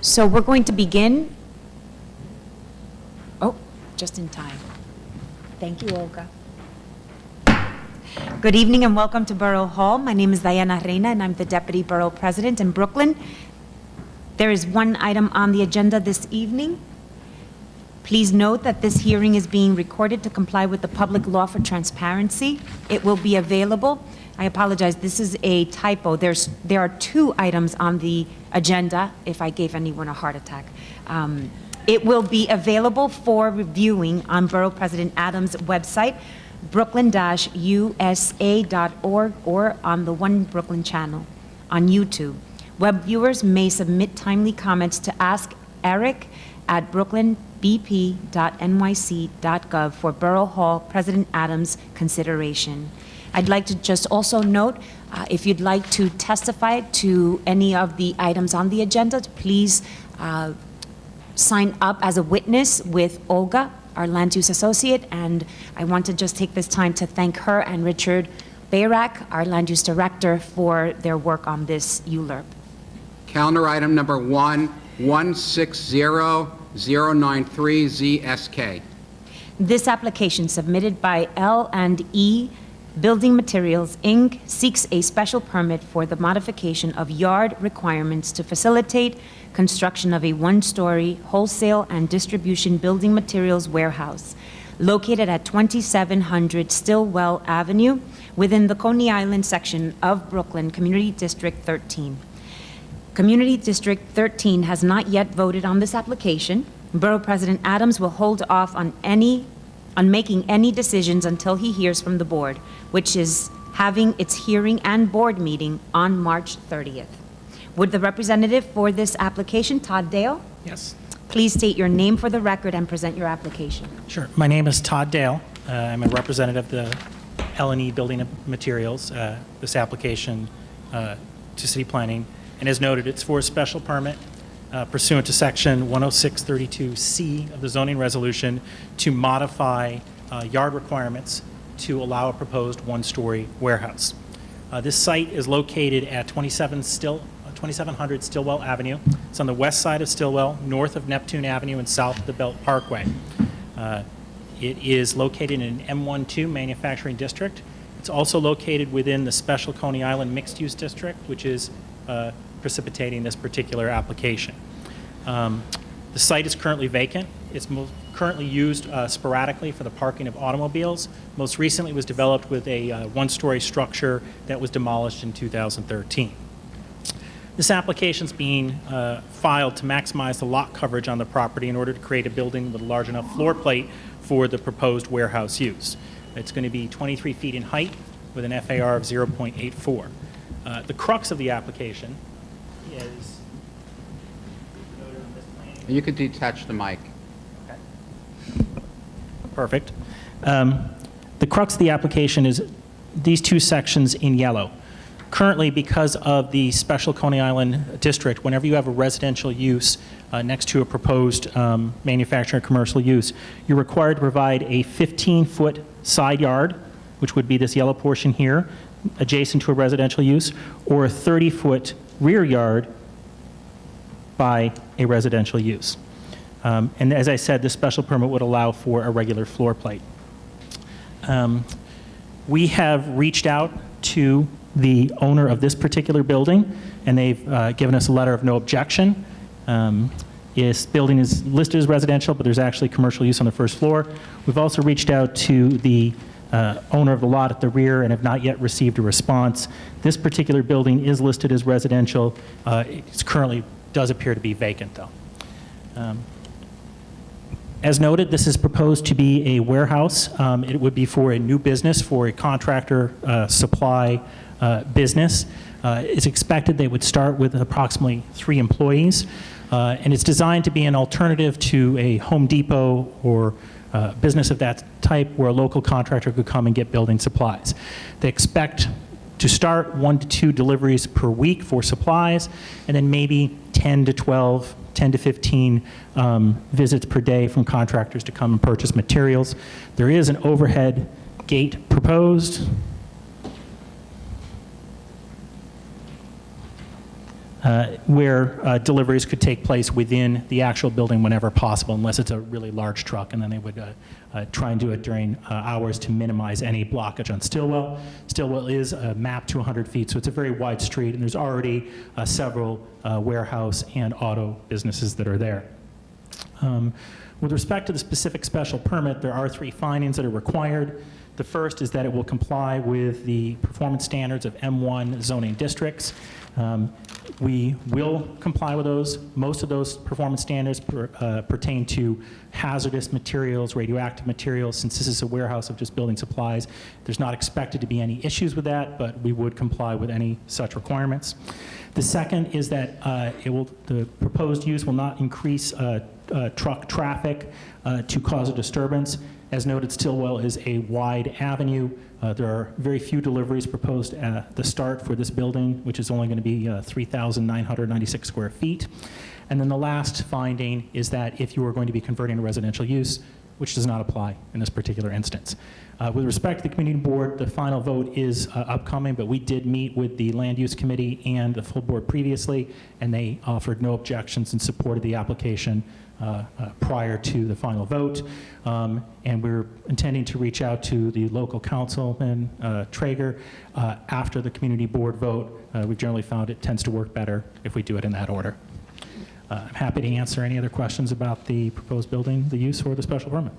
So we're going to begin. Oh, just in time. Thank you, Olga. Good evening and welcome to Borough Hall. My name is Diana Reina and I'm the Deputy Borough President in Brooklyn. There is one item on the agenda this evening. Please note that this hearing is being recorded to comply with the public law for transparency. It will be available. I apologize, this is a typo. There are two items on the agenda, if I gave anyone a heart attack. It will be available for reviewing on Borough President Adams' website, brooklyn-usa.org, or on the One Brooklyn channel on YouTube. Web viewers may submit timely comments to Ask Eric at brooklynbp.nyc.gov for Borough Hall President Adams consideration. I'd like to just also note, if you'd like to testify to any of the items on the agenda, please sign up as a witness with Olga, our land use associate, and I want to just take this time to thank her and Richard Bayrak, our land use director, for their work on this ULURP. Calendar item number 160093ZSK. This application submitted by L&E Building Materials, Inc. seeks a special permit for the modification of yard requirements to facilitate construction of a one-story wholesale and distribution building materials warehouse located at 2700 Stillwell Avenue within the Coney Island section of Brooklyn, Community District 13. Community District 13 has not yet voted on this application. Borough President Adams will hold off on making any decisions until he hears from the board, which is having its hearing and board meeting on March 30th. Would the representative for this application, Todd Dale? Yes. Please state your name for the record and present your application. Sure. My name is Todd Dale. I'm a representative of the L&E Building Materials, this application to City Planning. And as noted, it's for a special permit pursuant to Section 10632C of the zoning resolution to modify yard requirements to allow a proposed one-story warehouse. This site is located at 2700 Stillwell Avenue. It's on the west side of Stillwell, north of Neptune Avenue and south of the Belt Parkway. It is located in an M12 manufacturing district. It's also located within the Special Coney Island Mixed-Use District, which is precipitating this particular application. The site is currently vacant. It's currently used sporadically for the parking of automobiles. Most recently it was developed with a one-story structure that was demolished in 2013. This application is being filed to maximize the lot coverage on the property in order to create a building with a large enough floor plate for the proposed warehouse use. It's going to be 23 feet in height with an FAR of 0.84. The crux of the application is noted on this plan. You could detach the mic. Okay. Perfect. The crux of the application is these two sections in yellow. Currently, because of the Special Coney Island District, whenever you have a residential use next to a proposed manufacturing or commercial use, you're required to provide a 15-foot side yard, which would be this yellow portion here, adjacent to a residential use, or a 30-foot rear yard by a residential use. And as I said, this special permit would allow for a regular floor plate. We have reached out to the owner of this particular building, and they've given us a letter of no objection. This building is listed as residential, but there's actually commercial use on the first floor. We've also reached out to the owner of the lot at the rear and have not yet received a response. This particular building is listed as residential. It currently does appear to be vacant, though. As noted, this is proposed to be a warehouse. It would be for a new business, for a contractor supply business. It's expected they would start with approximately 3 employees, and it's designed to be an alternative to a Home Depot or business of that type where a local contractor could come and get building supplies. They expect to start 1 to 2 deliveries per week for supplies, and then maybe 10 to 15 visits per day from contractors to come and purchase materials. There is an overhead gate proposed. where deliveries could take place within the actual building whenever possible, unless it's a really large truck, and then they would try and do it during hours to minimize any blockage on Stillwell. Stillwell is mapped to 100 feet, so it's a very wide street, and there's already several warehouse and auto businesses that are there. With respect to the specific special permit, there are 3 findings that are required. The first is that it will comply with the performance standards of M1 zoning districts. We will comply with those. Most of those performance standards pertain to hazardous materials, radioactive materials. Since this is a warehouse of just building supplies, there's not expected to be any issues with that, but we would comply with any such requirements. The second is that the proposed use will not increase truck traffic to cause a disturbance. As noted, Stillwell is a wide avenue. There are very few deliveries proposed at the start for this building, which is only going to be 3,996 square feet. And then the last finding is that if you are going to be converting to residential use, which does not apply in this particular instance. With respect to the community board, the final vote is upcoming, but we did meet with the land use committee and the full board previously, and they offered no objections and supported the application prior to the final vote. And we're intending to reach out to the local councilman, Traeger, after the community board vote. We've generally found it tends to work better if we do it in that order. I'm happy to answer any other questions about the proposed building, the use, or the special permit.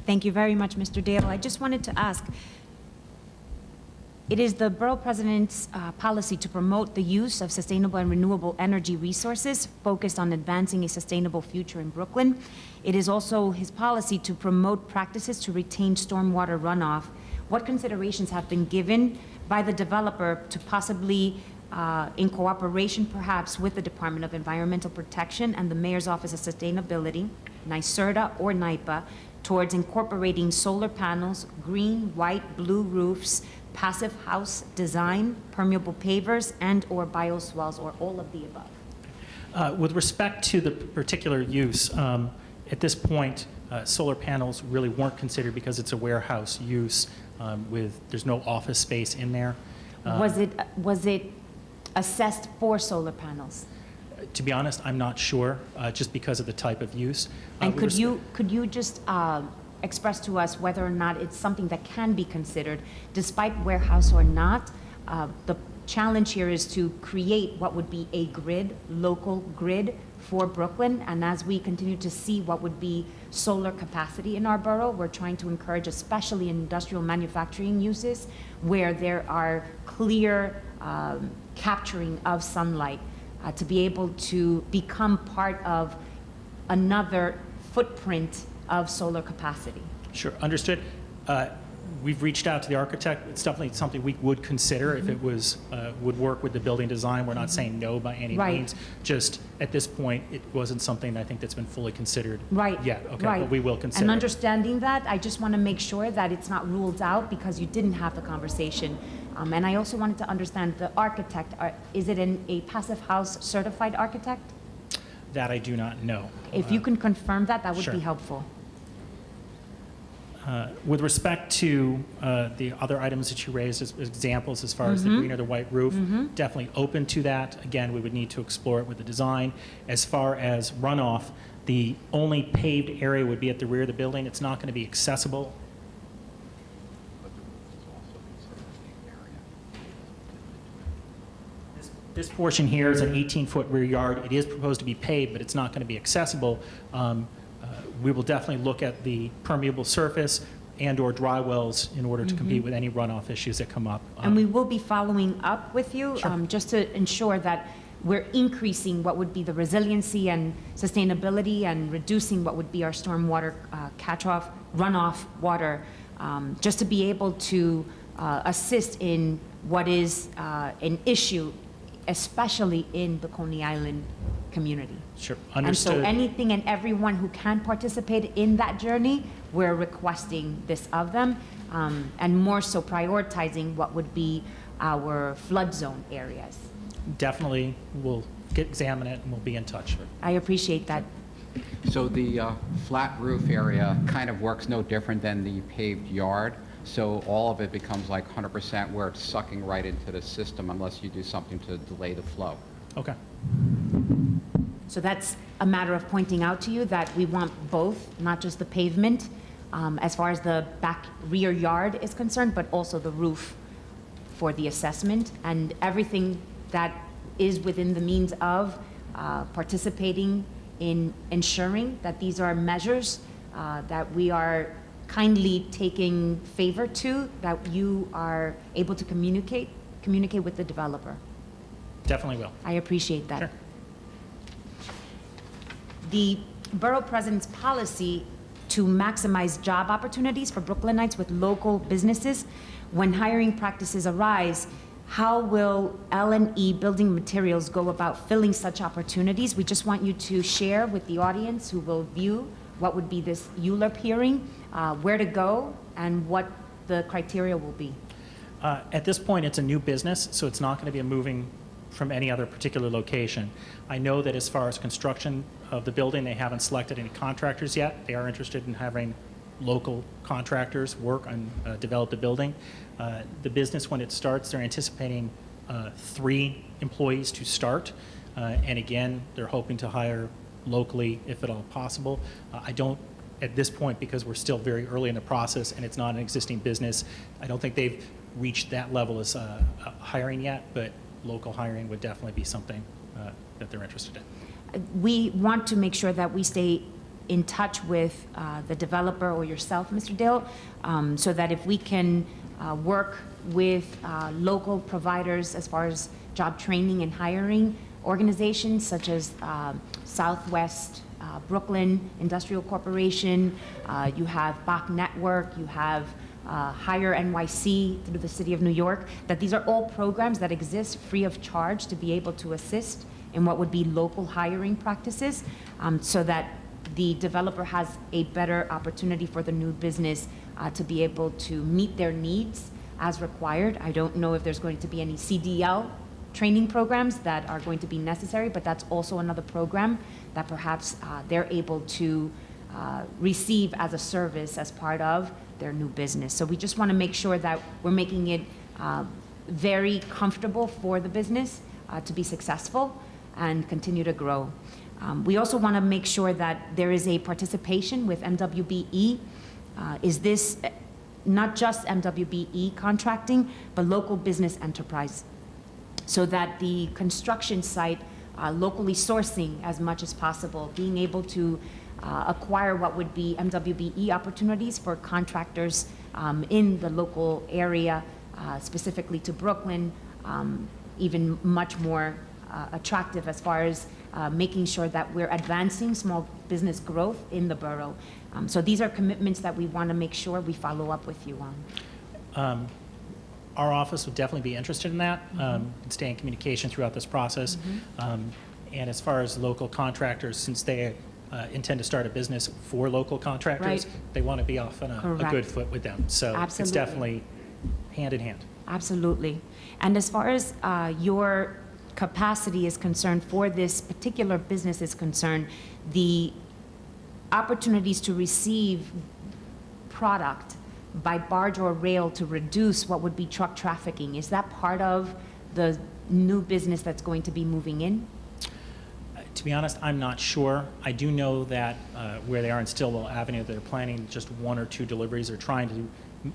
Thank you very much, Mr. Dale. I just wanted to ask, it is the Borough President's policy to promote the use of sustainable and renewable energy resources focused on advancing a sustainable future in Brooklyn. It is also his policy to promote practices to retain stormwater runoff. What considerations have been given by the developer to possibly, in cooperation perhaps with the Department of Environmental Protection and the Mayor's Office of Sustainability, NYSERDA or NYPA, towards incorporating solar panels, green, white, blue roofs, passive house design, permeable pavers, and/or bioswales, or all of the above? With respect to the particular use, at this point, solar panels really weren't considered because it's a warehouse use there's no office space in there. Was it assessed for solar panels? To be honest, I'm not sure, just because of the type of use. And could you just express to us whether or not it's something that can be considered, despite warehouse or not? The challenge here is to create what would be a grid, local grid for Brooklyn, and as we continue to see what would be solar capacity in our borough, we're trying to encourage, especially in industrial manufacturing uses, where there are clear capturing of sunlight, to be able to become part of another footprint of solar capacity. Sure, understood. We've reached out to the architect. It's definitely something we would consider if it was would work with the building design. We're not saying no by any means. Just at this point, it wasn't something I think that's been fully considered yet. Okay, but we will consider. And understanding that, I just want to make sure that it's not ruled out because you didn't have the conversation. And I also wanted to understand the architect. Is it a passive house certified architect? That I do not know. If you can confirm that, that would sure. be helpful. With respect to the other items that you raised as examples, as far as the green or the white roof, definitely open to that. Again, we would need to explore it with the design. As far as runoff, the only paved area would be at the rear of the building. It's not going to be accessible. This portion here is an 18-foot rear yard. It is proposed to be paved, but it's not going to be accessible. We will definitely look at the permeable surface and/or dry wells in order to compete with any runoff issues that come up. And we will be following up with you just to ensure that we're increasing what would be the resiliency and sustainability and reducing what would be our stormwater catch-off, runoff water, just to be able to assist in what is an issue, especially in the Coney Island community. Sure, understood. And so anything and everyone who can participate in that journey, we're requesting this of them, and more so prioritizing what would be our flood zone areas. Definitely, we'll examine it and we'll be in touch. I appreciate that. So the flat roof area kind of works no different than the paved yard. So all of it becomes like 100% where it's sucking right into the system unless you do something to delay the flow. Okay. So that's a matter of pointing out to you that we want both, not just the pavement, as far as the back rear yard is concerned, but also the roof for the assessment, and everything that is within the means of participating in ensuring that these are measures that we are kindly taking favor to, that you are able to communicate with the developer. Definitely will. I appreciate that. Sure. The Borough President's policy to maximize job opportunities for Brooklynites with local businesses. When hiring practices arise, how will L&E Building Materials go about filling such opportunities? We just want you to share with the audience who will view what would be this ULURP hearing, where to go, and what the criteria will be. At this point, it's a new business, so it's not going to be moving from any other particular location. I know that as far as construction of the building, they haven't selected any contractors yet. They are interested in having local contractors work on, develop the building. The business, when it starts, they're anticipating 3 employees to start. And again, they're hoping to hire locally if at all possible. I don't, at this point, because we're still very early in the process and it's not an existing business, I don't think they've reached that level as hiring yet, but local hiring would definitely be something that they're interested in. We want to make sure that we stay in touch with the developer or yourself, Mr. Dale, so that if we can work with local providers as far as job training and hiring organizations such as Southwest Brooklyn Industrial Corporation, you have Bach Network, you have Hire NYC through the City of New York, that these are all programs that exist free of charge to be able to assist in what would be local hiring practices, so that the developer has a better opportunity for the new business to be able to meet their needs as required. I don't know if there's going to be any CDL training programs that are going to be necessary, but that's also another program that perhaps they're able to receive as a service as part of their new business. So we just want to make sure that we're making it very comfortable for the business to be successful and continue to grow. We also want to make sure that there is a participation with MWBE. Is this not just MWBE contracting, but local business enterprise, so that the construction site locally sourcing as much as possible, being able to acquire what would be MWBE opportunities for contractors in the local area, specifically to Brooklyn, even much more attractive as far as making sure that we're advancing small business growth in the borough. So these are commitments that we want to make sure we follow up with you on. Our office would definitely be interested in that, and stay in communication throughout this process. And as far as local contractors, since they intend to start a business for local contractors, Right. they want to be off on a Correct. good foot with them. So Absolutely. it's definitely hand in hand. Absolutely. And as far as your capacity is concerned, for this particular business is concerned, the opportunities to receive product by barge or rail to reduce what would be truck trafficking, is that part of the new business that's going to be moving in? To be honest, I'm not sure. I do know that where they are in Stillwell Avenue, they're planning just 1 or 2 deliveries. They're trying to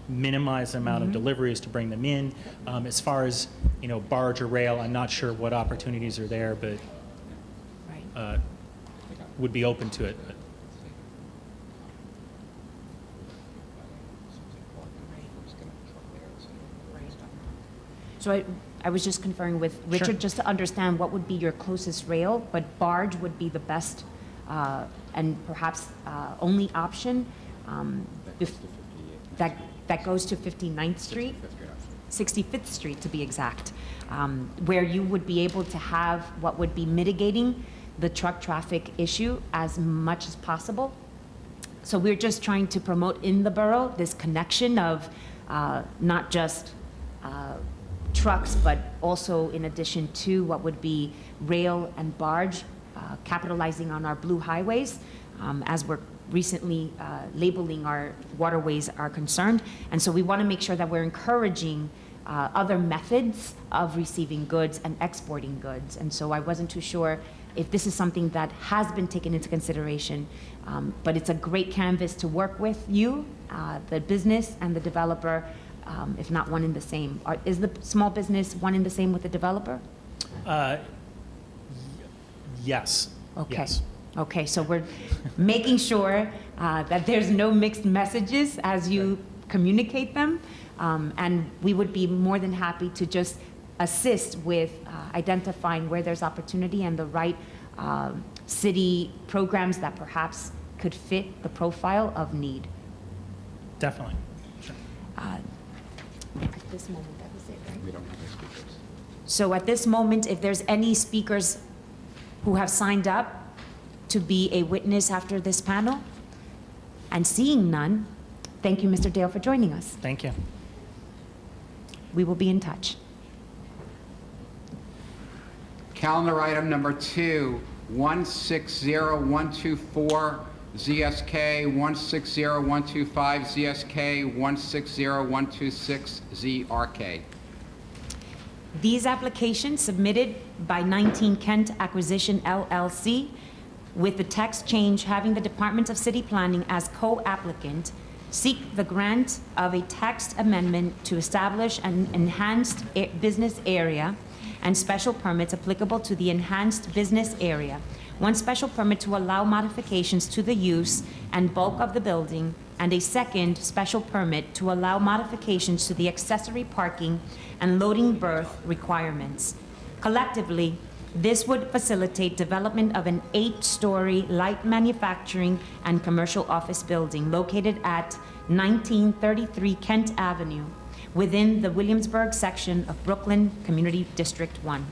minimize the amount of deliveries to bring them in. As far as, barge or rail, I'm not sure what opportunities are there, but Right. would be open to it. So I was just conferring with Richard, Sure. just to understand what would be your closest rail, but barge would be the best and perhaps only option that goes to 59th Street, 65th Street to be exact, where you would be able to have what would be mitigating the truck traffic issue as much as possible. So we're just trying to promote in the borough this connection of not just trucks, but also in addition to what would be rail and barge, capitalizing on our blue highways, as we're recently labeling our waterways are concerned. And so we want to make sure that we're encouraging other methods of receiving goods and exporting goods. And so I wasn't too sure if this is something that has been taken into consideration. But it's a great canvas to work with you, the business and the developer, if not one in the same. Is the small business one in the same with the developer? Yes. Okay. Yes. Okay, so we're making sure that there's no mixed messages as you communicate them. And we would be more than happy to just assist with identifying where there's opportunity and the right city programs that perhaps could fit the profile of need. Definitely. Sure. At this moment, that was it, right? We don't have any speakers. So at this moment, if there's any speakers who have signed up to be a witness after this panel, and seeing none, thank you, Mr. Dale, for joining us. Thank you. We will be in touch. Calendar item number 2, 160124 ZSK, 160125 ZSK, 160126 ZRK. These applications submitted by 19 Kent Acquisition LLC with the text change having the Department of City Planning as co-applicant seek the grant of a text amendment to establish an enhanced business area and special permits applicable to the enhanced business area. One special permit to allow modifications to the use and bulk of the building, and a second special permit to allow modifications to the accessory parking and loading berth requirements. Collectively, this would facilitate development of an 8-story light manufacturing and commercial office building located at 1933 Kent Avenue within the Williamsburg section of Brooklyn Community District 1.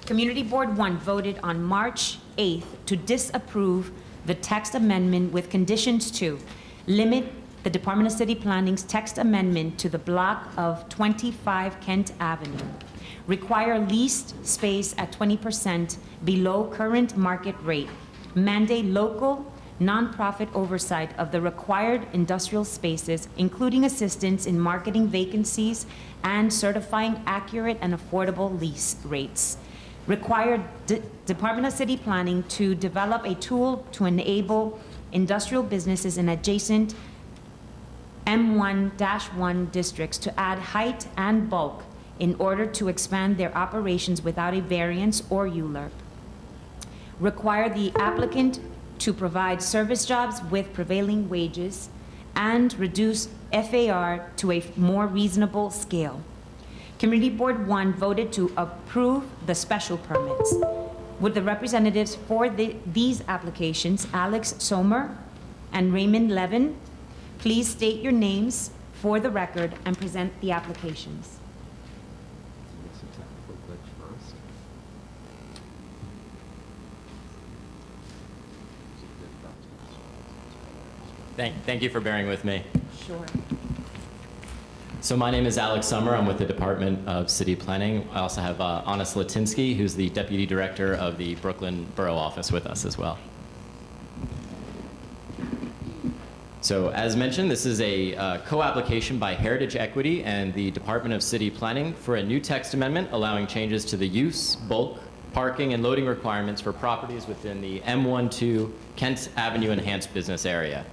Community Board 1 voted on March 8th to disapprove the text amendment with conditions to limit the Department of City Planning's text amendment to the block of 25 Kent Avenue, require leased space at 20% below current market rate, mandate local nonprofit oversight of the required industrial spaces, including assistance in marketing vacancies and certifying accurate and affordable lease rates, require Department of City Planning to develop a tool to enable industrial businesses in adjacent M1-1 districts to add height and bulk in order to expand their operations without a variance or ULURP. Require the applicant to provide service jobs with prevailing wages and reduce FAR to a more reasonable scale. Community Board 1 voted to approve the special permits. Would the representatives for these applications, Alex Sommer and Raymond Levin, please state your names for the record and present the applications? It's a technical glitch first. Thank you for bearing with me. Sure. So my name is Alex Sommer. I'm with the Department of City Planning. I also have Anna Slatinsky, who's the Deputy Director of the Brooklyn Borough Office with us as well. So as mentioned, this is a co-application by Heritage Equity and the Department of City Planning for a new text amendment allowing changes to the use, bulk, parking, and loading requirements for properties within the M12 Kent Avenue Enhanced Business Area.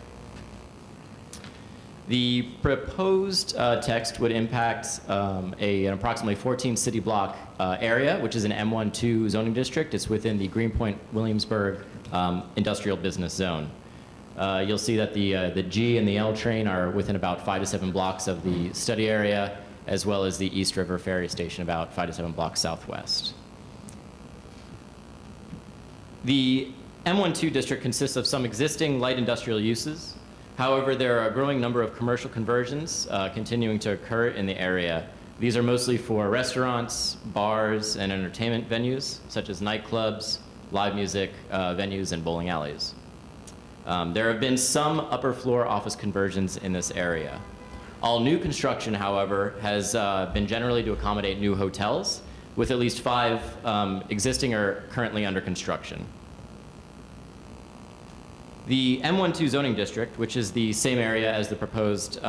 The proposed text would impact an approximately 14 city block area, which is an M12 zoning district. It's within the Greenpoint Williamsburg industrial business zone. You'll see that the G and the L train are within about 5 to 7 blocks of the study area, as well as the East River Ferry Station about 5 to 7 blocks southwest. The M12 district consists of some existing light industrial uses. However, there are a growing number of commercial conversions continuing to occur in the area. These are mostly for restaurants, bars, and entertainment venues, such as nightclubs, live music venues, and bowling alleys. There have been some upper floor office conversions in this area. All new construction, however, has been generally to accommodate new hotels, with at least 5 existing or currently under construction. The M12 zoning district, which is the same area as the proposed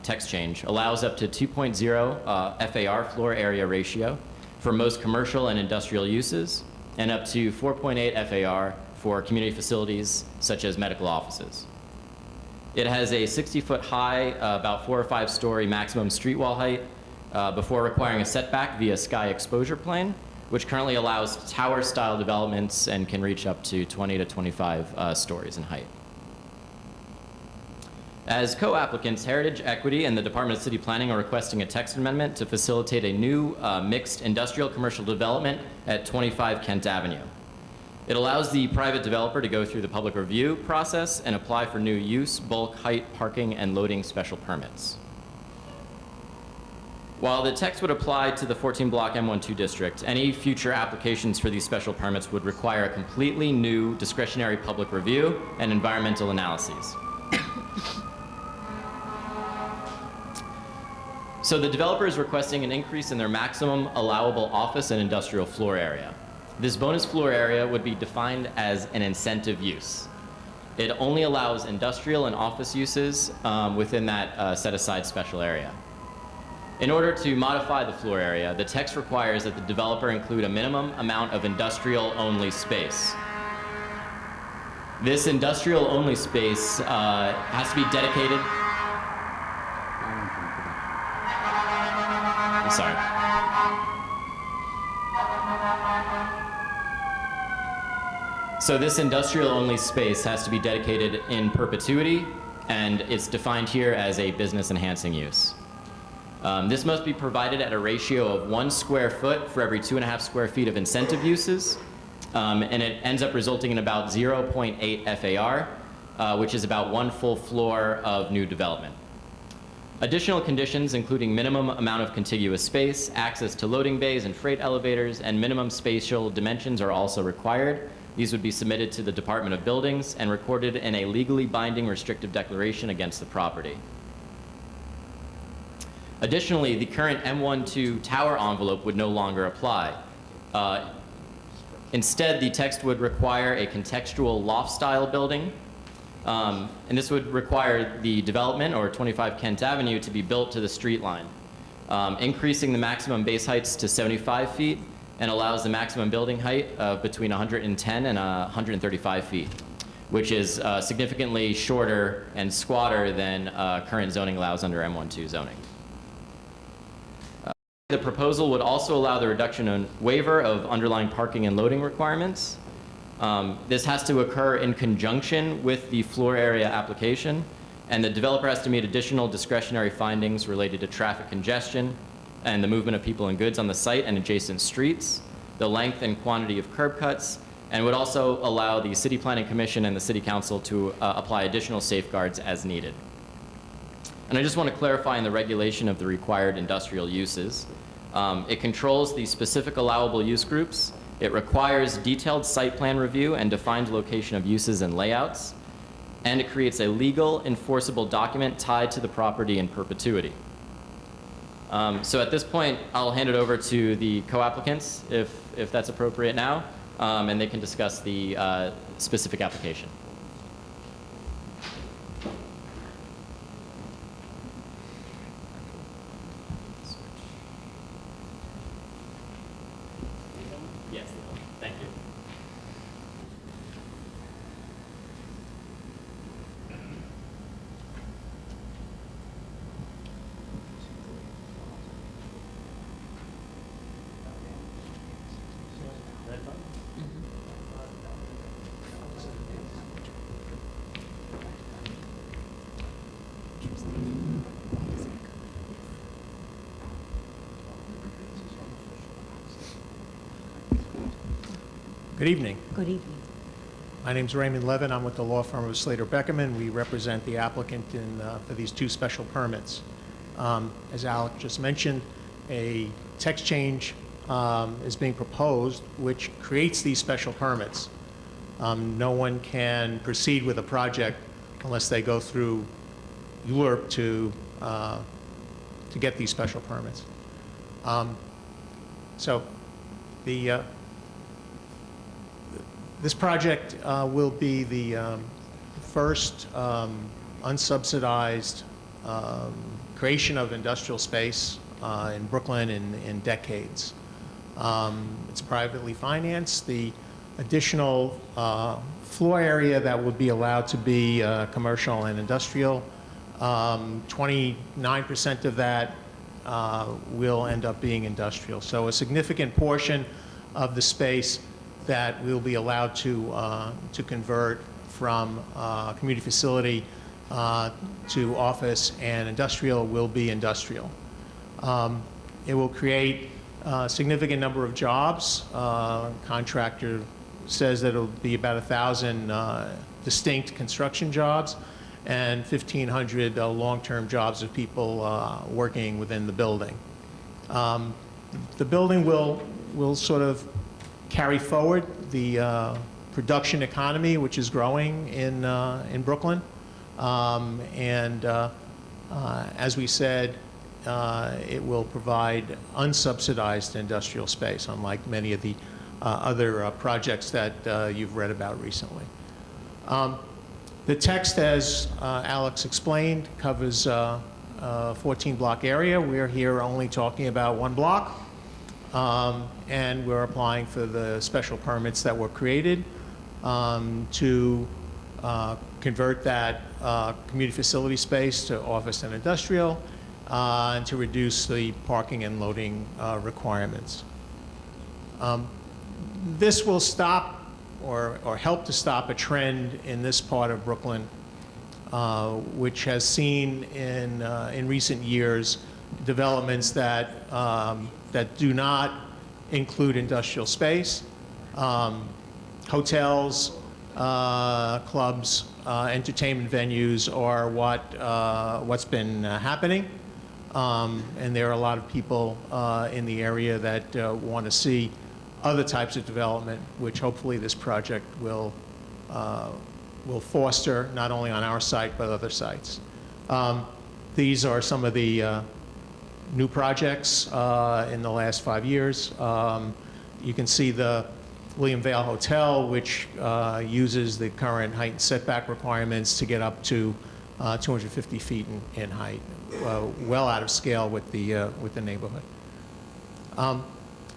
text change, allows up to 2.0 FAR floor area ratio for most commercial and industrial uses, and up to 4.8 FAR for community facilities such as medical offices. It has a 60-foot high, about 4 or 5 story maximum street wall height before requiring a setback via sky exposure plane, which currently allows tower-style developments and can reach up to 20 to 25 stories in height. As co-applicants, Heritage Equity and the Department of City Planning are requesting a text amendment to facilitate a new mixed industrial commercial development at 25 Kent Avenue. It allows the private developer to go through the public review process and apply for new use, bulk, height, parking, and loading special permits. While the text would apply to the 14-block M12 district, any future applications for these special permits would require a completely new discretionary public review and environmental analyses. So the developer is requesting an increase in their maximum allowable office and industrial floor area. This bonus floor area would be defined as an incentive use. It only allows industrial and office uses within that set-aside special area. In order to modify the floor area, the text requires that the developer include a minimum amount of industrial-only space. This industrial-only space has to be dedicated. I'm sorry. So this industrial-only space has to be dedicated in perpetuity, and it's defined here as a business-enhancing use. This must be provided at a ratio of 1 square foot for every 2.5 square feet of incentive uses, and it ends up resulting in about 0.8 FAR, which is about 1 full floor of new development. Additional conditions, including minimum amount of contiguous space, access to loading bays and freight elevators, and minimum spatial dimensions are also required. These would be submitted to the Department of Buildings and recorded in a legally binding restrictive declaration against the property. Additionally, the current M12 tower envelope would no longer apply. Instead, the text would require a contextual loft-style building, and this would require the development, or 25 Kent Avenue, to be built to the street line, increasing the maximum base heights to 75 feet and allows the maximum building height of between 110 and 135 feet, which is significantly shorter and squatter than current zoning allows under M12 zoning. The proposal would also allow the reduction and waiver of underlying parking and loading requirements. This has to occur in conjunction with the floor area application, and the developer has to meet additional discretionary findings related to traffic congestion and the movement of people and goods on the site and adjacent streets, the length and quantity of curb cuts, and would also allow the City Planning Commission and the City Council to apply additional safeguards as needed. And I just want to clarify in the regulation of the required industrial uses. It controls the specific allowable use groups. It requires detailed site plan review and defined location of uses and layouts. And it creates a legal enforceable document tied to the property in perpetuity. So at this point, I'll hand it over to the co-applicants, if that's appropriate now, and they can discuss the specific application. Yes, thank you. Good evening. Good evening. My name's Raymond Levin. I'm with the law firm of Slater Beckerman. We represent the applicant for these 2 special permits. As Alec just mentioned, a text change is being proposed which creates these special permits. No one can proceed with a project unless they go through ULURP to get these special permits. This project will be the first unsubsidized creation of industrial space in Brooklyn in decades. It's privately financed. The additional floor area that would be allowed to be commercial and industrial, 29% of that will end up being industrial. So a significant portion of the space that we'll be allowed to convert from community facility to office and industrial will be industrial. It will create a significant number of jobs. Contractor says that it'll be about 1,000 distinct construction jobs and 1,500 long-term jobs of people working within the building. The building will sort of carry forward the production economy, which is growing in Brooklyn. As we said, it will provide unsubsidized industrial space, unlike many of the other projects that you've read about recently. The text, as Alex explained, covers a 14-block area. We're here only talking about 1 block, and we're applying for the special permits that were created to convert that community facility space to office and industrial, and to reduce the parking and loading requirements. This will stop or help to stop a trend in this part of Brooklyn, which has seen in recent years developments that do not include industrial space. Hotels, clubs, entertainment venues are what's been happening, and there are a lot of people in the area that want to see other types of development, which hopefully this project will foster, not only on our site but other sites. These are some of the new projects in the last 5 years. You can see the William Vale Hotel, which uses the current height and setback requirements to get up to 250 feet in height, well out of scale with the neighborhood.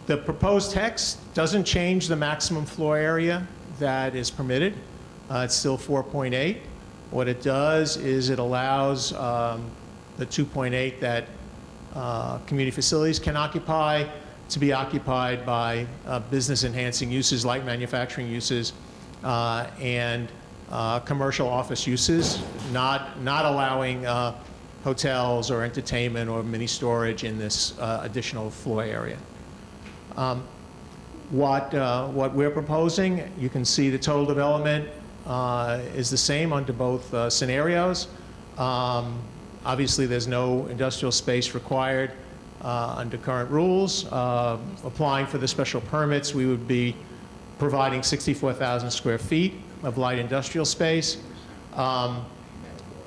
The proposed text doesn't change the maximum floor area that is permitted. It's still 4.8. What it does is it allows the 2.8 that community facilities can occupy to be occupied by business-enhancing uses like manufacturing uses and commercial office uses, not allowing hotels or entertainment or mini storage in this additional floor area. What we're proposing, you can see the total development is the same under both scenarios. Obviously, there's no industrial space required under current rules. Applying for the special permits, we would be providing 64,000 square feet of light industrial space.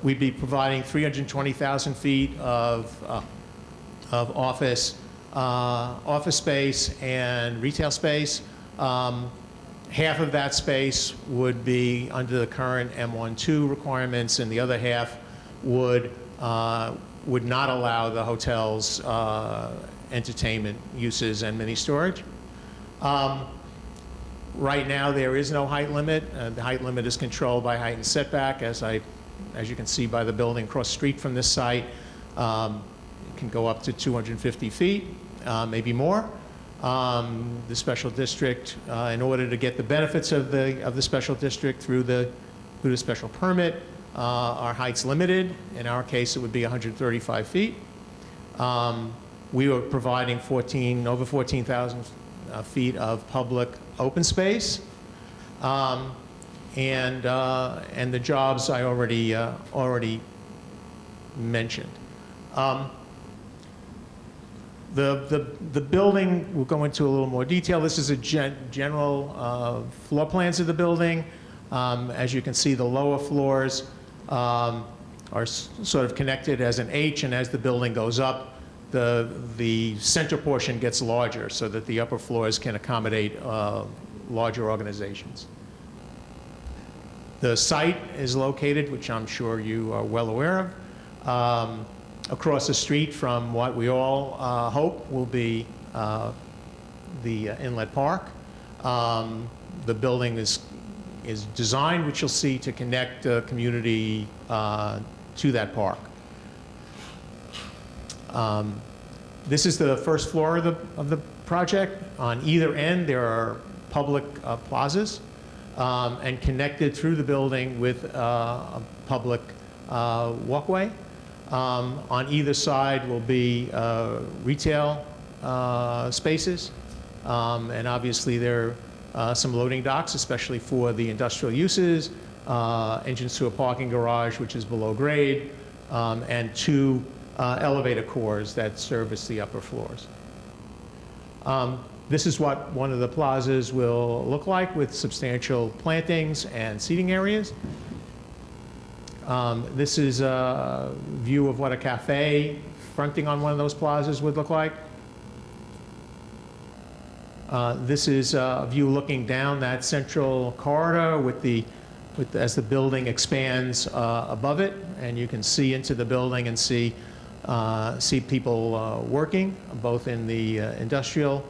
We'd be providing 320,000 feet of office space and retail space. Half of that space would be under the current M12 requirements, and the other half would not allow the hotel's entertainment uses and mini storage. Right now, there is no height limit. The height limit is controlled by height and setback, as you can see by the building across the street from this site. It can go up to 250 feet, maybe more. The special district, in order to get the benefits of the special district through the special permit, our height's limited. In our case, it would be 135 feet. We were providing over 14,000 feet of public open space, and the jobs I already mentioned. The building, we'll go into a little more detail. This is a general floor plans of the building. As you can see, the lower floors are sort of connected as an H, and as the building goes up, the center portion gets larger so that the upper floors can accommodate larger organizations. The site is located, which I'm sure you are well aware of, across the street from what we all hope will be the Inlet Park. The building is designed, which you'll see, to connect the community to that park. This is the first floor of the project. On either end, there are public plazas, and connected through the building with a public walkway. On either side will be retail spaces, and obviously there are some loading docks, especially for the industrial uses, entrance to a parking garage, which is below grade, and 2 elevator cores that service the upper floors. This is what one of the plazas will look like, with substantial plantings and seating areas. This is a view of what a cafe fronting on one of those plazas would look like. This is a view looking down that central corridor as the building expands above it, and you can see into the building and see people working, both in the industrial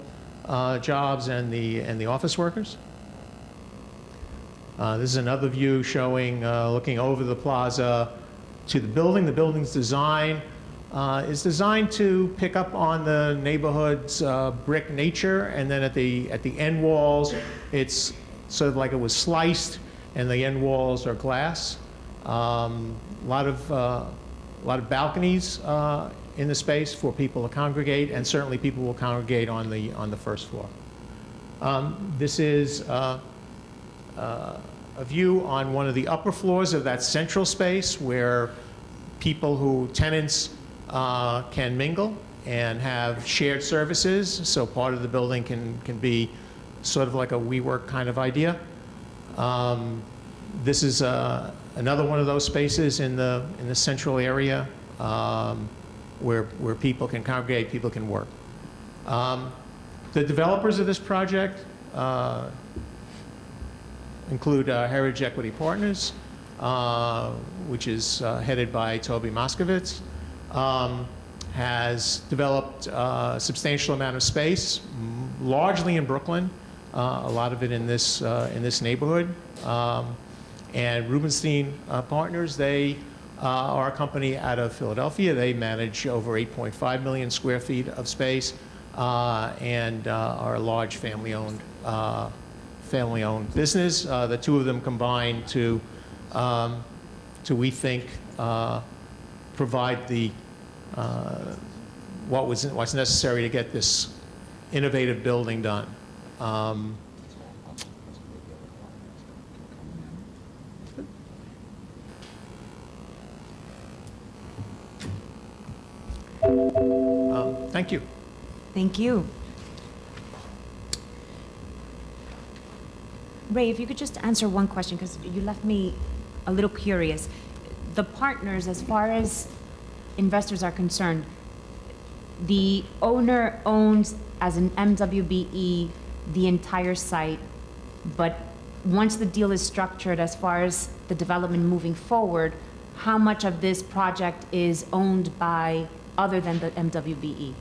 jobs and the office workers. This is another view showing, looking over the plaza to the building. The building's design is designed to pick up on the neighborhood's brick nature, and then at the end walls, it's sort of like it was sliced, and the end walls are glass. A lot of balconies in the space for people to congregate, and certainly people will congregate on the first floor. This is a view on one of the upper floors of that central space, where tenants can mingle and have shared services. So part of the building can be sort of like a WeWork kind of idea. This is another one of those spaces in the central area, where people can congregate, people can work. The developers of this project include Heritage Equity Partners, which is headed by Toby Moskowitz, has developed a substantial amount of space, largely in Brooklyn, a lot of it in this neighborhood. And Rubenstein Partners, they are a company out of Philadelphia. They manage over 8.5 million square feet of space, and are a large family-owned business. The two of them combine to we think, provide what's necessary to get this innovative building done. Thank you. Thank you. Ray, if you could just answer one question, because you left me a little curious. The partners, as far as investors are concerned, the owner owns, as an MWBE, the entire site, but once the deal is structured, as far as the development moving forward, how much of this project is owned by other than the MWBE?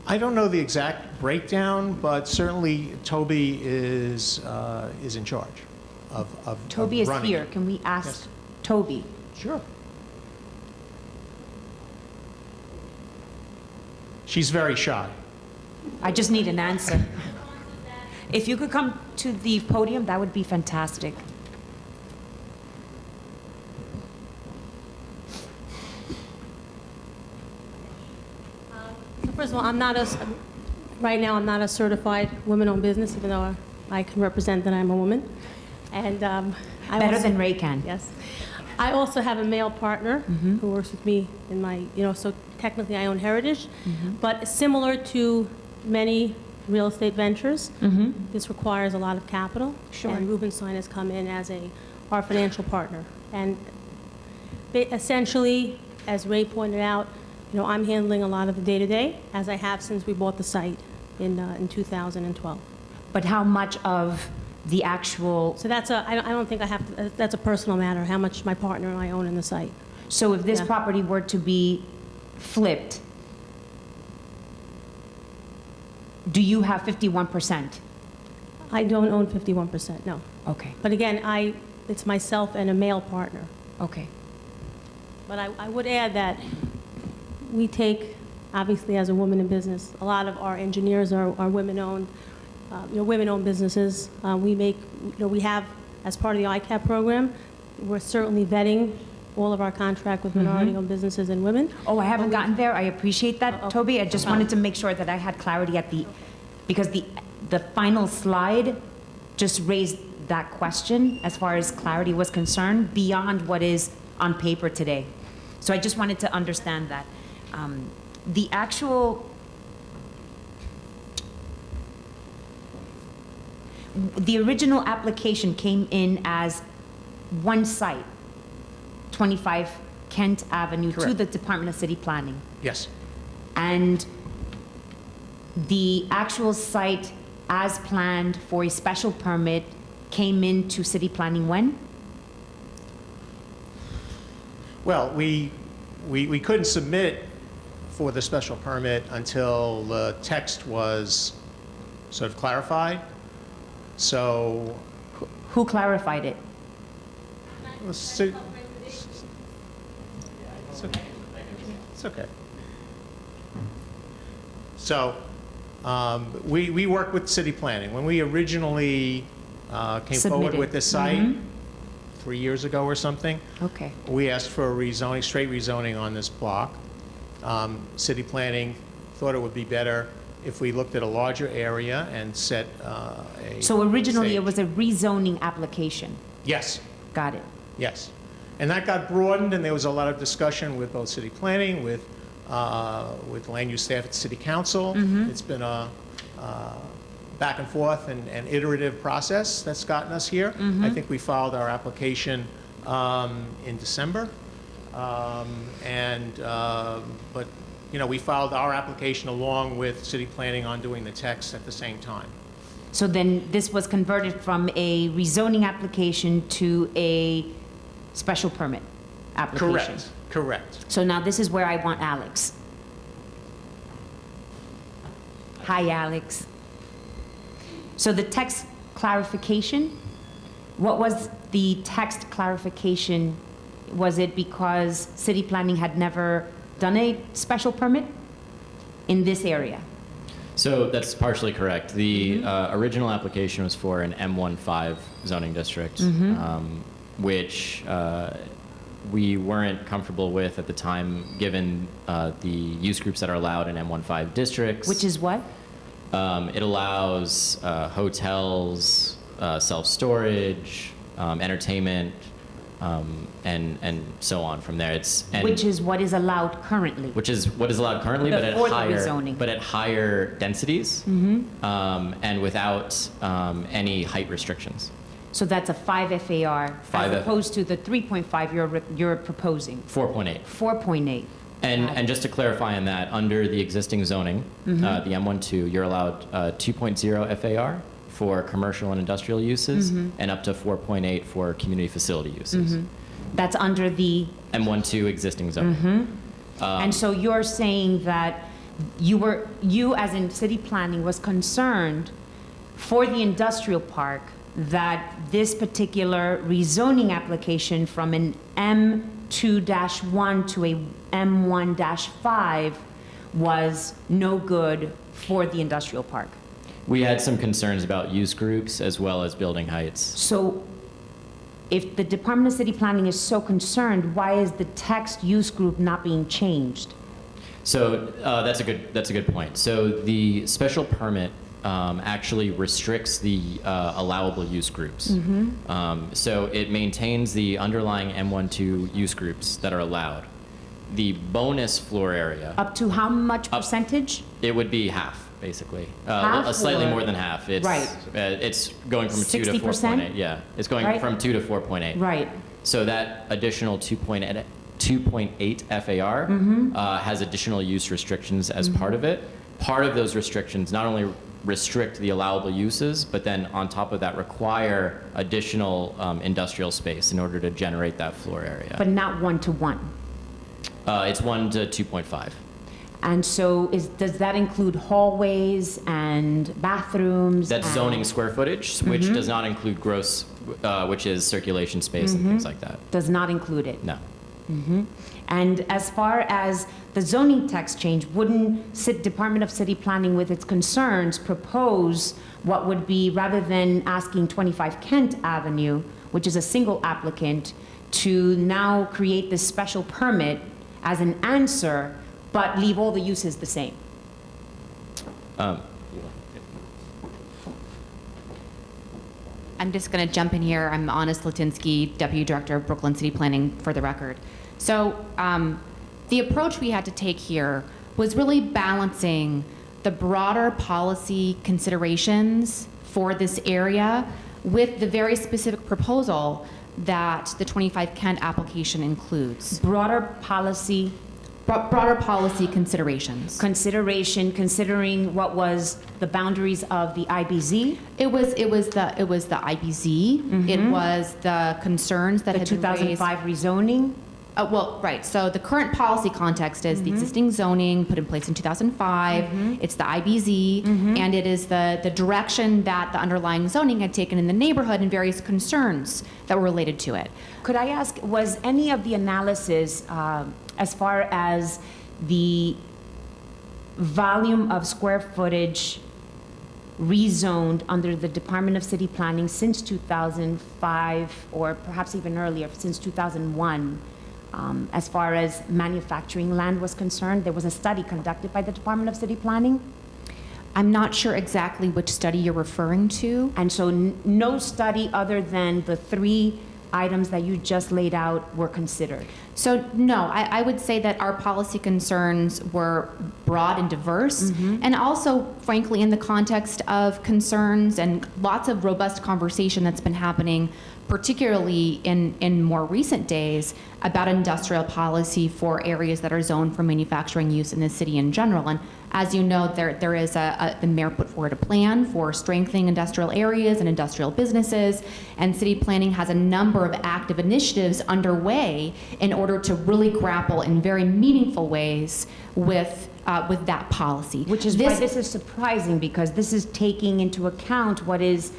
I don't know the exact breakdown, but certainly Toby is in charge of Toby is running here. it. Can we ask Yes. Toby? Sure. She's very shy. I just need an answer. If you could come to the podium, that would be fantastic. First of all, right now I'm not a certified women-owned business, even though I can represent that I'm a woman. And I Better also- than Ray can. Yes. I also have a male partner who works with me in my, so technically I own Heritage. But similar to many real estate ventures, this requires a lot of capital. Sure. And Rubenstein has come in as our financial partner. And essentially, as Ray pointed out, I'm handling a lot of the day-to-day, as I have since we bought the site in 2012. But how much of the actual, So that's I don't think I have to, that's a personal matter, how much my partner and I own in the site. so if this Yeah. property were to be flipped, do you have 51%? I don't own 51%, no. Okay, But again, it's myself and a male partner. okay. But I would add that we take, obviously as a woman in business, a lot of our engineers are women-owned, women-owned businesses. We have, as part of the ICAP program, we're certainly vetting all of our contract with minority-owned businesses and women. Oh, I haven't gotten there. I appreciate that, Oh, Toby. I just no wanted to make sure that I had clarity because the final slide just raised that question as far as clarity was concerned beyond what is on paper today. So I just wanted to understand that. The original application came in as one site, 25 Kent Avenue, to Correct. the Department of City Planning. Yes. And the actual site, as planned for a special permit, came into city planning when? Well, we couldn't submit for the special permit until the text was sort of clarified. So, Who clarified it? it's okay. It's okay. So, we work with city planning. When we originally came forward Submitted. with this site 3 years ago or something, Okay. we asked for a rezoning, straight rezoning on this block. City planning thought it would be better if we looked at a larger area and set a... So originally, it stage. was a rezoning application. Yes, Got it. yes. And that got broadened, and there was a lot of discussion with both city planning, with land use staff at city council. It's been a back and forth and iterative process that's gotten us here. I think we filed our application in December. But, we filed our application along with city planning on doing the text at the same time. So then this was converted from a rezoning application to a special permit application? Correct, correct. So now this is where I want Alex. Hi, Alex. So the text clarification, what was the text clarification? Was it because city planning had never done a special permit in this area? So that's partially correct. The original application was for an M15 zoning district, which we weren't comfortable with at the time, given the use groups that are allowed in M15 districts. Which is what? It allows hotels, self-storage, entertainment, and so on from there. Which is what is allowed currently? Which is what is allowed currently, but Before the rezoning. at higher densities, and without any height restrictions. So that's a 5 FAR, 5 as opposed to the 3.5 you're proposing? 4.8. 4.8. And just to clarify on that, under the existing zoning, the M12, you're allowed 2.0 FAR for commercial and industrial uses, and up to 4.8 for community facility uses. That's under the, M12 existing zoning. and so you're saying that you as in city planning was concerned for the industrial park that this particular rezoning application from an M2-1 to a M1-5 was no good for the industrial park. We had some concerns about use groups as well as building heights. So if the Department of City Planning is so concerned, why is the text use group not being changed? So that's a good point. So the special permit actually restricts the allowable use groups. So it maintains the underlying M12 use groups that are allowed. The bonus floor area, Up to how much percentage? it would be half, basically. Half Slightly or- more than half. It's, Right. It's going from 2 to 60%? 4.8. Yeah, it's going Right. from 2 to 4.8. Right. So that additional 2.8 2.8 FAR has additional use restrictions as part of it. Part of those restrictions not only restrict the allowable uses, but then on top of that require additional industrial space in order to generate that floor area. But not 1-to-1. It's 1 to 2.5. And so does that include hallways and bathrooms? That's and- zoning square footage, which does not include gross, which is circulation space and things like that. Does not include it. No. And as far as the zoning text change, wouldn't Department of City Planning with its concerns propose what would be, rather than asking 25 Kent Avenue, which is a single applicant, to now create this special permit as an answer, but leave all the uses the same? I'm just going to jump in here. I'm Anna Slatinsky, Deputy Director of Brooklyn City Planning, for the record. So the approach we had to take here was really balancing the broader policy considerations for this area with the very specific proposal that the 25 Kent application includes. Broader policy Broader policy considerations. considering what was the boundaries of the IBZ, It was the IBZ. It was the concerns that the had been raised. 2005 rezoning. Well, right. So the current policy context is the existing zoning put in place in 2005. It's the IBZ, and it is the direction that the underlying zoning had taken in the neighborhood and various concerns that were related to it. Could I ask, was any of the analysis as far as the volume of square footage rezoned under the Department of City Planning since 2005, or perhaps even earlier, since 2001, as far as manufacturing land was concerned? There was a study conducted by the Department of City Planning, I'm not sure exactly which study you're referring to. and so no study other than the 3 items that you just laid out were considered. So no, I would say that our policy concerns were broad and diverse, and also, frankly, in the context of concerns and lots of robust conversation that's been happening, particularly in more recent days, about industrial policy for areas that are zoned for manufacturing use in the city in general. And as you know, there is the mayor put forward a plan for strengthening industrial areas and industrial businesses, and city planning has a number of active initiatives underway in order to really grapple in very meaningful ways with that policy. Which is why this is surprising, because this is taking into account what is,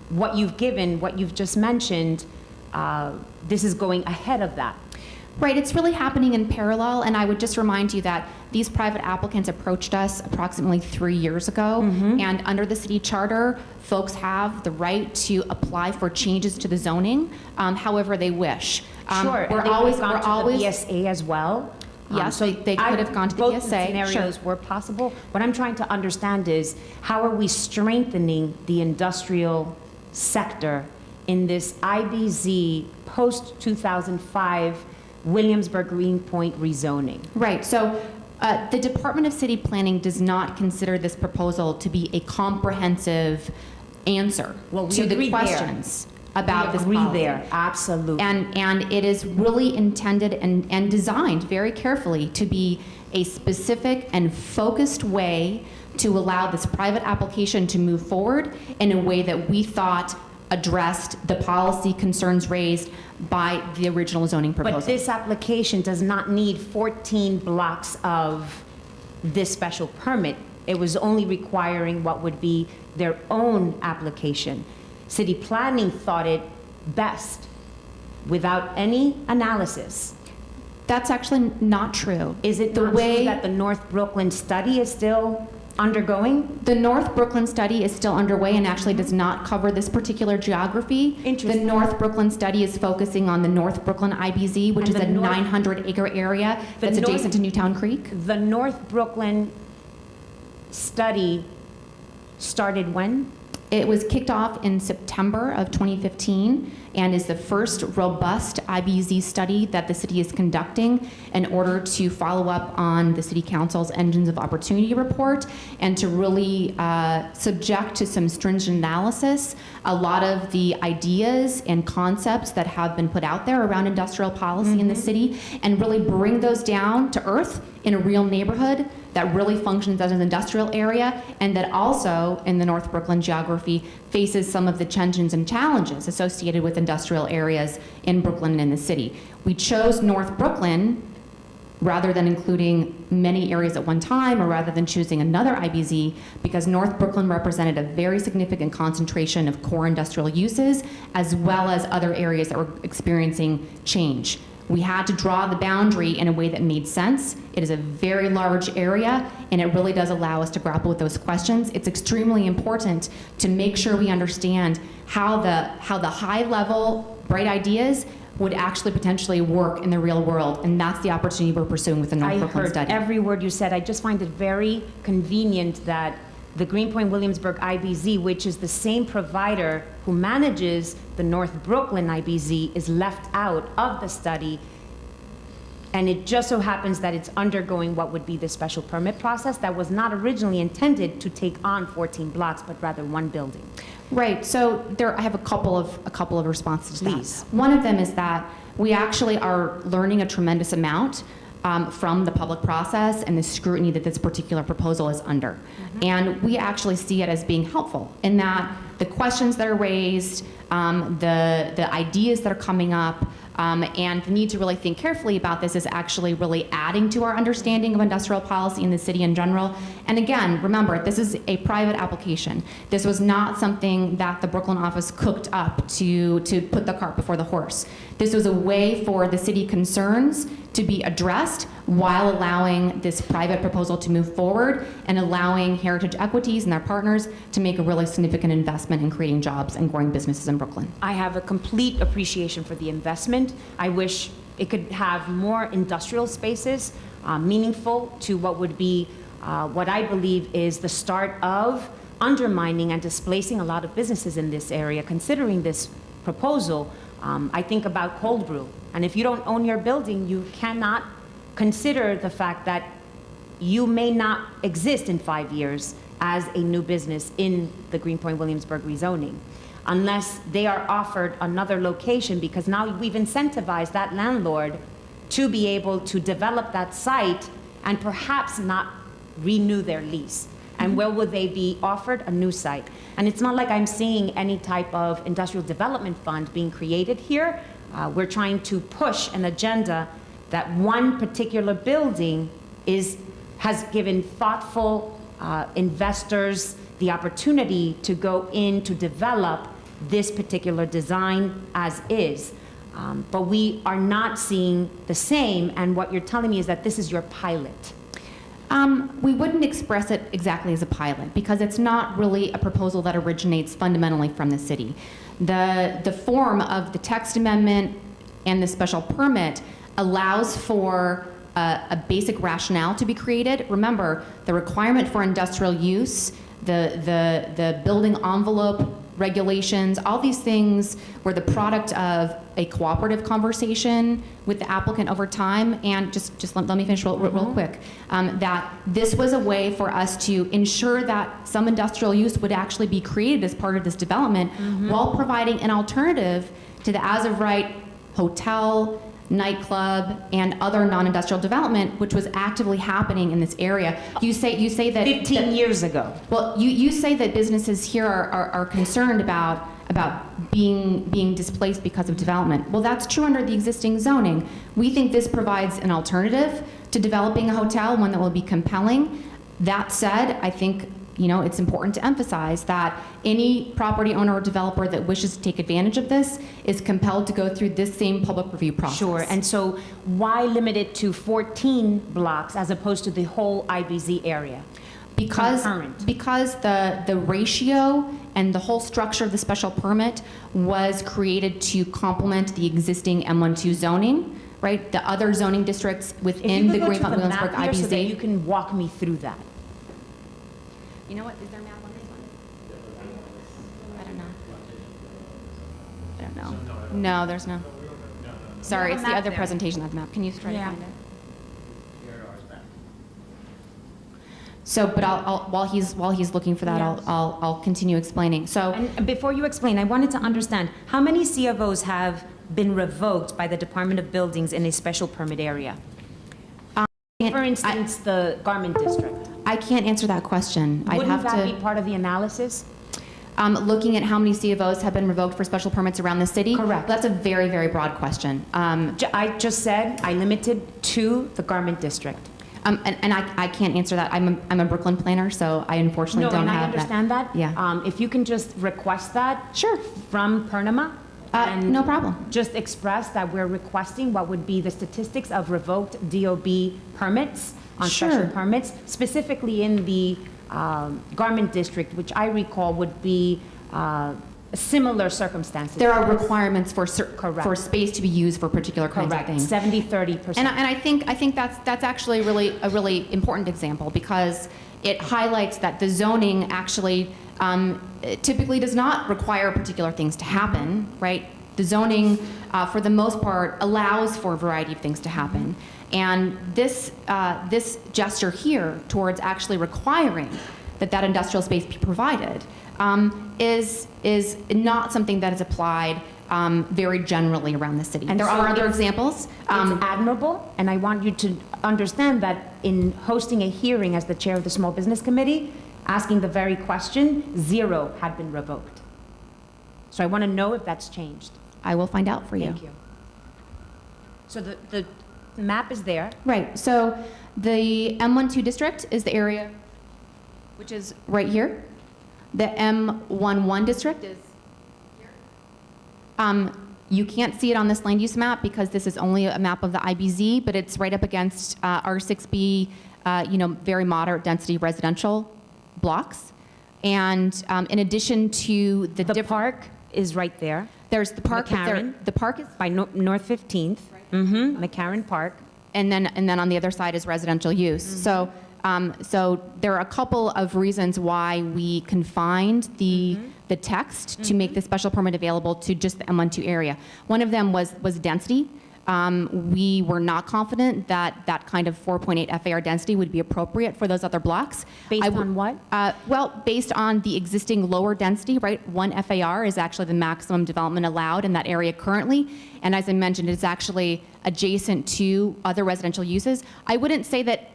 what you've given, what you've just mentioned. This is going ahead of that. Right, it's really happening in parallel, and I would just remind you that these private applicants approached us approximately 3 years ago, and under the city charter, folks have the right to apply for changes to the zoning however they wish. Sure, we're and they always, would have we're gone to the always, BSA as well. Yes, they could have gone to the both BSA, scenarios were possible. What I'm trying to understand is, how are we strengthening the industrial sector in this IBZ post-2005 Williamsburg Greenpoint rezoning? right, so the Department of City Planning does not consider this proposal to be a comprehensive answer Well, we to the agree there. questions about this We policy. agree there, absolutely. And it is really intended and designed very carefully to be a specific and focused way to allow this private application to move forward in a way that we thought addressed the policy concerns raised by the original zoning proposal. But this application does not need 14 blocks of this special permit. It was only requiring what would be their own application. City Planning thought it best, without any analysis. That's actually not true. Is it not true that the North Brooklyn study is still undergoing? The North Brooklyn study is still underway and actually does not cover this particular geography. Interesting. The North Brooklyn study is focusing on the North Brooklyn IBZ, which And is the a North- 900-acre area The that's North- adjacent to Newtown Creek. The North Brooklyn study started when? It was kicked off in September of 2015 and is the first robust IBZ study that the city is conducting in order to follow up on the City Council's Engines of Opportunity report and to really subject to some stringent analysis a lot of the ideas and concepts that have been put out there around industrial policy in the city and really bring those down to earth in a real neighborhood that really functions as an industrial area and that also in the North Brooklyn geography faces some of the tensions and challenges associated with industrial areas in Brooklyn and in the city. We chose North Brooklyn rather than including many areas at one time or rather than choosing another IBZ because North Brooklyn represented a very significant concentration of core industrial uses as well as other areas that were experiencing change. We had to draw the boundary in a way that made sense. It is a very large area, and it really does allow us to grapple with those questions. It's extremely important to make sure we understand how the high-level, bright ideas would actually potentially work in the real world, and that's the opportunity we're pursuing with the North Brooklyn study. I heard every word you said. I just find it very convenient that the Greenpoint Williamsburg IBZ, which is the same provider who manages the North Brooklyn IBZ, is left out of the study. And it just so happens that it's undergoing what would be the special permit process that was not originally intended to take on 14 blocks, but rather one building. Right. So I have a couple of responses to Please. that. One of them is that we actually are learning a tremendous amount from the public process and the scrutiny that this particular proposal is under. And we actually see it as being helpful in that the questions that are raised, the ideas that are coming up, and the need to really think carefully about this is actually really adding to our understanding of industrial policy in the city in general. And again, remember, this is a private application. This was not something that the Brooklyn office cooked up to put the cart before the horse. This was a way for the city concerns to be addressed while allowing this private proposal to move forward and allowing Heritage Equities and their partners to make a really significant investment in creating jobs and growing businesses in Brooklyn. I have a complete appreciation for the investment. I wish it could have more industrial spaces, meaningful to what would be what I believe is the start of undermining and displacing a lot of businesses in this area. Considering this proposal, I think about cold brew. And if you don't own your building, you cannot consider the fact that you may not exist in 5 years as a new business in the Greenpoint Williamsburg rezoning, unless they are offered another location, because now we've incentivized that landlord to be able to develop that site and perhaps not renew their lease. And where will they be offered? A new site. And it's not like I'm seeing any type of industrial development fund being created here. We're trying to push an agenda that one particular building has given thoughtful investors the opportunity to go in to develop this particular design as is. But we are not seeing the same, and what you're telling me is that this is your pilot. We wouldn't express it exactly as a pilot because it's not really a proposal that originates fundamentally from the city. The form of the text amendment and the special permit allows for a basic rationale to be created. Remember, the requirement for industrial use, the building envelope regulations, all these things were the product of a cooperative conversation with the applicant over time. And just let me finish real quick. That this was a way for us to ensure that some industrial use would actually be created as part of this development while providing an alternative to the as-of-right hotel, nightclub, and other non-industrial development, which was actively happening in this area. You say that 15 years ago. Well, you say that businesses here are concerned about being displaced because of development. Well, that's true under the existing zoning. We think this provides an alternative to developing a hotel, one that will be compelling. That said, I think it's important to emphasize that any property owner or developer that wishes to take advantage of this is compelled to go through this same public review process. Sure, and so why limit it to 14 blocks as opposed to the whole IBZ area? Because the ratio and the whole structure of the special permit was created to complement the existing M12 zoning, right? The other zoning districts within the Greenpoint Williamsburg IBZ. So that you can walk me through that. You know what? Is there a map on this one? No, there's no. Sorry, have a it's the map other there. presentation of the map. Can you try to Yeah. find it? So, but while he's looking for that, Yes. I'll continue explaining. So, And before you explain, I wanted to understand, how many CFOs have been revoked by the Department of Buildings in a special permit area? For instance, the garment district. I can't answer that question. I'd Wouldn't have that to. be part of the analysis? Looking at how many CFOs have been revoked for special permits around the city? Correct. That's a very, very broad question. I just said I limited to the garment district. And I can't answer that. I'm a Brooklyn planner, so I unfortunately No, don't and I have understand that. Yeah. If you can just request that. Sure. From Purnama. and No problem. Just express that we're requesting what would be the statistics of revoked DOB permits on special Sure. permits, specifically in the garment district, which I recall would be similar circumstances. There are requirements for Correct. for space to be used for particular kinds of Correct, things. 70-30%. And I think that's actually a really important example because it highlights that the zoning actually typically does not require particular things to happen, right? The zoning, for the most part, allows for a variety of things to happen. And this gesture here towards actually requiring that industrial space be provided is not something that is applied very generally around the city. And There so are other it's- examples. It's admirable, and I want you to understand that in hosting a hearing as the chair of the Small Business Committee, asking the very question, 0 had been revoked. So I want to know if that's changed. I will find out for you. Thank you. So the map is there. Right, so the M12 district is the area which is right here. The M11 district is here. You can't see it on this land use map because this is only a map of the IBZ, but it's right up against R6B, very moderate density residential blocks. And in addition to The park is right there. there's the park. McCarran. The park is By North 15th. Mm-hmm, McCarran Park. and then on the other side is residential use. So there are a couple of reasons why we confined the text to make the special permit available to just the M12 area. One of them was density. We were not confident that kind of 4.8 FAR density would be appropriate for those other blocks. Based on what? Well, based on the existing lower density, right? 1 FAR is actually the maximum development allowed in that area currently. And as I mentioned, it's actually adjacent to other residential uses. I wouldn't say that,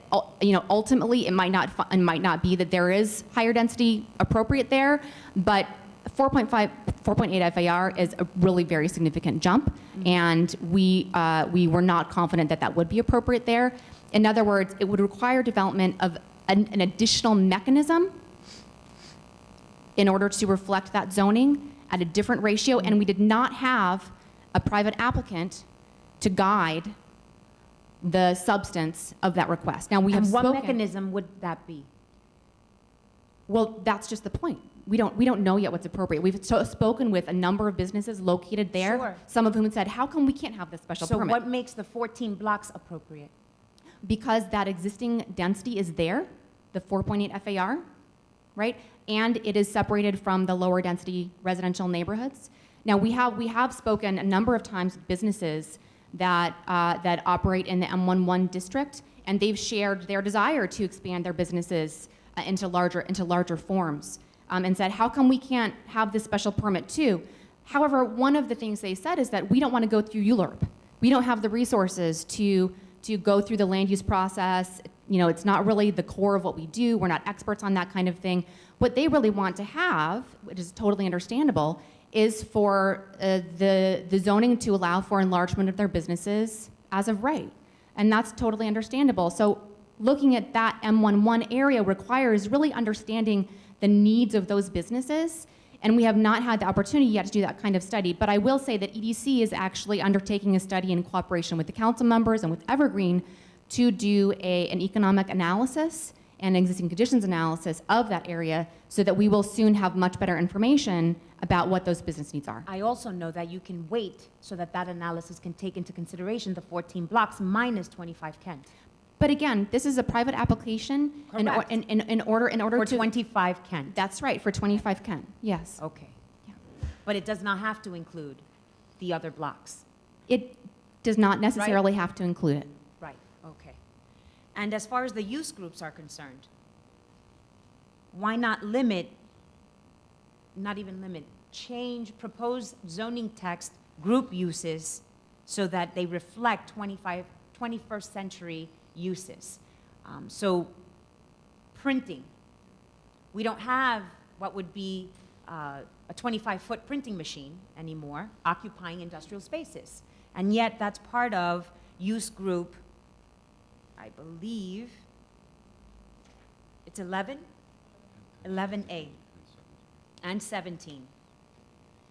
ultimately it might not be that there is higher density appropriate there, but 4.8 FAR is a really very significant jump, and we were not confident that would be appropriate there. In other words, it would require development of an additional mechanism in order to reflect that zoning at a different ratio, and we did not have a private applicant to guide the substance of that request. Now, we have And what spoken. mechanism would that be? Well, that's just the point. We don't know yet what's appropriate. We've spoken with a number of businesses located there, Sure. some of whom said, how come we can't have this special So permit? what makes the 14 blocks appropriate? Because that existing density is there, the 4.8 FAR, right? And it is separated from the lower density residential neighborhoods. Now, we have spoken a number of times with businesses that operate in the M11 district, and they've shared their desire to expand their businesses into larger forms, and said, how come we can't have this special permit too? However, one of the things they said is that we don't want to go through ULURP. We don't have the resources to go through the land use process. It's not really the core of what we do. We're not experts on that kind of thing. What they really want to have, which is totally understandable, is for the zoning to allow for enlargement of their businesses as of right. And that's totally understandable. So looking at that M11 area requires really understanding the needs of those businesses, and we have not had the opportunity yet to do that kind of study. But I will say that EDC is actually undertaking a study in cooperation with the council members and with Evergreen to do an economic analysis and existing conditions analysis of that area so that we will soon have much better information about what those business needs are. I also know that you can wait so that analysis can take into consideration the 14 blocks minus 25 Kent. But again, this is a private application Correct. in order For to 25 Kent. That's right, for 25 Kent, yes. Okay. Yeah. But it does not have to include the other blocks? It does not necessarily have to include it. Right, okay. And as far as the use groups are concerned, why not limit, not even limit, change proposed zoning text group uses so that they reflect 21st century uses? So printing, we don't have what would be a 25-foot printing machine anymore occupying industrial spaces. And yet that's part of use group, I believe, it's 11? 11A and 17.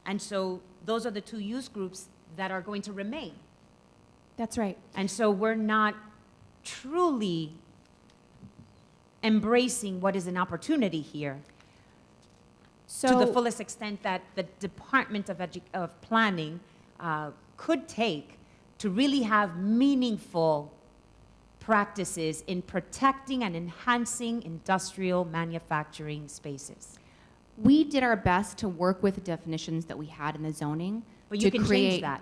And so those are the two use groups that are going to remain. That's right. And so we're not truly embracing what is an opportunity here So to the fullest extent that the Department of Planning could take to really have meaningful practices in protecting and enhancing industrial manufacturing spaces. we did our best to work with the definitions that we had in the zoning. But you to can create, change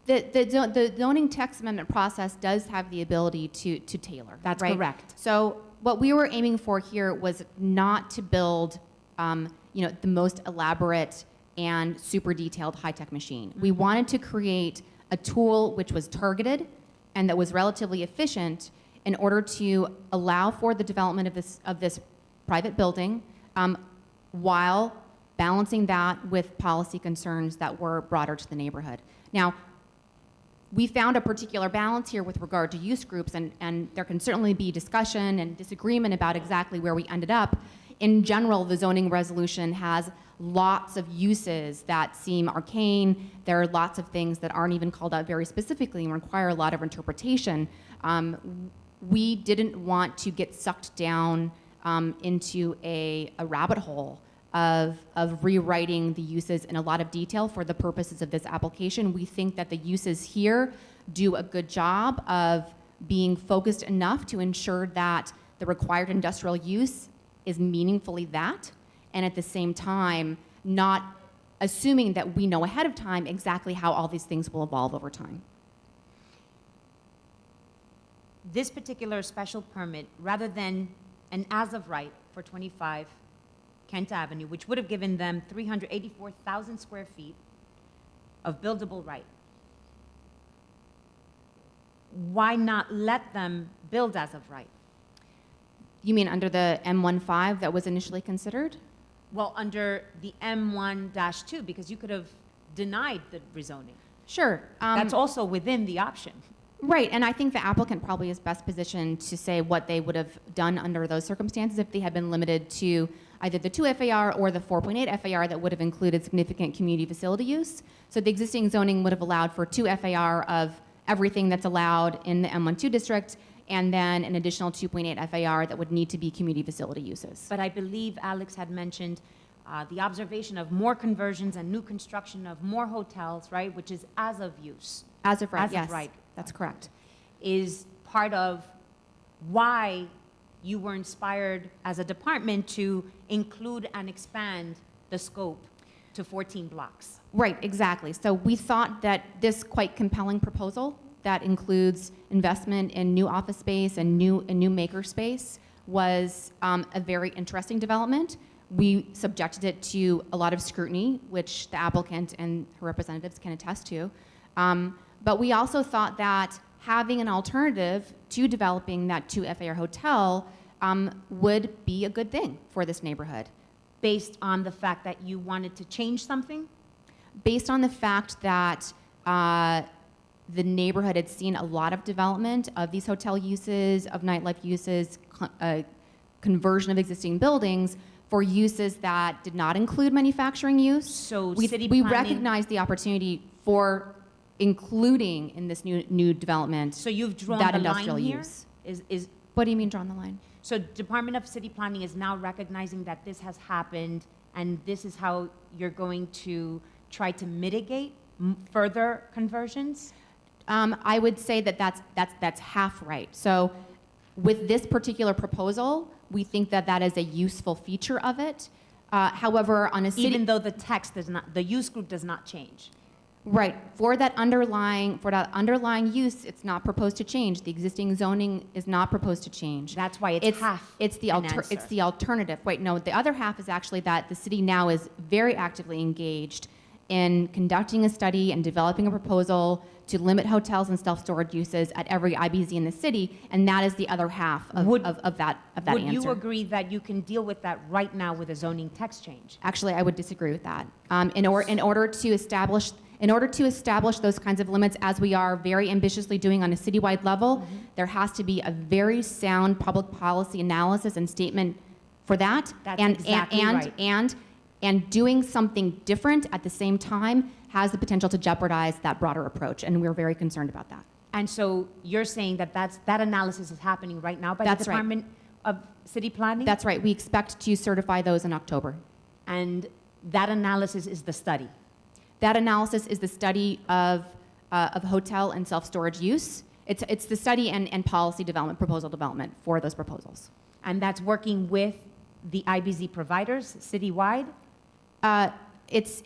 that. The zoning text amendment process does have the ability to tailor. That's right? correct. So what we were aiming for here was not to build, the most elaborate and super detailed high-tech machine. We wanted to create a tool which was targeted and that was relatively efficient in order to allow for the development of this private building, while balancing that with policy concerns that were broader to the neighborhood. Now, we found a particular balance here with regard to use groups, and there can certainly be discussion and disagreement about exactly where we ended up. In general, the zoning resolution has lots of uses that seem arcane. There are lots of things that aren't even called out very specifically and require a lot of interpretation. We didn't want to get sucked down into a rabbit hole of rewriting the uses in a lot of detail for the purposes of this application. We think that the uses here do a good job of being focused enough to ensure that the required industrial use is meaningfully that, and at the same time, not assuming that we know ahead of time exactly how all these things will evolve over time. This particular special permit, rather than an as-of-right for 25 Kent Avenue, which would have given them 384,000 square feet of buildable right, why not let them build as of right? You mean under the M15 that was initially considered? Well, under the M1-2, because you could have denied the rezoning. Sure. That's also within the option. Right, and I think the applicant probably is best positioned to say what they would have done under those circumstances if they had been limited to either the 2 FAR or the 4.8 FAR that would have included significant community facility use. So the existing zoning would have allowed for 2 FAR of everything that's allowed in the M12 district, and then an additional 2.8 FAR that would need to be community facility uses. But I believe Alex had mentioned the observation of more conversions and new construction of more hotels, right, which is as of use. As of right, As of yes. right. That's correct. Is part of why you were inspired as a department to include and expand the scope to 14 blocks. Right, exactly. So we thought that this quite compelling proposal that includes investment in new office space and new maker space was a very interesting development. We subjected it to a lot of scrutiny, which the applicant and her representatives can attest to. But we also thought that having an alternative to developing that 2 FAR hotel would be a good thing for this neighborhood. Based on the fact that you wanted to change something? Based on the fact that the neighborhood had seen a lot of development of these hotel uses, of nightlife uses, conversion of existing buildings for uses that did not include manufacturing use. So we city planning- recognized the opportunity for including in this new development So you've drawn that the industrial line here? use. Is What do you mean drawn the line? So Department of City Planning is now recognizing that this has happened, and this is how you're going to try to mitigate further conversions? I would say that that's half right. So with this particular proposal, we think that that is a useful feature of it. However, on a city... Even though the text does not, the use group does not change? Right. For that underlying use, it's not proposed to change. The existing zoning is not proposed to change. That's why it's half It's the an answer. it's the alternative. Wait, no, the other half is actually that the city now is very actively engaged in conducting a study and developing a proposal to limit hotels and self-storage uses at every IBZ in the city, and that is the other half of that answer. Would you agree that you can deal with that right now with a zoning text change? Actually, I would disagree with that. In order to establish those kinds of limits, as we are very ambitiously doing on a citywide level, there has to be a very sound public policy analysis and statement for that. That's exactly right. And doing something different at the same time has the potential to jeopardize that broader approach, and we're very concerned about that. And so you're saying that that analysis is happening right now by That's the right. Department of City Planning? That's right. We expect to certify those in October. And that analysis is the study? That analysis is the study of hotel and self-storage use. It's the study and policy development, proposal development for those proposals. And that's working with the IBZ providers citywide? It's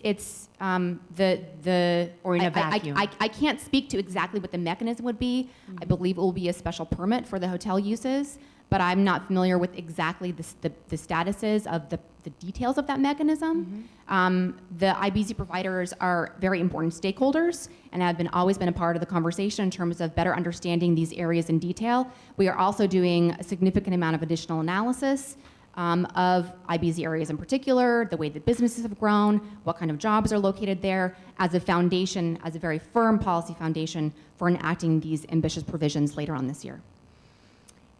the Or in a vacuum? I can't speak to exactly what the mechanism would be. I believe it will be a special permit for the hotel uses, but I'm not familiar with exactly the statuses of the details of that mechanism. The IBZ providers are very important stakeholders and have always been a part of the conversation in terms of better understanding these areas in detail. We are also doing a significant amount of additional analysis of IBZ areas in particular, the way that businesses have grown, what kind of jobs are located there, as a foundation, as a very firm policy foundation for enacting these ambitious provisions later on this year.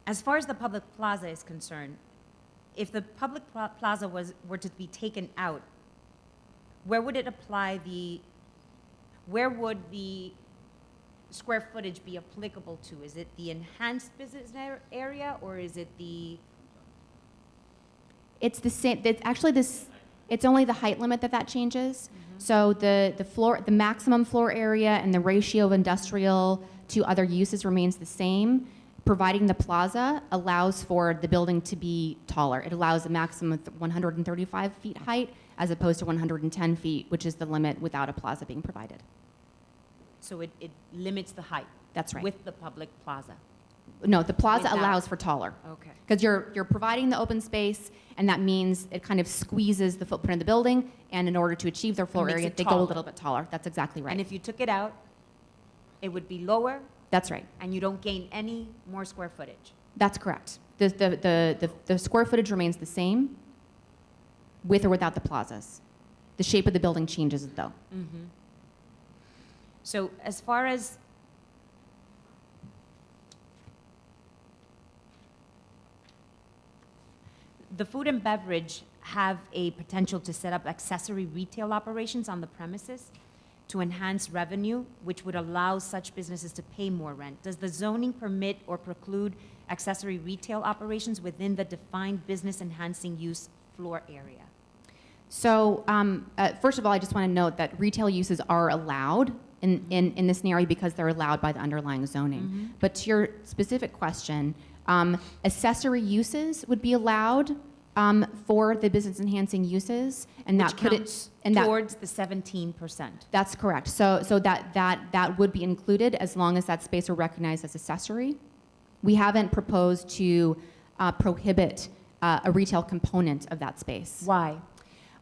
As far as the public plaza is concerned, if the public plaza were to be taken out, where would the square footage be applicable to? Is it the enhanced business area, or is it the... It's the same. It's actually this. It's only the height limit that changes. So the maximum floor area and the ratio of industrial to other uses remains the same, providing the plaza allows for the building to be taller. It allows a maximum of 135 feet height as opposed to 110 feet, which is the limit without a plaza being provided. So it limits the height? That's right. With the public plaza? No, the plaza Without. allows for taller. Okay. Because you're providing the open space, and that means it kind of squeezes the footprint of the building, and in order to achieve their floor It makes area, it they go a taller. little bit taller. That's exactly right. And if you took it out, it would be lower, That's right. and you don't gain any more square footage? That's correct. The square footage remains the same with or without the plazas. The shape of the building changes, though. So as far as the food and beverage have a potential to set up accessory retail operations on the premises to enhance revenue, which would allow such businesses to pay more rent. Does the zoning permit or preclude accessory retail operations within the defined business enhancing use floor area? So first of all, I just want to note that retail uses are allowed in this scenario because they're allowed by the underlying zoning. But to your specific question, accessory uses would be allowed for the business enhancing uses, and Which that could counts towards the 17%. That's correct. So that would be included as long as that space are recognized as accessory. We haven't proposed to prohibit a retail component of that space. Why?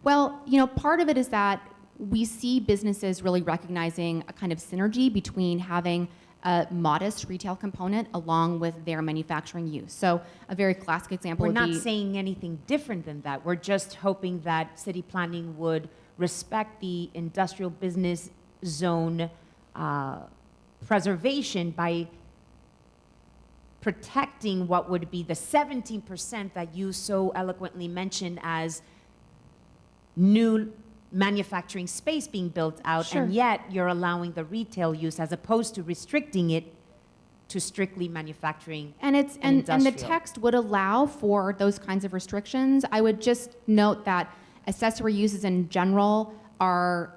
Well, part of it is that we see businesses really recognizing a kind of synergy between having a modest retail component along with their manufacturing use. So a very classic example We're would not be... saying anything different than that. We're just hoping that city planning would respect the industrial business zone preservation by protecting what would be the 17% that you so eloquently mentioned as new manufacturing space being built out, Sure. and yet you're allowing the retail use as opposed to restricting it to strictly manufacturing And the industrial. text would allow for those kinds of restrictions. I would just note that accessory uses in general are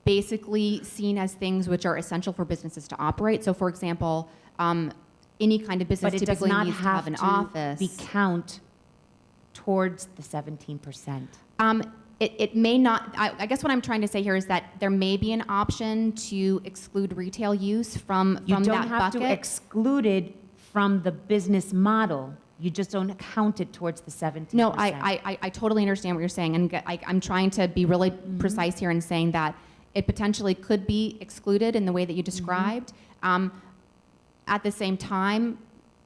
basically seen as things which are essential for businesses to operate. So, for example, any kind of business But it does typically not needs to have an to office. be count towards the 17%. it may not, I guess what I'm trying to say here is that there may be an option to exclude retail use from that bucket. You don't have to exclude it from the business model. You just don't count it towards the 17%. No, I totally understand what you're saying, and I'm trying to be really precise here in saying that it potentially could be excluded in the way that you described. At the same time,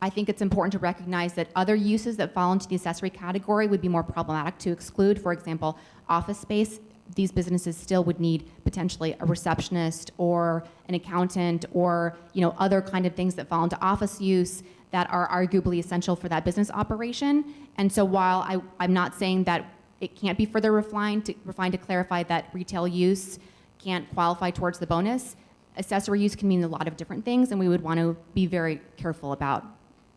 I think it's important to recognize that other uses that fall into the accessory category would be more problematic to exclude. For example, office space. These businesses still would need potentially a receptionist or an accountant or other kind of things that fall into office use that are arguably essential for that business operation. And so while I'm not saying that it can't be further refined to clarify that retail use can't qualify towards the bonus, accessory use can mean a lot of different things, and we would want to be very careful about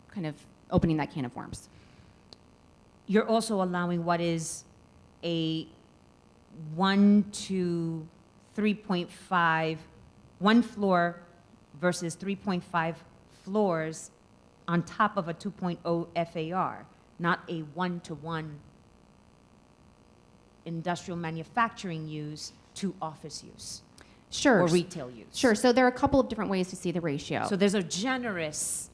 kind of opening that can of worms. You're also allowing what is a 1 to 3.5, one floor versus 3.5 floors on top of a 2.0 FAR, not a 1-to-1 industrial manufacturing use to office use. Sure. Or retail use. Sure. So there are a couple of different ways to see the ratio. So there's a generous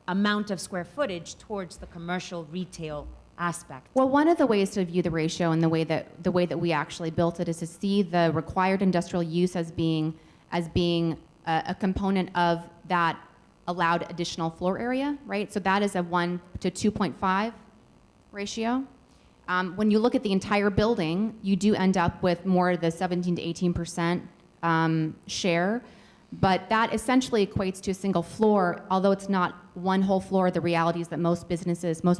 amount of square footage towards the commercial retail aspect. Well, one of the ways to view the ratio and the way that we actually built it is to see the required industrial use as being a component of that allowed additional floor area, right? So that is a 1 to 2.5 ratio. When you look at the entire building, you do end up with more of the 17 to 18% share. But that essentially equates to a single floor. Although it's not one whole floor, the reality is that most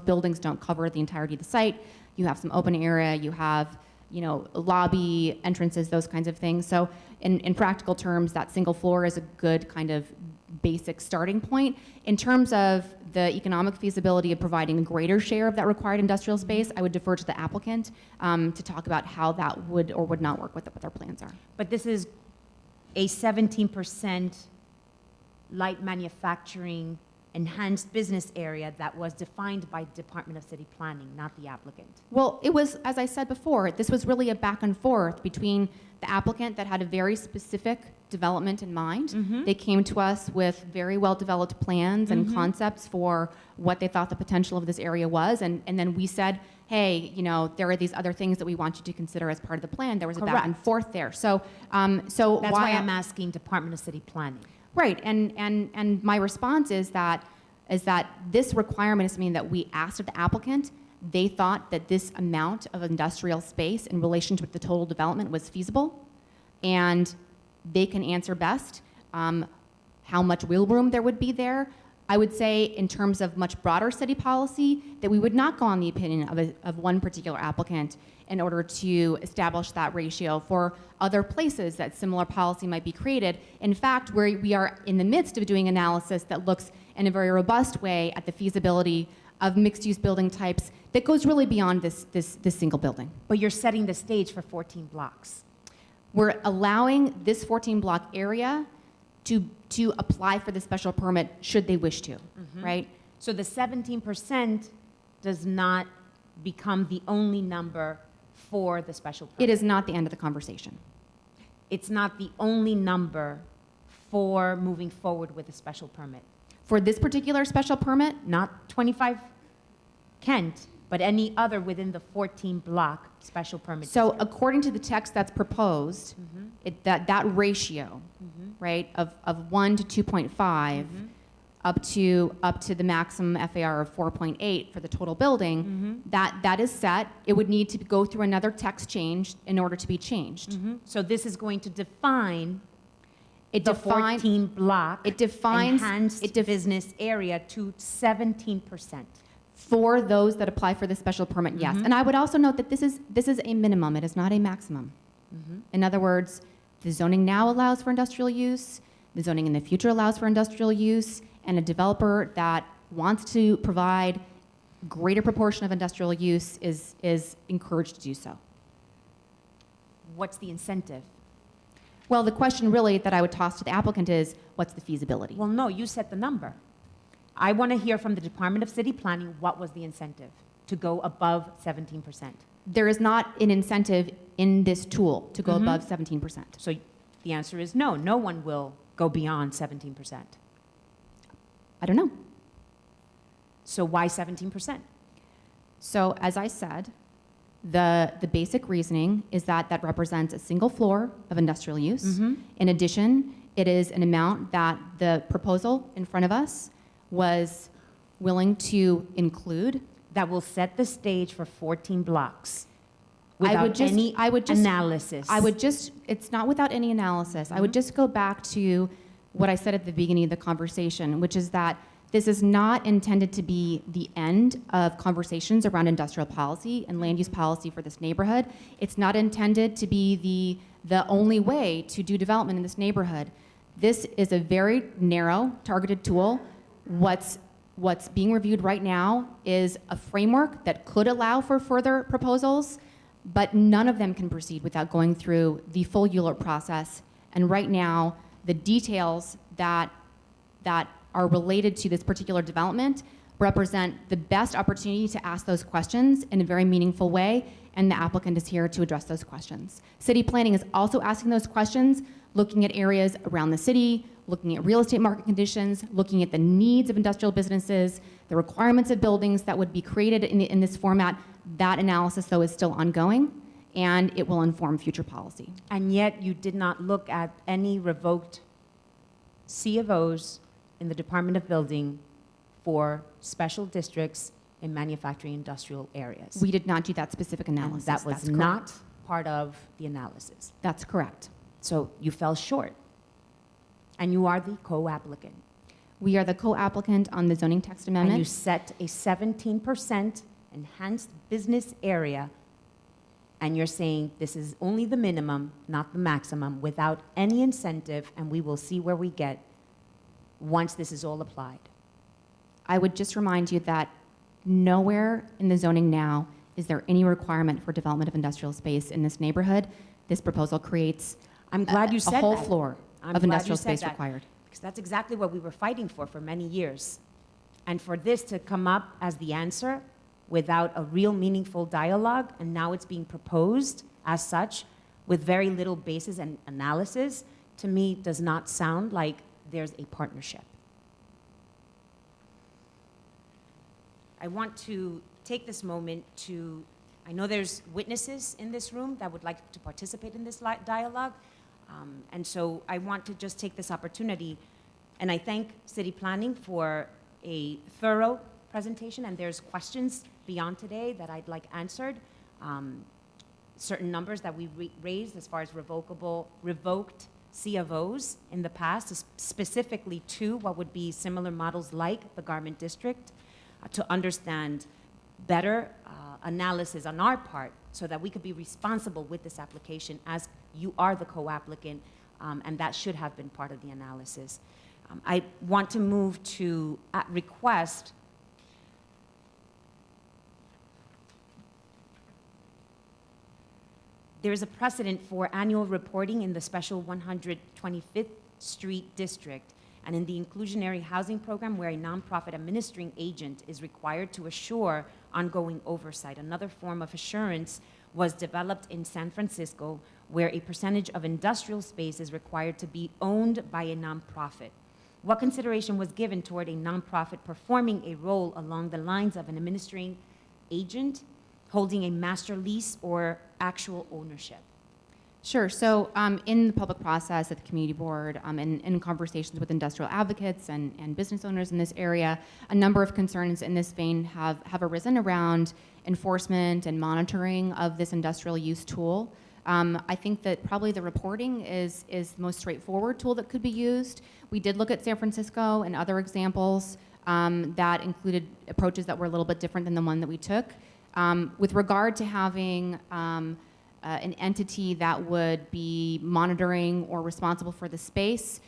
buildings don't cover the entirety of the site. You have some open area, you have lobby, entrances, those kinds of things. So in practical terms, that single floor is a good kind of basic starting point. In terms of the economic feasibility of providing a greater share of that required industrial space, I would defer to the applicant to talk about how that would or would not work with what their plans are. But this is a 17% light manufacturing enhanced business area that was defined by Department of City Planning, not the applicant. Well, it was, as I said before, this was really a back and forth between the applicant that had a very specific development in mind. They came to us with very well-developed plans and concepts for what they thought the potential of this area was, and then we said, hey, there are these other things that we want you to consider as part of the plan. There was a back and forth there. So That's why I'm asking Department of City Planning. Right, and my response is that this requirement is something that we asked of the applicant. They thought that this amount of industrial space in relation to the total development was feasible, and they can answer best how much wiggle room there would be there. I would say in terms of much broader city policy that we would not go on the opinion of one particular applicant in order to establish that ratio. For other places that similar policy might be created. In fact, we are in the midst of doing analysis that looks in a very robust way at the feasibility of mixed-use building types that goes really beyond this single building. But you're setting the stage for 14 blocks. We're allowing this 14-block area to apply for the special permit should they wish to, right? So the 17% does not become the only number for the special permit. It is not the end of the conversation. It's not the only number for moving forward with a special permit. For this particular special permit, Not 25 Kent, but any other within the 14-block special permit. so according to the text that's proposed, that ratio, right, of 1 to 2.5 up to the maximum FAR of 4.8 for the total building, that is set. It would need to go through another text change in order to be changed. So this is going to define It the defines 14-block it defines- enhanced it def- business area to 17%. for those that apply for the special permit, yes. And I would also note that this is a minimum. It is not a maximum. In other words, the zoning now allows for industrial use. The zoning in the future allows for industrial use, and a developer that wants to provide greater proportion of industrial use is encouraged to do so. What's the incentive? Well, the question really that I would toss to the applicant is, what's the feasibility? Well, no, you set the number. I want to hear from the Department of City Planning what was the incentive to go above 17%. There is not an incentive in this tool to go above 17%. So the answer is no, no one will go beyond 17%. I don't know. So why 17%? So as I said, the basic reasoning is that that represents a single floor of industrial use. In addition, it is an amount that the proposal in front of us was willing to include. That will set the stage for 14 blocks I without would just, any I would just, analysis. it's not without any analysis. I would just go back to what I said at the beginning of the conversation, which is that this is not intended to be the end of conversations around industrial policy and land use policy for this neighborhood. It's not intended to be the only way to do development in this neighborhood. This is a very narrow, targeted tool. What's being reviewed right now is a framework that could allow for further proposals, but none of them can proceed without going through the full ULURP process. And right now, the details that are related to this particular development represent the best opportunity to ask those questions in a very meaningful way, and the applicant is here to address those questions. City planning is also asking those questions, looking at areas around the city, looking at real estate market conditions, looking at the needs of industrial businesses, the requirements of buildings that would be created in this format. That analysis, though, is still ongoing, and it will inform future policy. And yet you did not look at any revoked C of Os in the Department of Building for special districts in manufacturing industrial areas. We did not do that specific And analysis. that was That's correct. not part of the analysis. That's correct. So you fell short. And you are the co-applicant. We are the co-applicant on the zoning text And you amendment. set a 17% enhanced business area, and you're saying this is only the minimum, not the maximum, without any incentive, and we will see where we get once this is all applied. I would just remind you that nowhere in the zoning now is there any requirement for development of industrial space in this neighborhood. This proposal creates I'm glad you said a whole that. floor I'm of glad you industrial said space that, required. because that's exactly what we were fighting for many years. And for this to come up as the answer without a real meaningful dialogue, and now it's being proposed as such with very little basis and analysis, to me does not sound like there's a partnership. I want to take this moment to, I know there's witnesses in this room that would like to participate in this dialogue. And so I want to just take this opportunity, and I thank City Planning for a thorough presentation, and there's questions beyond today that I'd like answered. Certain numbers that we raised as far as revoked C of Os in the past, specifically to what would be similar models like the Garment District, to understand better analysis on our part so that we could be responsible with this application as you are the co-applicant, and that should have been part of the analysis. I want to move to request there is a precedent for annual reporting in the special 125th Street District and in the inclusionary housing program where a nonprofit administering agent is required to assure ongoing oversight. Another form of assurance was developed in San Francisco where a percentage of industrial space is required to be owned by a nonprofit. What consideration was given toward a nonprofit performing a role along the lines of an administering agent holding a master lease or actual ownership? Sure. So in the public process at the community board and in conversations with industrial advocates and business owners in this area, a number of concerns in this vein have arisen around enforcement and monitoring of this industrial use tool. I think that probably the reporting is the most straightforward tool that could be used. We did look at San Francisco and other examples that included approaches that were a little bit different than the one that we took. With regard to having an entity that would be monitoring or responsible for the space,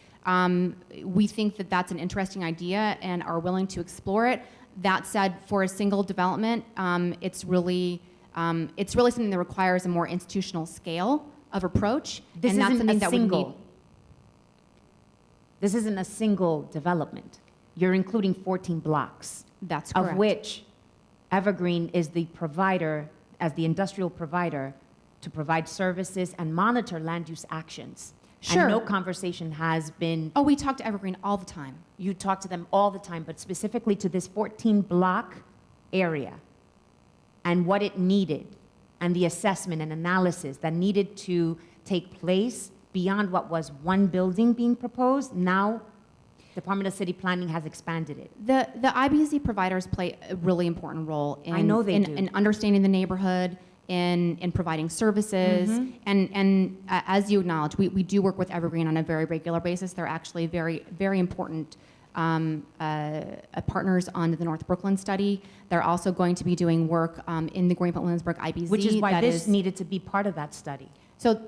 we think that that's an interesting idea and are willing to explore it. That said, for a single development, it's really something that requires a more institutional scale of approach. This and that's isn't something a that would single. need. This isn't a single development. You're including 14 blocks. That's correct. Of which Evergreen is the provider, as the industrial provider to provide services and monitor land use actions. Sure. And no conversation has been, Oh, we talk to Evergreen all the time. you talk to them all the time, but specifically to this 14-block area and what it needed and the assessment and analysis that needed to take place beyond what was one building being proposed. Now, Department of City Planning has expanded it. The IBZ providers play a really important role in, I know they do. in understanding the neighborhood, in providing services, and as you acknowledge, we do work with Evergreen on a very regular basis. They're actually very important partners on the North Brooklyn study. They're also going to be doing work in the Greenfield-Williamsburg IBZ. Which is why that this is- needed to be part of that study. So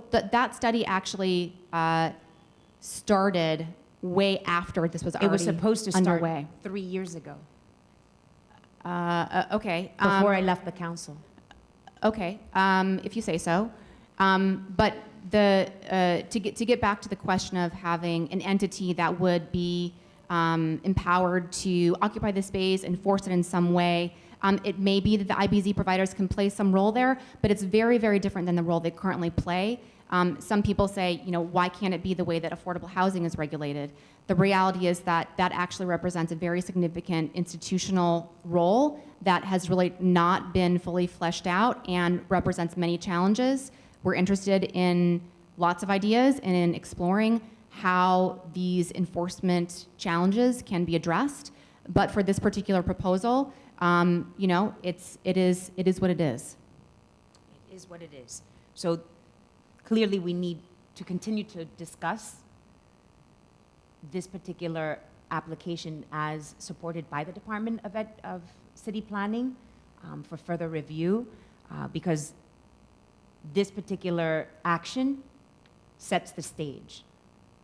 that study actually started way after this was already It was supposed to start underway. 3 years ago, Okay. before I left the council. Okay, if you say so. But to get back to the question of having an entity that would be empowered to occupy the space, enforce it in some way, it may be that the IBZ providers can play some role there, but it's very different than the role they currently play. Some people say, why can't it be the way that affordable housing is regulated? The reality is that that actually represents a very significant institutional role that has really not been fully fleshed out and represents many challenges. We're interested in lots of ideas and in exploring how these enforcement challenges can be addressed. But for this particular proposal, it is what it is. It is what it is. So clearly, we need to continue to discuss this particular application as supported by the Department of City Planning for further review, because this particular action sets the stage,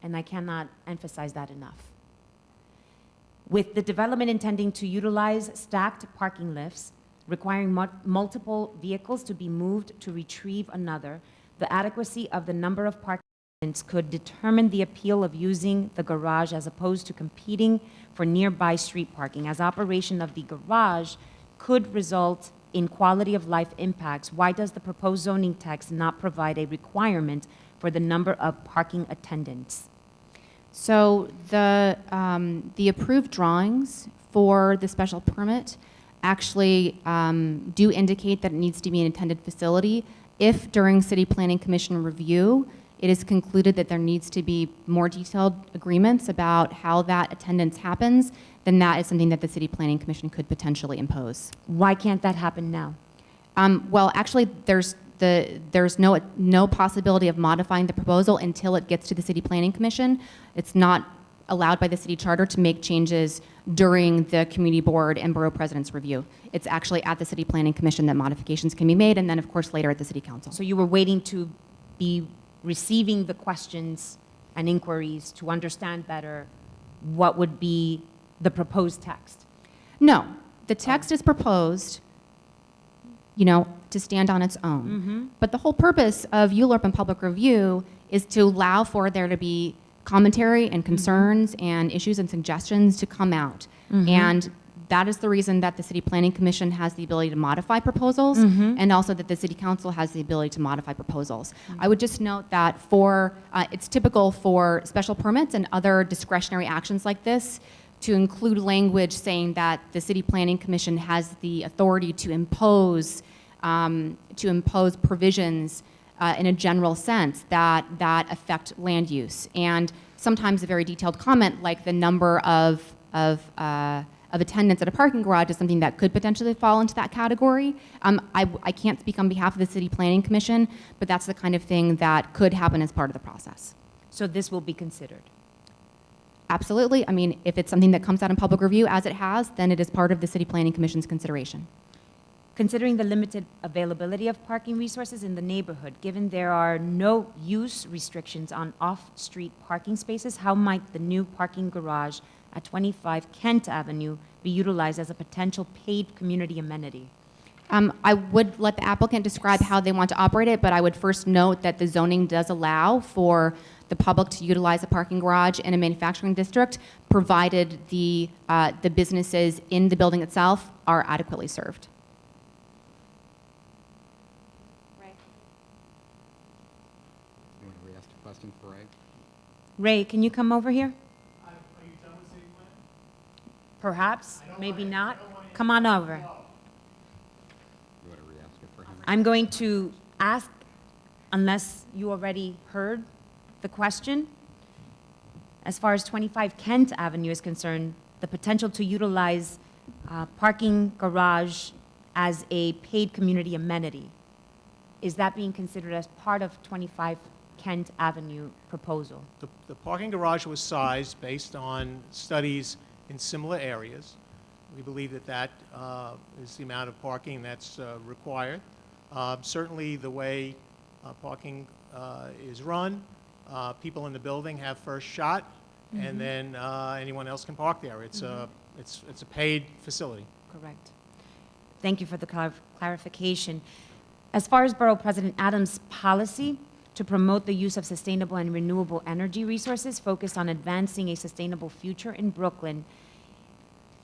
and I cannot emphasize that enough. With the development intending to utilize stacked parking lifts, requiring multiple vehicles to be moved to retrieve another, the adequacy of the number of parking units could determine the appeal of using the garage as opposed to competing for nearby street parking. As operation of the garage could result in quality of life impacts, why does the proposed zoning text not provide a requirement for the number of parking attendants? So the approved drawings for the special permit actually do indicate that it needs to be an intended facility. If during City Planning Commission review, it is concluded that there needs to be more detailed agreements about how that attendance happens, then that is something that the City Planning Commission could potentially impose. Why can't that happen now? Well, actually, there's no possibility of modifying the proposal until it gets to the City Planning Commission. It's not allowed by the city charter to make changes during the community board and borough president's review. It's actually at the City Planning Commission that modifications can be made, and then of course later at the City Council. So you were waiting to be receiving the questions and inquiries to understand better what would be the proposed text? No, the text is proposed, to stand on its own. But the whole purpose of ULURP and public review is to allow for there to be commentary and concerns and issues and suggestions to come out. And that is the reason that the City Planning Commission has the ability to modify proposals and also that the City Council has the ability to modify proposals. I would just note that it's typical for special permits and other discretionary actions like this to include language saying that the City Planning Commission has the authority to impose provisions in a general sense that affect land use. And sometimes a very detailed comment like the number of attendants at a parking garage is something that could potentially fall into that category. I can't speak on behalf of the City Planning Commission, but that's the kind of thing that could happen as part of the process. So this will be considered? Absolutely. I mean, if it's something that comes out in public review, as it has, then it is part of the City Planning Commission's consideration. Considering the limited availability of parking resources in the neighborhood, given there are no use restrictions on off-street parking spaces, how might the new parking garage at 25 Kent Avenue be utilized as a potential paid community amenity? I would let the applicant describe how they want to operate it, but I would first note that the zoning does allow for the public to utilize a parking garage in a manufacturing district, provided the businesses in the building itself are adequately served. Ray, can you come over here? Are you done with city plan? Perhaps, maybe not. Come on over. You want to re-ask it for him? I'm going to ask, unless you already heard the question, as far as 25 Kent Avenue is concerned, the potential to utilize parking garage as a paid community amenity, is that being considered as part of 25 Kent Avenue proposal? The parking garage was sized based on studies in similar areas. We believe that that is the amount of parking that's required. Certainly, the way parking is run, people in the building have first shot, and then anyone else can park there. It's a paid facility. Correct. Thank you for the clarification. As far as Borough President Adams' policy to promote the use of sustainable and renewable energy resources focused on advancing a sustainable future in Brooklyn,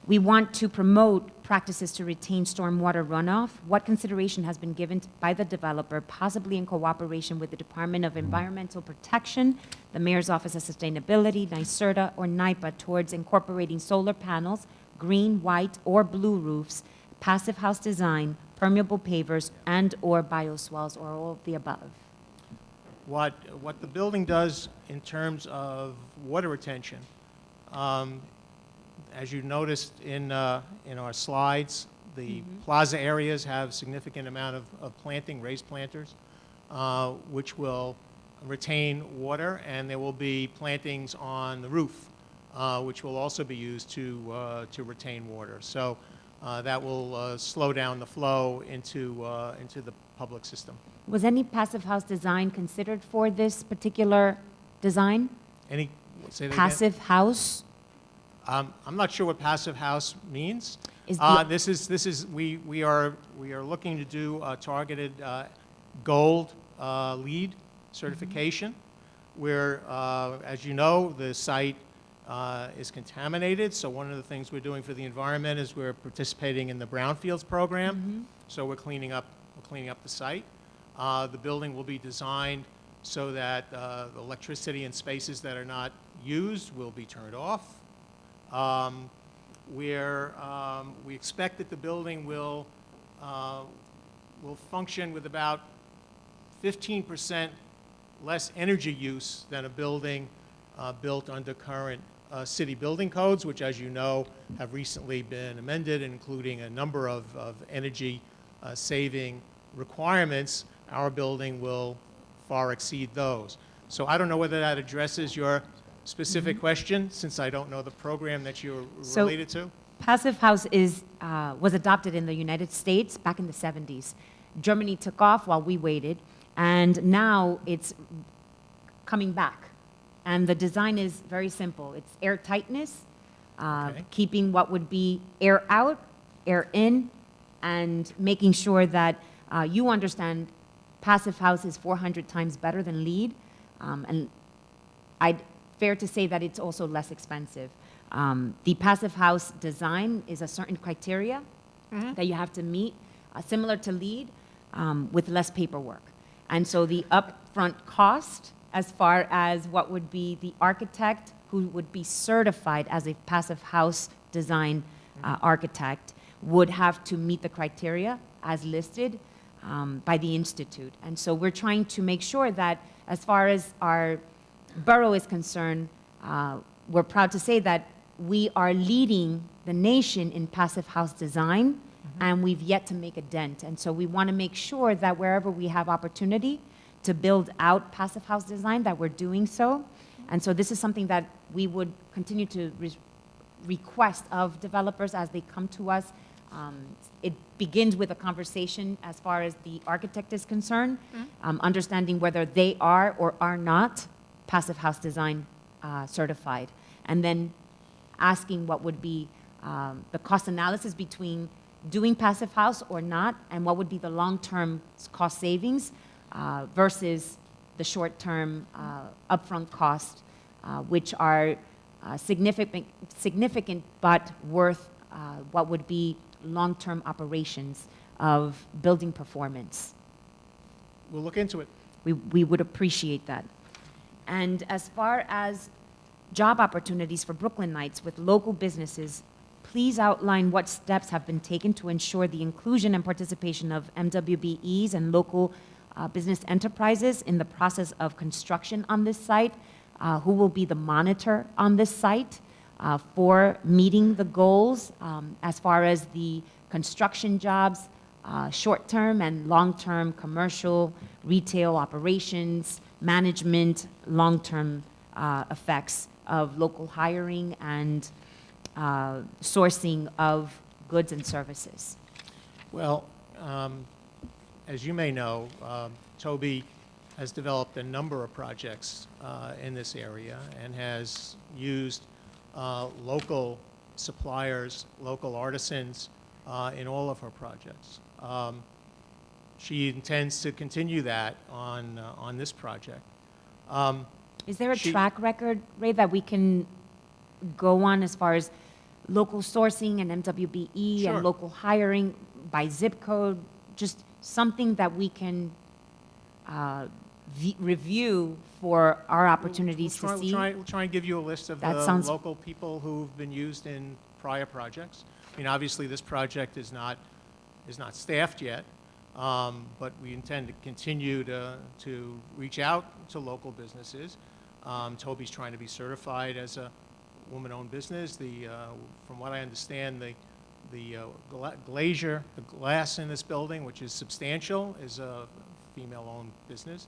we want to promote practices to retain stormwater runoff. What consideration has been given by the developer, possibly in cooperation with the Department of Environmental Protection, the Mayor's Office of Sustainability, NYSERDA, or NYPA, towards incorporating solar panels, green, white, or blue roofs, passive house design, permeable pavers, and/or bioswales, or all of the above? What the building does in terms of water retention, as you noticed in our slides, the plaza areas have significant amount of planting, raised planters, which will retain water, and there will be plantings on the roof, which will also be used to retain water. So that will slow down the flow into the public system. Was any passive house design considered for this particular design? Say that again? Passive house? I'm not sure what passive house means. Is the- We are looking to do a targeted gold LEED certification, where, as you know, the site is contaminated. So one of the things we're doing for the environment is we're participating in the brownfields program. So we're cleaning up the site. The building will be designed so that the electricity in spaces that are not used will be turned off. We expect that the building will function with about 15% less energy use than a building built under current city building codes, which, as you know, have recently been amended, including a number of energy saving requirements. Our building will far exceed those. So I don't know whether that addresses your specific question, since I don't know the program that you're So- related to. Passive house was adopted in the United States back in the 70s. Germany took off while we waited, and now it's coming back. And the design is very simple. It's air tightness, Okay. keeping what would be air out, air in, and making sure that you understand passive house is 400 times better than LEED. And fair to say that it's also less expensive. The passive house design is a certain criteria that you have to meet, similar to LEED, with less paperwork. And so the upfront cost, as far as what would be the architect who would be certified as a passive house design architect, would have to meet the criteria as listed by the Institute. And so we're trying to make sure that, as far as our borough is concerned, we're proud to say that we are leading the nation in passive house design, and we've yet to make a dent. And so we want to make sure that wherever we have opportunity to build out passive house design, that we're doing so. And so this is something that we would continue to request of developers as they come to us. It begins with a conversation as far as the architect is concerned, understanding whether they are or are not passive house design certified, and then asking what would be the cost analysis between doing passive house or not, and what would be the long-term cost savings versus the short-term upfront costs, which are significant but worth what would be long-term operations of building performance. We'll look into it. We would appreciate that. And as far as job opportunities for Brooklynites with local businesses, please outline what steps have been taken to ensure the inclusion and participation of MWBEs and local business enterprises in the process of construction on this site, who will be the monitor on this site for meeting the goals as far as the construction jobs, short-term and long-term commercial, retail operations, management, long-term effects of local hiring and sourcing of goods and services. Well, as you may know, Toby has developed a number of projects in this area and has used local suppliers, local artisans in all of her projects. She intends to continue that on this project. Is there a track record, Ray, that we can go on as far as local sourcing and MWBE Sure. and local hiring by zip code? Just something that we can review for our opportunities to see? We'll try and give you a list of That the sounds- local people who've been used in prior projects. I mean, obviously, this project is not staffed yet, but we intend to continue to reach out to local businesses. Toby's trying to be certified as a woman-owned business. From what I understand, the glass in this building, which is substantial, is a female-owned business.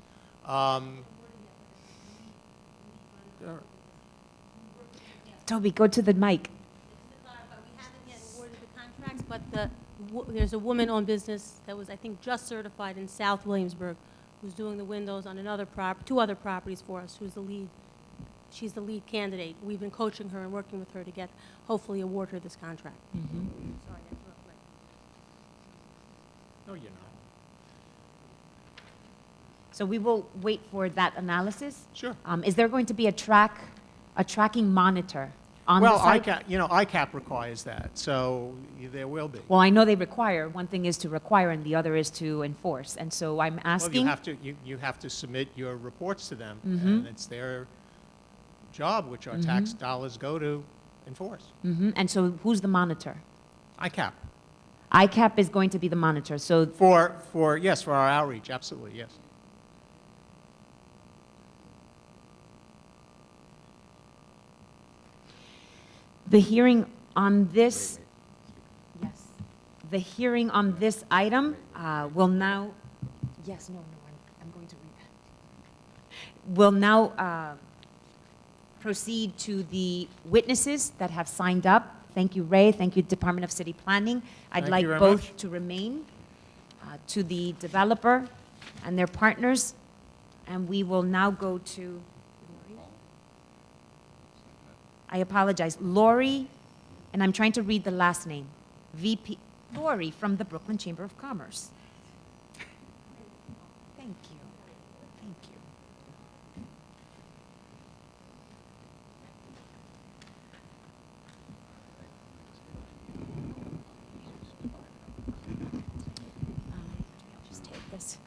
Toby, go to the mic. We haven't yet awarded the contracts, but there's a woman-owned business that was, I think, just certified in South Williamsburg, who's doing the windows on two other properties for us, who's the lead. She's the lead candidate. We've been coaching her and working with her to hopefully award her this contract. Sorry, to interrupt, Ray. No, you're not. So we will wait for that analysis. Sure. Is there going to be a tracking monitor on the Well, site? ICAP requires that, so there will be. Well, I know they require. One thing is to require, and the other is to enforce. And so I'm asking. Well, you have to submit your reports to them, and it's their job, which our tax dollars go to enforce. And so who's the monitor? ICAP. ICAP is going to be the monitor. So For our outreach, absolutely, yes. the hearing on this, yes, the hearing on this item will now, yes, no, I'm going to read that. Will now proceed to the witnesses that have signed up. Thank you, Ray. Thank you, Department of City Planning. I'd Thank like you very both much. to remain, to the developer and their partners. And we will now go to, I apologize, Lori, and I'm trying to read the last name, VP, Lori from the Brooklyn Chamber of Commerce. Thank you. Thank you. Just take this.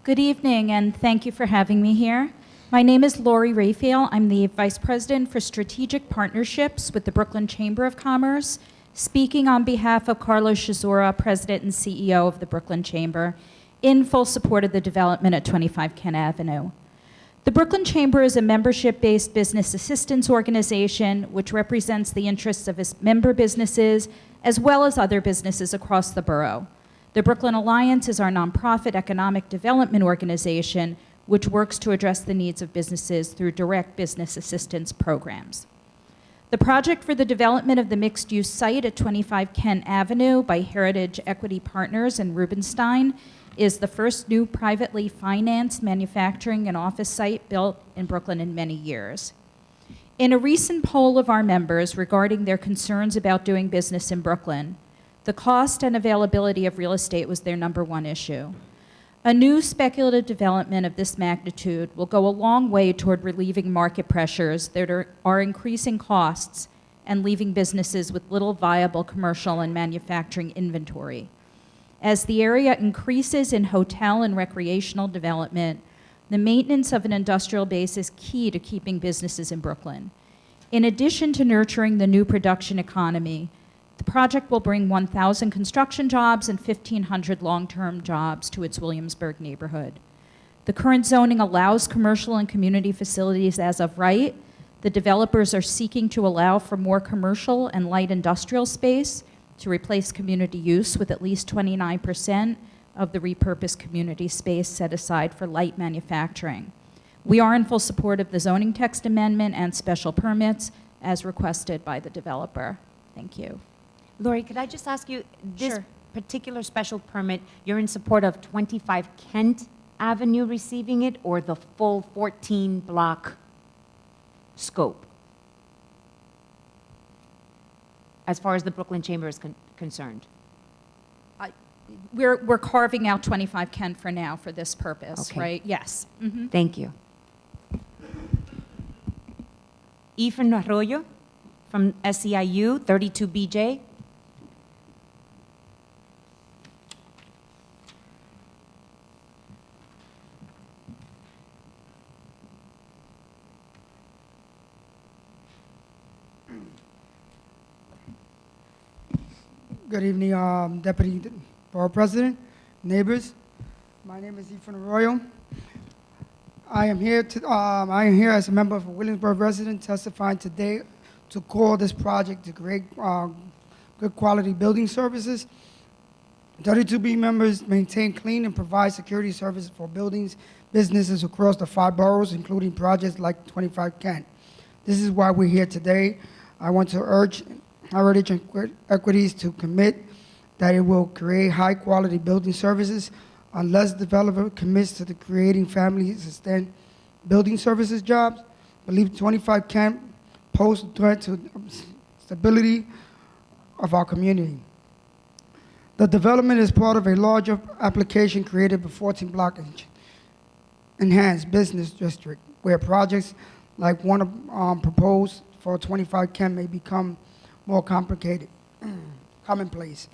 Good evening, and thank you for having me here. My name is Lori Raphael. I'm the Vice President for Strategic Partnerships with the Brooklyn Chamber of Commerce, speaking on behalf of Carlos Shizura, President and CEO of the Brooklyn Chamber, in full support of the development at 25 Kent Avenue. The Brooklyn Chamber is a membership-based business assistance organization which represents the interests of its member businesses as well as other businesses across the borough. The Brooklyn Alliance is our nonprofit economic development organization which works to address the needs of businesses through direct business assistance programs. The project for the development of the mixed-use site at 25 Kent Avenue by Heritage Equity Partners and Rubenstein is the first new privately financed manufacturing and office site built in Brooklyn in many years. In a recent poll of our members regarding their concerns about doing business in Brooklyn, the cost and availability of real estate was their #1 issue. A new speculative development of this magnitude will go a long way toward relieving market pressures that are increasing costs and leaving businesses with little viable commercial and manufacturing inventory. As the area increases in hotel and recreational development, The maintenance of an industrial base is key to keeping businesses in Brooklyn. In addition to nurturing the new production economy, the project will bring 1,000 construction jobs and 1,500 long-term jobs to its Williamsburg neighborhood. The current zoning allows commercial and community facilities as of right. The developers are seeking to allow for more commercial and light industrial space to replace community use with at least 29% of the repurposed community space set aside for light manufacturing. We are in full support of the zoning text amendment and special permits as requested by the developer. Thank you. Lori, could I just ask you, this Sure. particular special permit, you're in support of 25 Kent Avenue receiving it, or the full 14-block scope? As far as the Brooklyn Chamber is concerned. We're carving out 25 Kent for now for this purpose, Okay. right? Yes. Mhm. Thank you. Ethan Arroyo from SEIU, 32BJ. Good evening, Deputy Borough President, neighbors. My name is Ethan Arroyo. I am here as a member of a Williamsburg resident testifying today to call this project to create good quality building services. 32B members maintain clean and provide security services for buildings, businesses across the 5 boroughs, including projects like 25 Kent. This is why we're here today. I want to urge Heritage Equities to commit that it will create high-quality building services unless developer commits to the creating family-sustained building services jobs. Believe 25 Kent pose a threat to stability of our community. The development is part of a larger application created by 14-block enhanced business district, where projects like one proposed for 25 Kent may become more complicated, commonplace.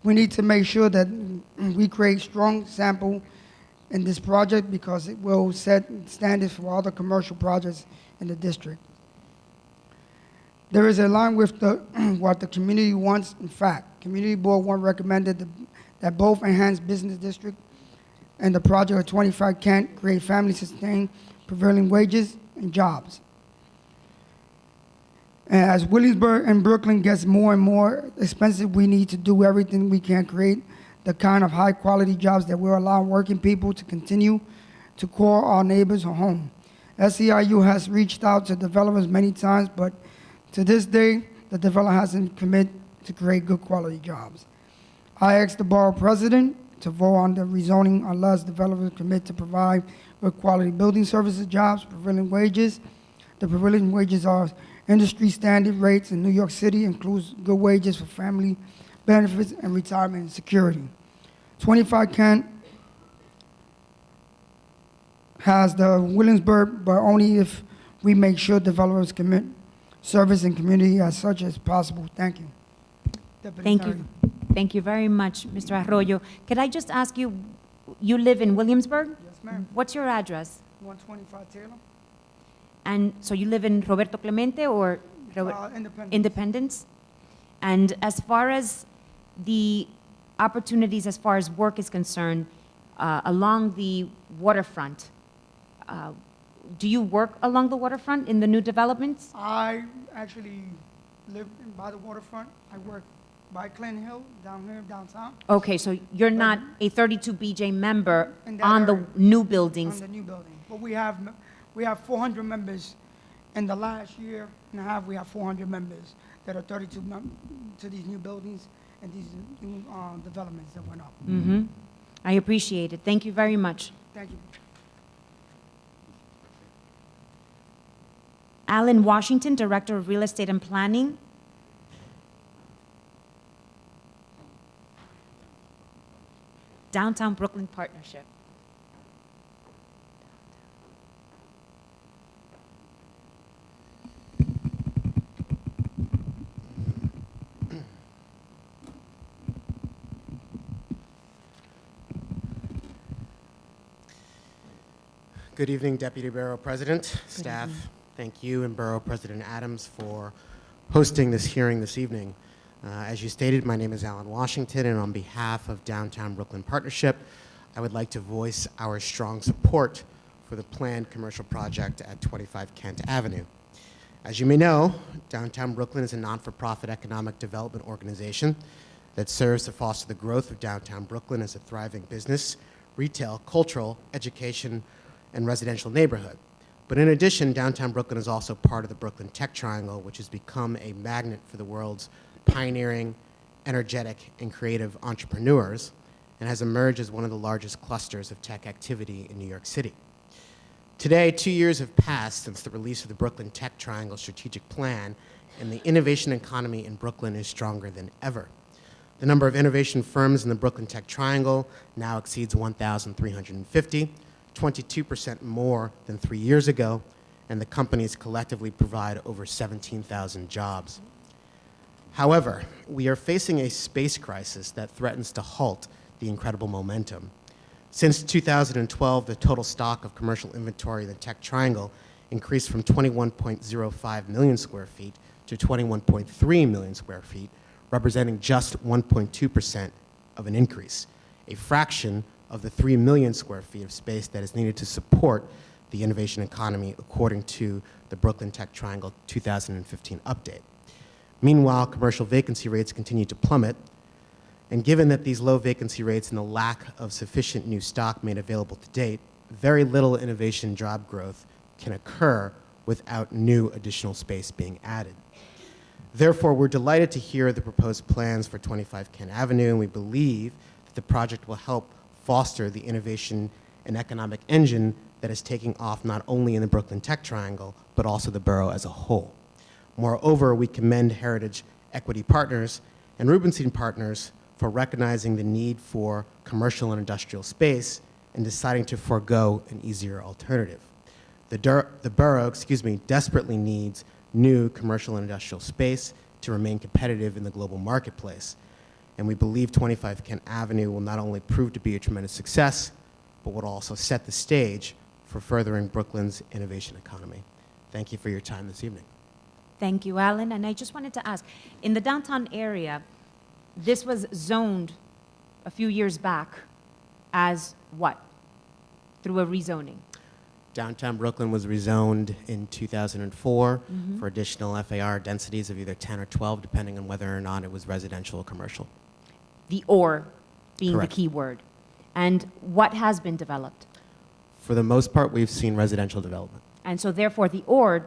We need to make sure that we create strong sample in this project because it will set standards for other commercial projects in the district. There is a line with what the community wants. In fact, Community Board 1 recommended that both enhanced business district and the project of 25 Kent create family-sustained prevailing wages and jobs. And as Williamsburg and Brooklyn gets more and more expensive, we need to do everything we can create the kind of high-quality jobs that will allow working people to continue to call our neighbors home. SEIU has reached out to developers many times, but to this day, the developer hasn't committed to create good quality jobs. I asked the Borough President to vote on the rezoning unless developers commit to provide good quality building services jobs, prevailing wages. The prevailing wages are industry standard rates in New York City, includes good wages for family benefits and retirement and security. 25 Kent has the Williamsburg, but only if we make sure developers commit service and community as such as possible. Thank you. Deputy Thank Attorney. you. Thank you very much, Mr. Arroyo. Could I just ask you, you live in Williamsburg? Yes, ma'am. What's your address? 125 Taylor. And so you live in Roberto Clemente or Independence. Independence? And as far as the opportunities, as far as work is concerned, along the waterfront, do you work along the waterfront in the new developments? I actually live by the waterfront. I work by Clinton Hill, down here, downtown, Okay, so you're not a 32BJ member In that on the area. new on buildings? the new building. But we have 400 members. In the last year and a half, we have 400 members that are 32 to these new buildings and these new developments that went up. Mm-hmm. I appreciate it. Thank you very much. Thank you. Alan Washington, Director of Real Estate and Planning. Downtown Brooklyn Partnership. Good evening, Deputy Borough President, staff. Thank you and Borough President Adams for hosting this hearing this evening. As you stated, my name is Alan Washington, and on behalf of Downtown Brooklyn Partnership, I would like to voice our strong support for the planned commercial project at 25 Kent Avenue. As you may know, Downtown Brooklyn is a non-for-profit economic development organization that serves to foster the growth of downtown Brooklyn as a thriving business, retail, cultural, education, and residential neighborhood. But in addition, downtown Brooklyn is also part of the Brooklyn Tech Triangle, which has become a magnet for the world's pioneering, energetic, and creative entrepreneurs, and has emerged as one of the largest clusters of tech activity in New York City. Today, 2 years have passed since the release of the Brooklyn Tech Triangle strategic plan, and the innovation economy in Brooklyn is stronger than ever. The number of innovation firms in the Brooklyn Tech Triangle now exceeds 1,350, 22% more than 3 years ago, and the companies collectively provide over 17,000 jobs. However, we are facing a space crisis that threatens to halt the incredible momentum. Since 2012, the total stock of commercial inventory in the Tech Triangle increased from 21.05 million square feet to 21.3 million square feet, representing just 1.2% of an increase, a fraction of the 3 million square feet of space that is needed to support the innovation economy, according to the Brooklyn Tech Triangle 2015 update. Meanwhile, commercial vacancy rates continue to plummet, and given that these low vacancy rates and the lack of sufficient new stock made available to date, very little innovation job growth can occur without new additional space being added. Therefore, we're delighted to hear the proposed plans for 25 Kent Avenue, and we believe that the project will help foster the innovation and economic engine that is taking off not only in the Brooklyn Tech Triangle, but also the borough as a whole. Moreover, we commend Heritage Equity Partners and Rubenstein Partners for recognizing the need for commercial and industrial space and deciding to forego an easier alternative. The borough, desperately needs new commercial and industrial space to remain competitive in the global marketplace. And we believe 25 Kent Avenue will not only prove to be a tremendous success, but will also set the stage for furthering Brooklyn's innovation economy. Thank you for your time this evening. Thank you, Alan. And I just wanted to ask, in the downtown area, this was zoned a few years back as what? Through a rezoning? Downtown Brooklyn was rezoned in 2004 for additional FAR densities of either 10 or 12, depending on whether or not it was residential or commercial. The "or" being Correct. the key word. And what has been developed? For the most part, we've seen residential development. And so therefore, the "or,"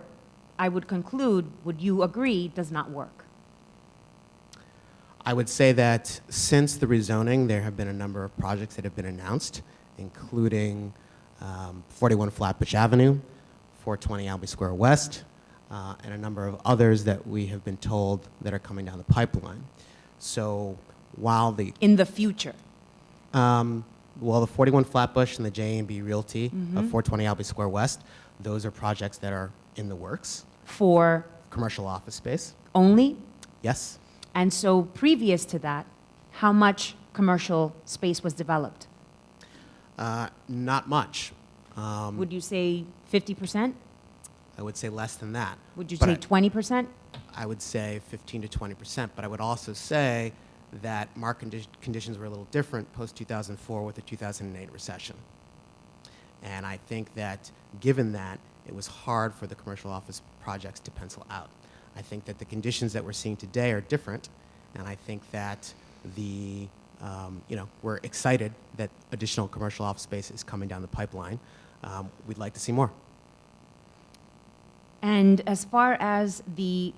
I would conclude, would you agree, does not work? I would say that since the rezoning, there have been a number of projects that have been announced, including 41 Flatbush Avenue, 420 Albee Square West, and a number of others that we have been told that are coming down the pipeline. So while the... In the future? Well, the 41 Flatbush and the J&B Realty of 420 Albee Square West, those are projects that are in the works. For Commercial office space. only? Yes. And so previous to that, how much commercial space was developed? Not much. Would you say 50%? I would say less than that. Would you But say 20%? I would say 15 to 20%, but I would also say that market conditions were a little different post-2004 with the 2008 recession. And I think that given that, it was hard for the commercial office projects to pencil out. I think that the conditions that we're seeing today are different, and I think that we're excited that additional commercial office space is coming down the pipeline. We'd like to see more. And as far as the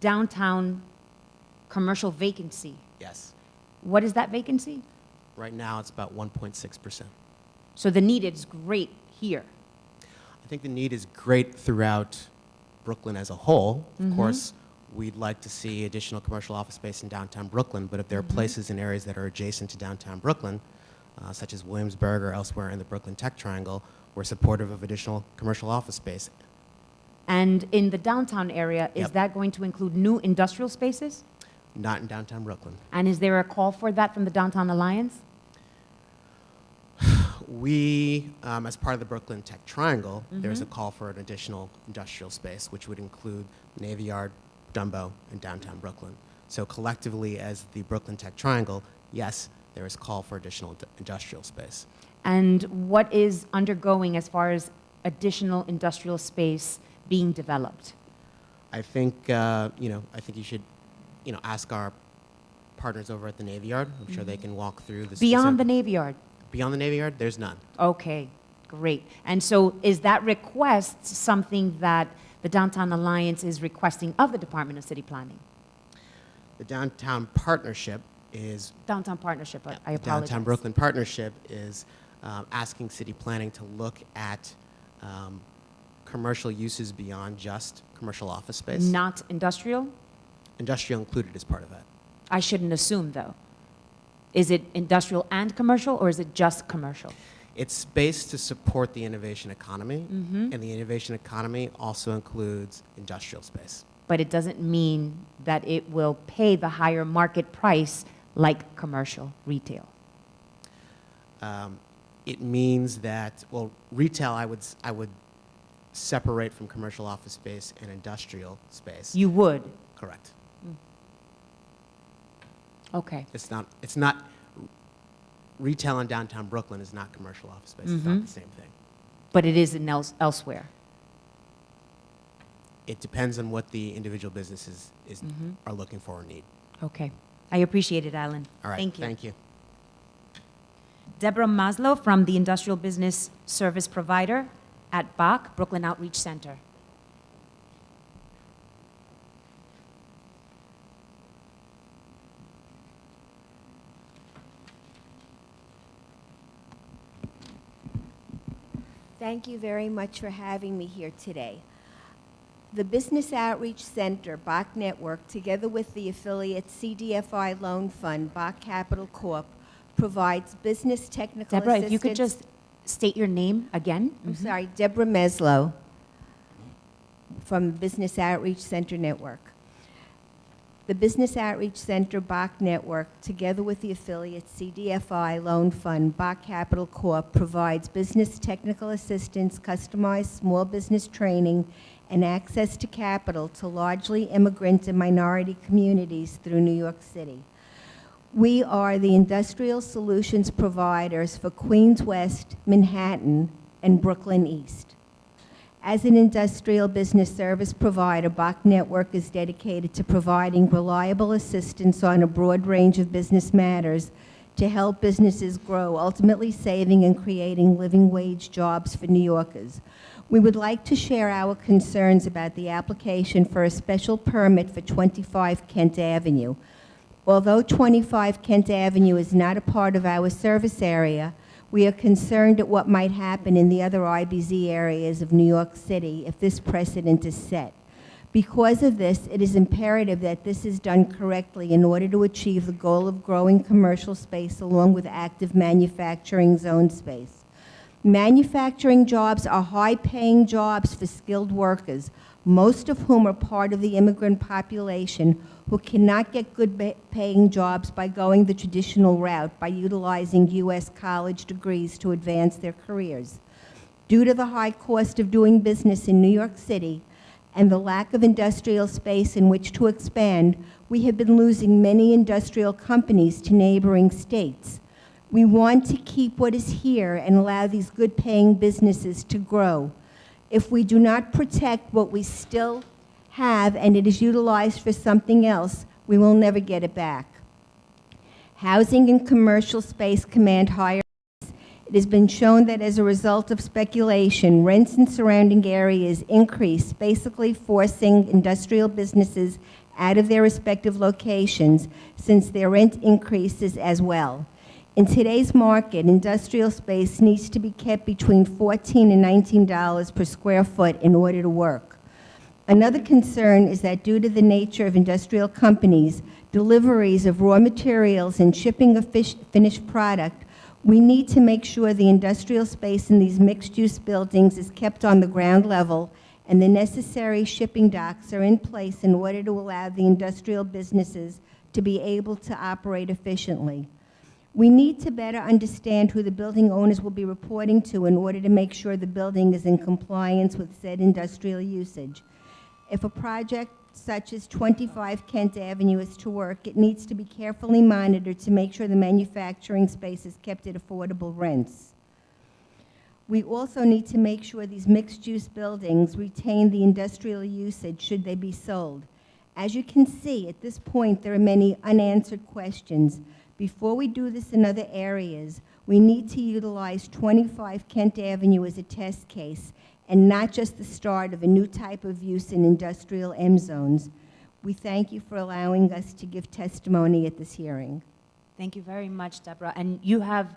downtown commercial vacancy, Yes. what is that vacancy? Right now, it's about 1.6%. So the need is great here. I think the need is great throughout Brooklyn as a whole. Of course, we'd like to see additional commercial office space in downtown Brooklyn, but if there are places in areas that are adjacent to downtown Brooklyn, such as Williamsburg or elsewhere in the Brooklyn Tech Triangle, we're supportive of additional commercial office space. And in the downtown area, is Yep. that going to include new industrial spaces? Not in downtown Brooklyn. And is there a call for that from the Downtown Alliance? As part of the Brooklyn Tech Triangle, there's a call for an additional industrial space, which would include Navy Yard, Dumbo, and downtown Brooklyn. So collectively, as the Brooklyn Tech Triangle, yes, there is call for additional industrial space. And what is undergoing as far as additional industrial space being developed? I think, I think you should, ask our partners over at the Navy Yard. I'm sure they can walk through the Beyond the Navy Yard? Beyond the Navy Yard, there's none. Okay, great. And so is that request something that the Downtown Alliance is requesting of the Department of City Planning? The Downtown Partnership is Downtown Partnership, I apologize. Downtown Brooklyn Partnership is asking city planning to look at commercial uses beyond just commercial office space. Not industrial? Industrial included as part of that. I shouldn't assume, though. Is it industrial and commercial, or is it just commercial? It's space to support the innovation economy, and the innovation economy also includes industrial space. But it doesn't mean that it will pay the higher market price like commercial retail. It means that, well, retail I would separate from commercial office space and industrial space. You would? Correct. Okay. It's not, retail in downtown Brooklyn is not commercial office space. It's not the same thing. But it is in elsewhere? It depends on what the individual businesses are looking for or need. Okay. I appreciate it, Alan. All right. Thank you. Thank you. Deborah Maslow from the Industrial Business Service Provider at BAC, Brooklyn Outreach Center. Thank you very much for having me here today. The Business Outreach Center, BAC Network, together with the affiliate CDFI Loan Fund, BAC Capital Corp., provides business technical Deborah, assistance. if you could just state your name again. I'm sorry, Deborah Meslow from Business Outreach Center Network. The Business Outreach Center BAC Network, together with the affiliate CDFI Loan Fund, BAC Capital Corp., provides business technical assistance, customized small business training, and access to capital to largely immigrant and minority communities through New York City. We are the industrial solutions providers for Queens West, Manhattan, and Brooklyn East. As an industrial business service provider, BAC Network is dedicated to providing reliable assistance on a broad range of business matters to help businesses grow, ultimately saving and creating living wage jobs for New Yorkers. We would like to share our concerns about the application for a special permit for 25 Kent Avenue. Although 25 Kent Avenue is not a part of our service area, we are concerned at what might happen in the other IBZ areas of New York City if this precedent is set. Because of this, it is imperative that this is done correctly in order to achieve the goal of growing commercial space along with active manufacturing zone space. Manufacturing jobs are high-paying jobs for skilled workers, most of whom are part of the immigrant population who cannot get good-paying jobs by going the traditional route by utilizing U.S. college degrees to advance their careers. Due to the high cost of doing business in New York City and the lack of industrial space in which to expand, we have been losing many industrial companies to neighboring states. We want to keep what is here and allow these good-paying businesses to grow. If we do not protect what we still have and it is utilized for something else, we will never get it back. Housing and commercial space command higher rents. It has been shown that as a result of speculation, rents in surrounding areas increase, basically forcing industrial businesses out of their respective locations since their rent increases as well. In today's market, industrial space needs to be kept between $14 and $19 per square foot in order to work. Another concern is that due to the nature of industrial companies, deliveries of raw materials and shipping of finished product, we need to make sure the industrial space in these mixed-use buildings is kept on the ground level and the necessary shipping docks are in place in order to allow the industrial businesses to be able to operate efficiently. We need to better understand who the building owners will be reporting to in order to make sure the building is in compliance with said industrial usage. If a project such as 25 Kent Avenue is to work, it needs to be carefully monitored to make sure the manufacturing space is kept at affordable rents. We also need to make sure these mixed-use buildings retain the industrial usage should they be sold. As you can see, at this point, there are many unanswered questions. Before we do this in other areas, we need to utilize 25 Kent Avenue as a test case and not just the start of a new type of use in industrial M zones. We thank you for allowing us to give testimony at this hearing. Thank you very much, Deborah. And you have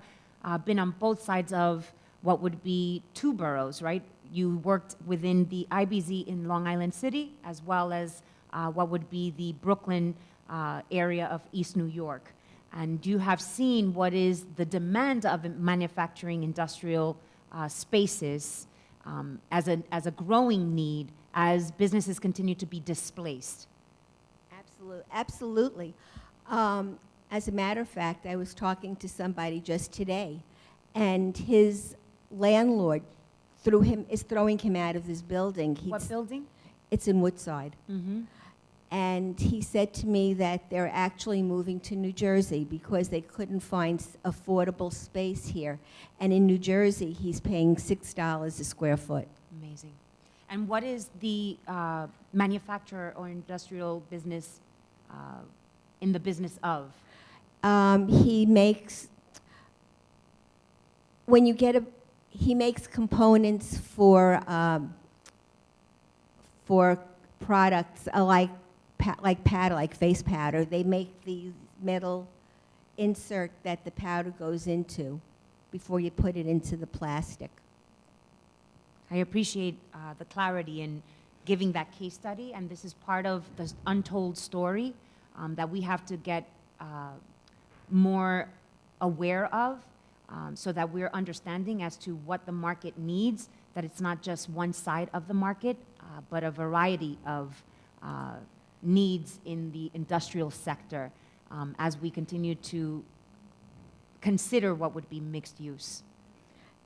been on both sides of what would be two boroughs, right? You worked within the IBZ in Long Island City, as well as what would be the Brooklyn area of East New York. And you have seen what is the demand of manufacturing industrial spaces as a growing need as businesses continue to be displaced. Absolutely. As a matter of fact, I was talking to somebody just today, and his landlord is throwing him out of his building. What building? It's in Woodside. Mm-hmm. And he said to me that they're actually moving to New Jersey because they couldn't find affordable space here. And in New Jersey, he's paying $6 a square foot. Amazing. And what is the manufacturer or industrial business in the business of? He makes, he makes components for products like powder, like face powder. They make the metal insert that the powder goes into before you put it into the plastic. I appreciate the clarity in giving that case study, and this is part of the untold story that we have to get more aware of so that we're understanding as to what the market needs, that it's not just one side of the market, but a variety of needs in the industrial sector as we continue to consider what would be mixed use.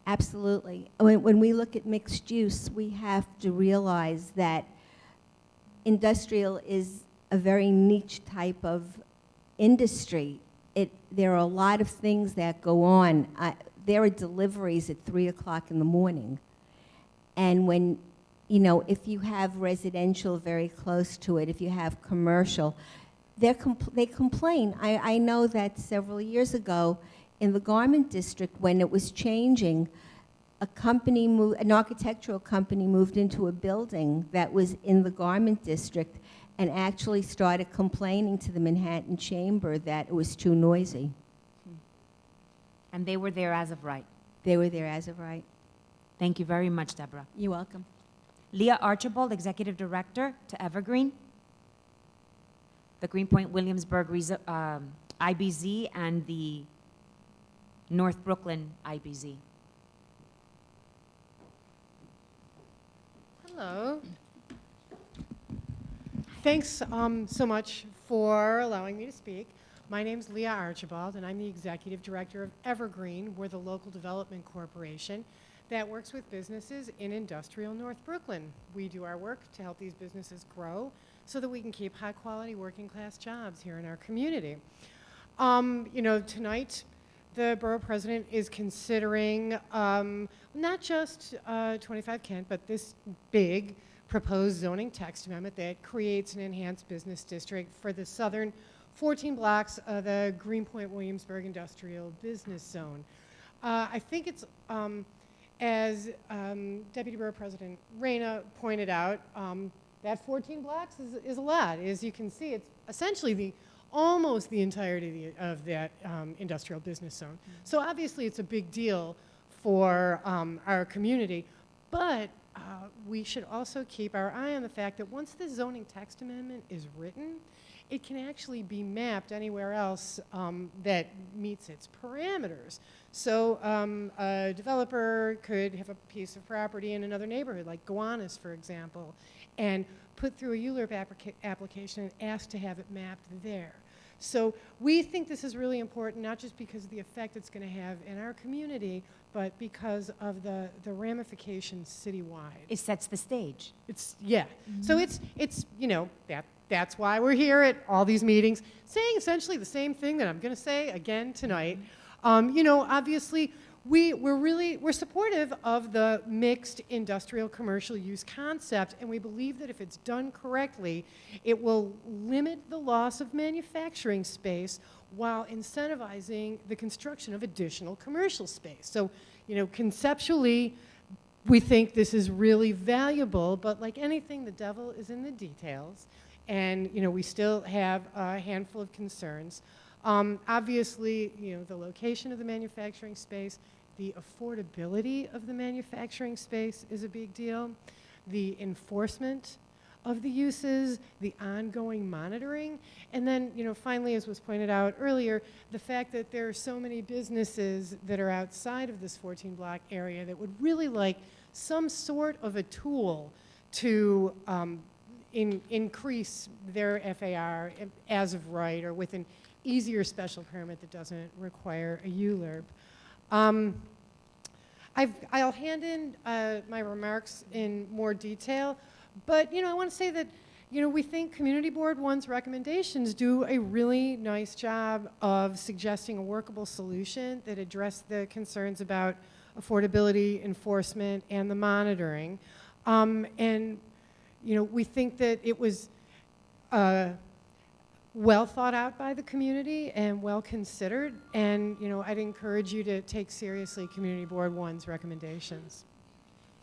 Absolutely. When we look at mixed use, we have to realize that industrial is a very niche type of industry. There are a lot of things that go on. There are deliveries at 3 o'clock in the morning. And when, if you have residential very close to it, if you have commercial, they complain. I know that several years ago in the garment district, when it was changing, an architectural company moved into a building that was in the garment district and actually started complaining to the Manhattan Chamber that it was too noisy. And they were there as of right. They were there as of right. Thank you very much, Deborah. You're welcome. Leah Archibald, Executive Director to Evergreen, the Greenpoint Williamsburg IBZ, and the North Brooklyn IBZ. Hello. Thanks so much for allowing me to speak. My name's Leah Archibald, and I'm the Executive Director of Evergreen. We're the local development corporation that works with businesses in industrial North Brooklyn. We do our work to help these businesses grow so that we can keep high-quality working-class jobs here in our community. Tonight, the Borough President is considering not just 25 Kent, but this big proposed zoning text amendment that creates an enhanced business district for the southern 14 blocks of the Greenpoint Williamsburg Industrial Business Zone. I think it's, as Deputy Borough President Reyna pointed out, that 14 blocks is a lot. As you can see, it's essentially almost the entirety of that industrial business zone. So obviously it's a big deal for our community, but we should also keep our eye on the fact that once the zoning text amendment is written, it can actually be mapped anywhere else that meets its parameters. So a developer could have a piece of property in another neighborhood, like Gowanus, for example, and put through a ULURP application and ask to have it mapped there. So we think this is really important, not just because of the effect it's going to have in our community, but because of the ramifications citywide. It sets the stage. It's, yeah. So it's you know, that's why we're here at all these meetings, saying essentially the same thing that I'm going to say again tonight. You know, obviously, we're supportive of the mixed industrial commercial use concept, and we believe that if it's done correctly, it will limit the loss of manufacturing space while incentivizing the construction of additional commercial space. So, you know, conceptually, we think this is really valuable, but like anything, the devil is in the details, and, you know, we still have a handful of concerns. Obviously, you know, the location of the manufacturing space, the affordability of the manufacturing space is a big deal. The enforcement of the uses, the ongoing monitoring, and then, you know, finally, as was pointed out earlier, the fact that there are so many businesses that are outside of this 14-block area that would really like some sort of a tool to increase their FAR as of right, or with an easier special permit that doesn't require a ULURP. I'll hand in my remarks in more detail, but, you know, I want to say that, you know, we think Community Board 1's recommendations do a really nice job of suggesting a workable solution that address the concerns about affordability, enforcement, and the monitoring. And, you know, we think that it was well thought out by the community and well considered, and, you know, I'd encourage you to take seriously Community Board 1's recommendations.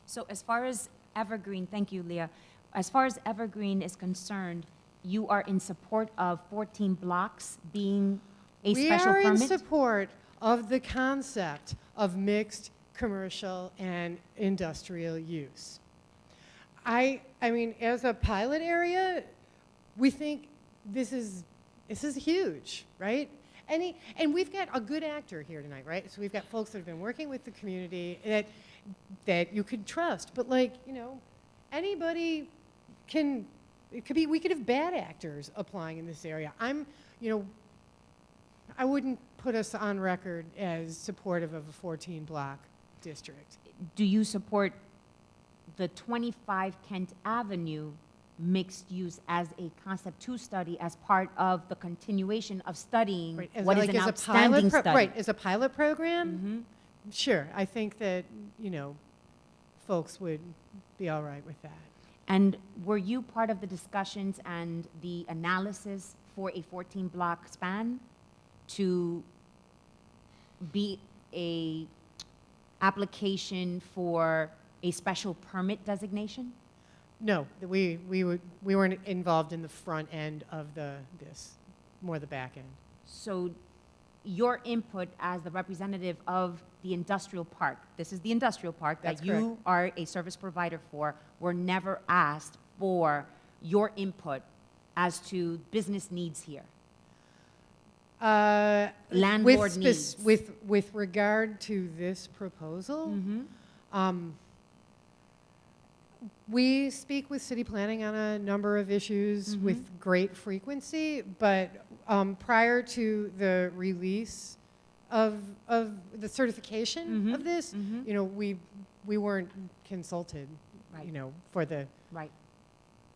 So as far as Evergreen, thank you, Leah. As far as Evergreen is concerned, you are in support of 14 blocks being a special permit? We are in support of the concept of mixed commercial and industrial use. I mean, as a pilot area, we think this is huge, right? And we've got a good actor here tonight, right? So we've got folks that have been working with the community that you could trust. But, like, you know, anybody can, we could have bad actors applying in this area. You know, I wouldn't put us on record as supportive of a 14-block district. Do you support the 25 Kent Avenue mixed use as a concept to study as part of the continuation of studying Right, what is like an as outstanding study? Right, as a pilot program, sure. I think that, you know, folks would be all right with that. And were you part of the discussions and the analysis for a 14-block span to be a application for a special permit designation? No, we weren't involved in the front end of this, more the back end. So your input as the representative of the industrial park, this is the industrial park That's that you are a service provider for, were never asked for your input as to business needs here? Landlord needs. With regard to this proposal, we speak with city planning on a number of issues with great frequency, but prior to the release of the certification of this, you know, we weren't consulted, you know, for the. Right.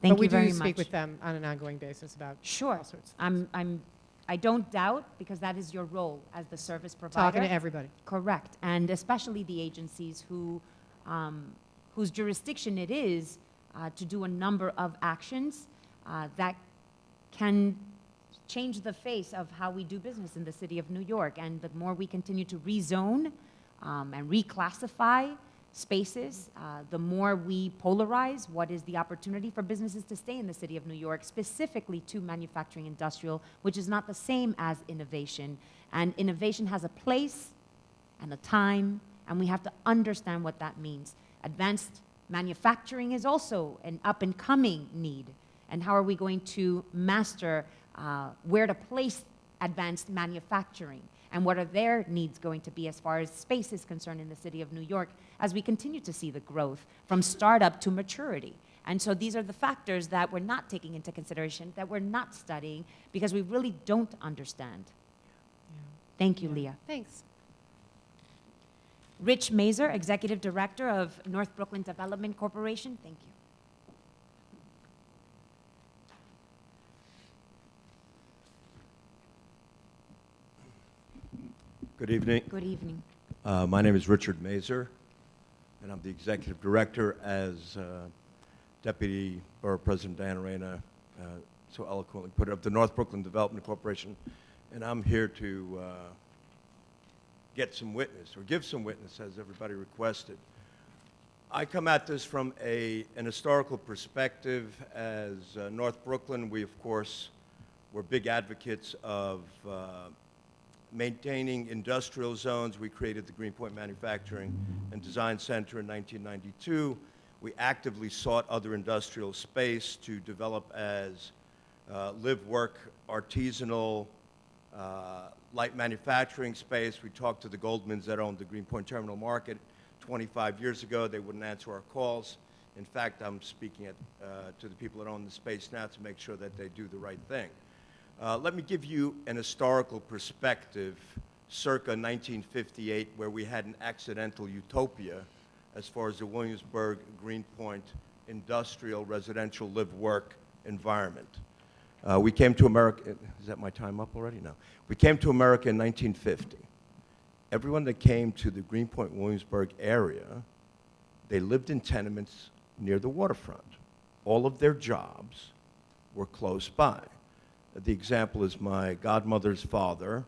Thank but you very we much. do speak with them on an ongoing basis about all sorts of things. I don't doubt, because that is your role as the service provider. Talking to everybody. Correct, and especially the agencies whose jurisdiction it is to do a number of actions that can change the face of how we do business in the city of New York. And the more we continue to rezone and reclassify spaces, the more we polarize what is the opportunity for businesses to stay in the city of New York, specifically to manufacturing industrial, which is not the same as innovation. And innovation has a place and a time, and we have to understand what that means. Advanced manufacturing is also an up-and-coming need. And how are we going to master where to place advanced manufacturing? And what are their needs going to be as far as space is concerned in the city of New York as we continue to see the growth from startup to maturity? And so these are the factors that we're not taking into consideration, that we're not studying, because we really don't understand. Thank you, Leah. Thanks. Rich Mazer, Executive Director of North Brooklyn Development Corporation. Thank you. Good evening. Good evening. My name is Richard Mazer, and I'm the Executive Director, as Deputy Borough President Diana Reyna so eloquently put it, of the North Brooklyn Development Corporation. And I'm here to get some witness, or give some witness, as everybody requested. I come at this from an historical perspective. As North Brooklyn, we, of course, were big advocates of maintaining industrial zones. We created the Greenpoint Manufacturing and Design Center in 1992. We actively sought other industrial space to develop as live, work, artisanal, light manufacturing space. We talked to the Goldmans that owned the Greenpoint Terminal Market 25 years ago. They wouldn't answer our calls. In fact, I'm speaking to the people that own the space now to make sure that they do the right thing. Let me give you an historical perspective, circa 1958, where we had an accidental utopia as far as the Williamsburg Greenpoint industrial residential live-work environment. We came to America, is that my time up already? No. We came to America in 1950. Everyone that came to the Greenpoint Williamsburg area, they lived in tenements near the waterfront. All of their jobs were close by. The example is my godmother's father,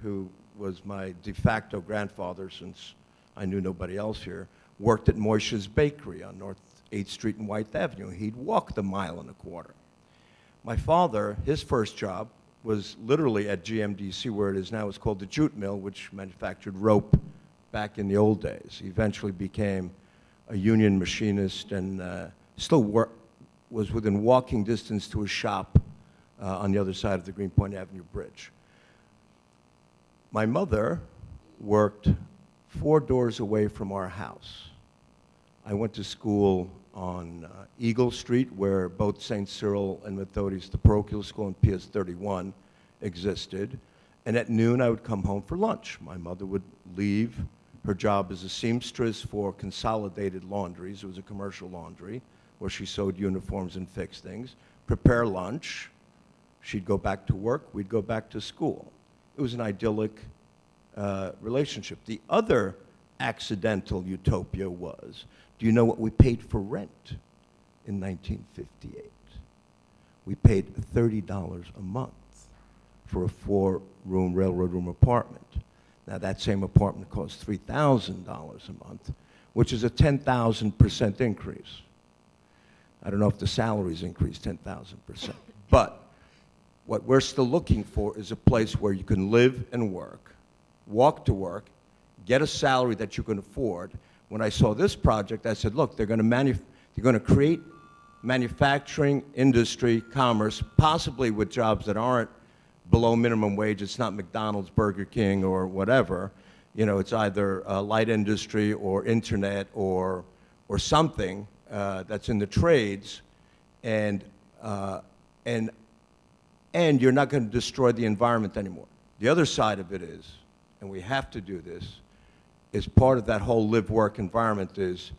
who was my de facto grandfather since I knew nobody else here, worked at Moisha's Bakery on North 8th Street and 9th Avenue. He'd walk the mile and a quarter. My father, his first job was literally at GMDC, where it is now. It's called the Jute Mill, which manufactured rope back in the old days. He eventually became a union machinist and still was within walking distance to a shop on the other side of the Greenpoint Avenue Bridge. My mother worked 4 doors away from our house. I went to school on Eagle Street, where both St. Cyril and Methodius, the parochial school, and PS 31 existed. And at noon, I would come home for lunch. My mother would leave her job as a seamstress for Consolidated Laundries. It was a commercial laundry where she sewed uniforms and fixed things, prepare lunch. She'd go back to work. We'd go back to school. It was an idyllic relationship. The other accidental utopia was, do you know what we paid for rent in 1958? We paid $30 a month for a 4-room railroad room apartment. Now that same apartment costs $3,000 a month, which is a 10,000% increase. I don't know if the salaries increased 10,000%, but what we're still looking for is a place where you can live and work, walk to work, get a salary that you can afford. When I saw this project, I said, look, they're going to create manufacturing, industry, commerce, possibly with jobs that aren't below minimum wage. It's not McDonald's, Burger King, or whatever. You know, it's either light industry or internet or something that's in the trades, and you're not going to destroy the environment anymore. The other side of it is, and we have to do this, is part of that whole live-work environment is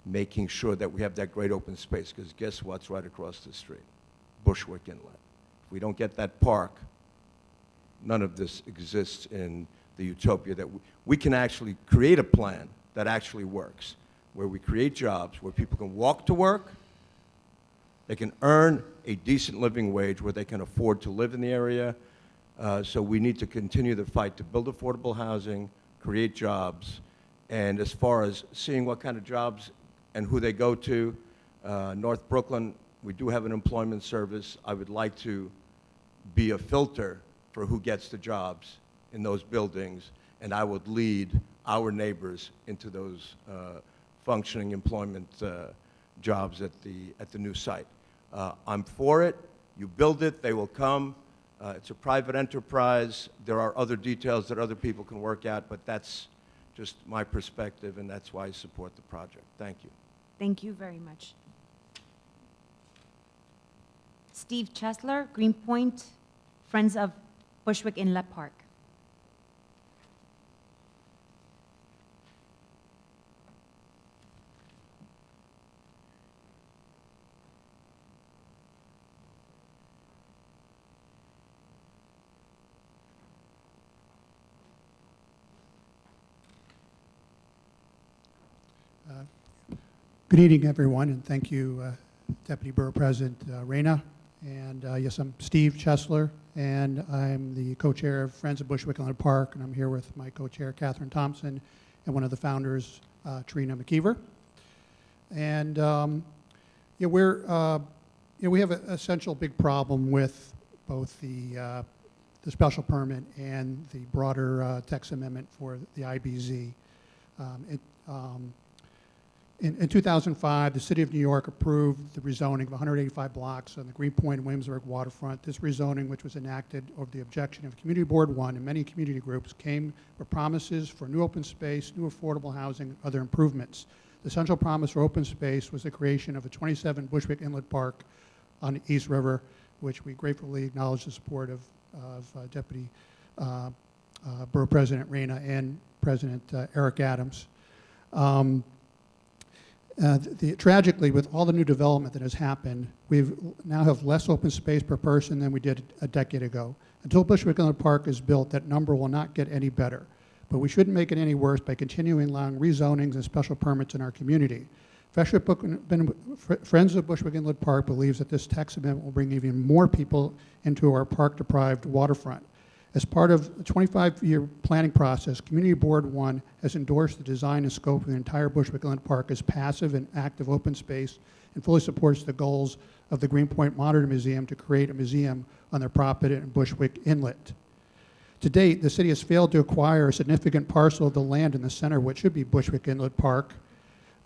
making sure that we have that great open space, because guess what's right across the street? Bushwick Inlet. If we don't get that park, none of this exists in the utopia that we can actually create a plan that actually works, where we create jobs, where people can walk to work, they can earn a decent living wage, where they can afford to live in the area. So we need to continue the fight to build affordable housing, create jobs, and as far as seeing what kind of jobs and who they go to, North Brooklyn, we do have an employment service. I would like to be a filter for who gets the jobs in those buildings, and I would lead our neighbors into those functioning employment jobs at the new site. I'm for it. You build it, they will come. It's a private enterprise. There are other details that other people can work out, but that's just my perspective, and that's why I support the project. Thank you. Thank you very much. Steve Chesler, Greenpoint, Friends of Bushwick Inlet Park. Good evening, everyone, and thank you, Deputy Borough President Reyna. And yes, I'm Steve Chesler, and I'm the co-chair of Friends of Bushwick Inlet Park, and I'm here with my co-chair, Catherine Thompson, and one of the founders, Trina McKeever. And yeah, we have an essential big problem with both the special permit and the broader text amendment for the IBZ. In 2005, the City of New York approved the rezoning of 185 blocks on the Greenpoint and Williamsburg waterfront. This rezoning, which was enacted over the objection of Community Board 1 and many community groups, came with promises for new open space, new affordable housing, and other improvements. The central promise for open space was the creation of a 27 Bushwick Inlet Park on the East River, which we gratefully acknowledge the support of Deputy Borough President Reyna and President Eric Adams. Tragically, with all the new development that has happened, we now have less open space per person than we did a decade ago. Until Bushwick Inlet Park is built, that number will not get any better. But we shouldn't make it any worse by continuing allowing rezonings and special permits in our community. Friends of Bushwick Inlet Park believes that this tax amendment will bring even more people into our park-deprived waterfront. As part of the 25-year planning process, Community Board 1 has endorsed the design and scope of the entire Bushwick Inlet Park as passive and active open space and fully supports the goals of the Greenpoint Modern Museum to create a museum on their property in Bushwick Inlet. To date, the city has failed to acquire a significant parcel of the land in the center, which should be Bushwick Inlet Park,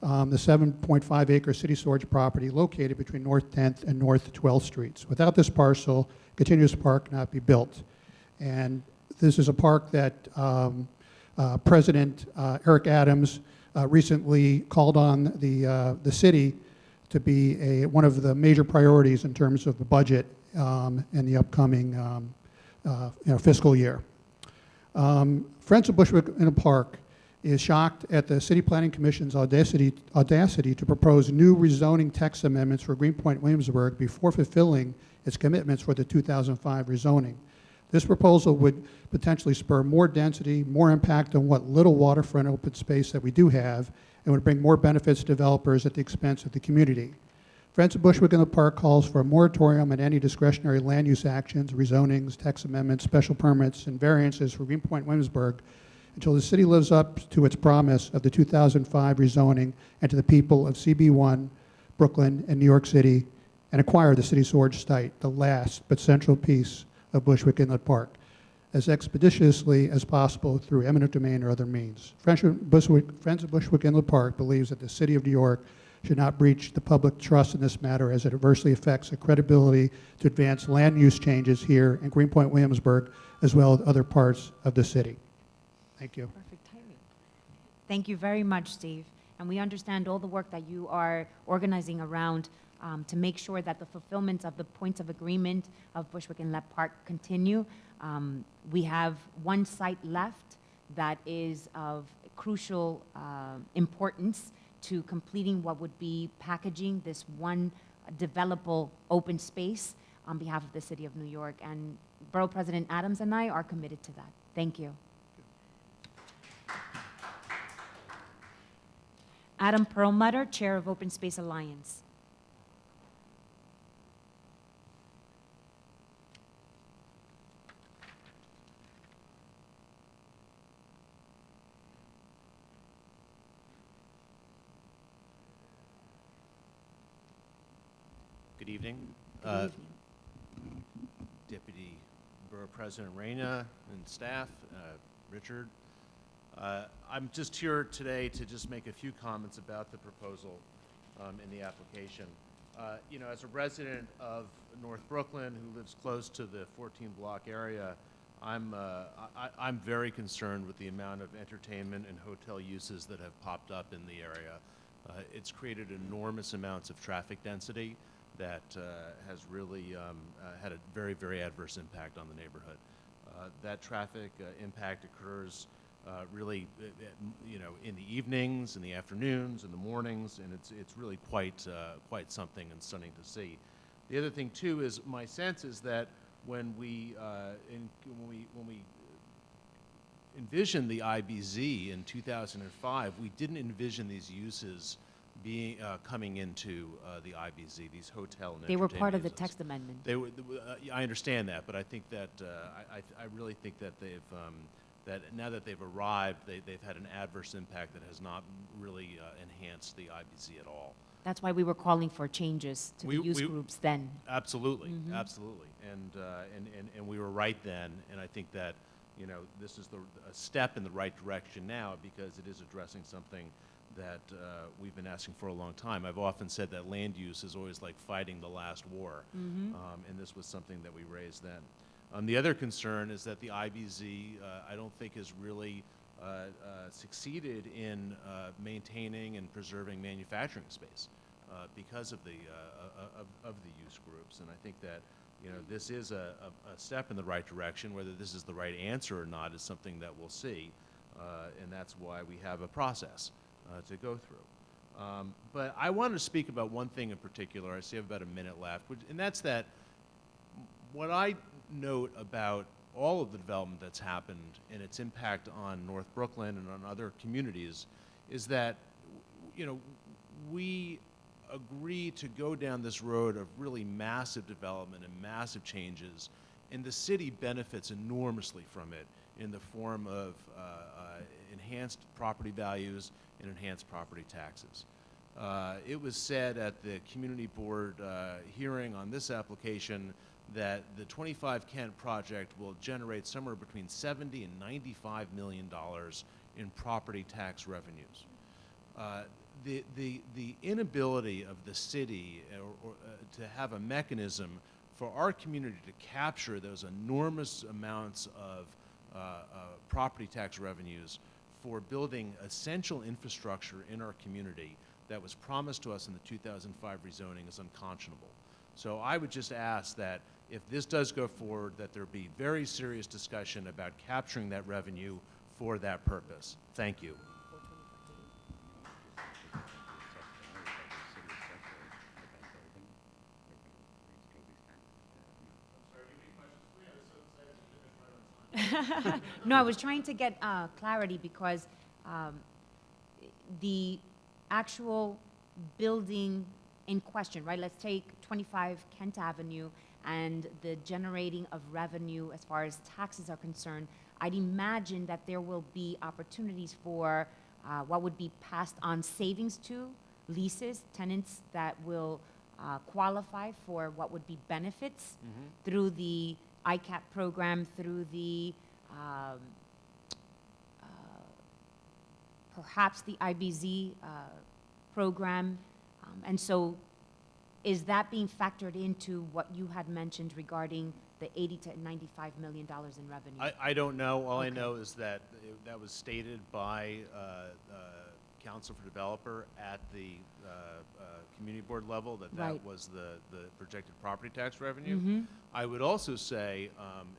the 7.5-acre city storage property located between North 10th and North 12th Streets. Without this parcel, continuous park cannot be built. And this is a park that President Eric Adams recently called on the city to be one of the major priorities in terms of the budget in the upcoming fiscal year. Friends of Bushwick Inlet Park is shocked at the City Planning Commission's audacity to propose new rezoning text amendments for Greenpoint Williamsburg before fulfilling its commitments for the 2005 rezoning. This proposal would potentially spur more density, more impact on what little waterfront open space that we do have, and would bring more benefits to developers at the expense of the community. Friends of Bushwick Inlet Park calls for a moratorium on any discretionary land use actions, rezonings, text amendments, special permits, and variances for Greenpoint Williamsburg until the city lives up to its promise of the 2005 rezoning and to the people of CB1, Brooklyn, and New York City, and acquire the city storage site, the last but central piece of Bushwick Inlet Park, as expeditiously as possible through eminent domain or other means. Friends of Bushwick Inlet Park believes that the City of New York should not breach the public trust in this matter as it adversely affects the credibility to advance land use changes here in Greenpoint Williamsburg as well as other parts of the city. Thank you. Perfect timing. Thank you very much, Steve. And we understand all the work that you are organizing around to make sure that the fulfillment of the points of agreement of Bushwick Inlet Park continue. We have one site left that is of crucial importance to completing what would be packaging this one developable open space on behalf of the City of New York. And Borough President Adams and I are committed to that. Thank you. Adam Perlmutter, Chair of Open Space Alliance. Good evening. Deputy Borough President Reyna and staff, Richard. I'm just here today to just make a few comments about the proposal in the application. You know, as a resident of North Brooklyn who lives close to the 14-block area, I'm very concerned with the amount of entertainment and hotel uses that have popped up in the area. It's created enormous amounts of traffic density that has really had a very, very adverse impact on the neighborhood. That traffic impact occurs really, in the evenings, in the afternoons, in the mornings, and it's really quite something and stunning to see. The other thing too is my sense is that when we envisioned the IBZ in 2005, we didn't envision these uses being coming into the IBZ, these hotel and They were entertainment part of the uses. text amendment. They were. I understand that, but I think that I really think that they've that now that they've arrived, they've had an adverse impact that has not really enhanced the IBZ at all. That's why we were calling for changes to the use groups then. Absolutely, Mhm. absolutely, and we were right then, and I think that this is a step in the right direction now because it is addressing something that we've been asking for a long time. I've often said that land use is always like fighting the last war, Mhm. and this was something that we raised then. The other concern is that the IBZ, I don't think has really succeeded in maintaining and preserving manufacturing space because of the use groups, and I think that this is a step in the right direction. Whether this is the right answer or not is something that we'll see, and that's why we have a process to go through. But I wanted to speak about one thing in particular. I see I have about a minute left, and that's that what I note about all of the development that's happened and its impact on North Brooklyn and on other communities is that we agree to go down this road of really massive development and massive changes, and the city benefits enormously from it in the form of enhanced property values and enhanced property taxes. It was said at the community board hearing on this application that the 25 Kent project will generate somewhere between $70 and $95 million in property tax revenues. The inability of the city to have a mechanism for our community to capture those enormous amounts of property tax revenues for building essential infrastructure in our community that was promised to us in the 2005 rezoning is unconscionable. So I would just ask that if this does go forward, that there be very serious discussion about capturing that revenue for that purpose. Thank you. No, I was trying to get clarity because the actual building in question, right? Let's take 25 Kent Avenue and the generating of revenue as far as taxes are concerned. I'd imagine that there will be opportunities for what would be passed on savings to leases, tenants that will qualify for what would be benefits through the ICAP program, through the perhaps the IBZ program. And so is that being factored into what you had mentioned regarding the $80 to $95 million in revenue? I don't know. All I Okay. know is that that was stated by Council for Developer at the community board level, that Right. was the projected property tax revenue. Mhm. I would also say,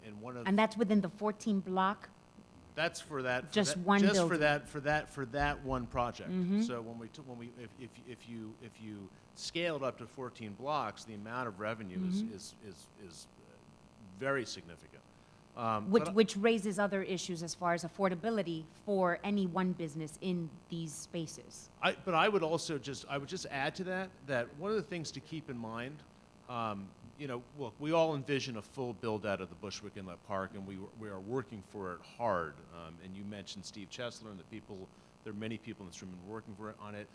in one of And that's within the 14 block? that's for that for Just that, one just building. for that one project. Mhm. So if you scale it up to 14 blocks, the amount of revenue Mhm. is very significant. But Which raises other issues as far as affordability for any one business in these spaces. But I would also just add to that one of the things to keep in mind, look, we all envision a full build out of the Bushwick Inlet Park, and we are working for it hard. And you mentioned Steve Chesler and there are many people in this room working on it.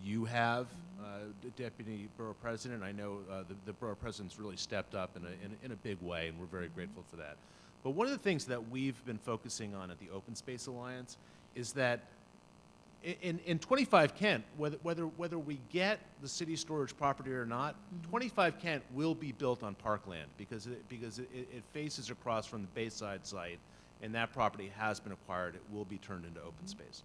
You have Deputy Borough President. I know the Borough President's really stepped up in a big way, and we're very grateful for that. But one of the things that we've been focusing on at the Open Space Alliance is that in 25 Kent, whether we get the city storage property or not, 25 Kent will be built on parkland because it faces across from the Bayside site, and that property has been acquired. It will be turned into open space.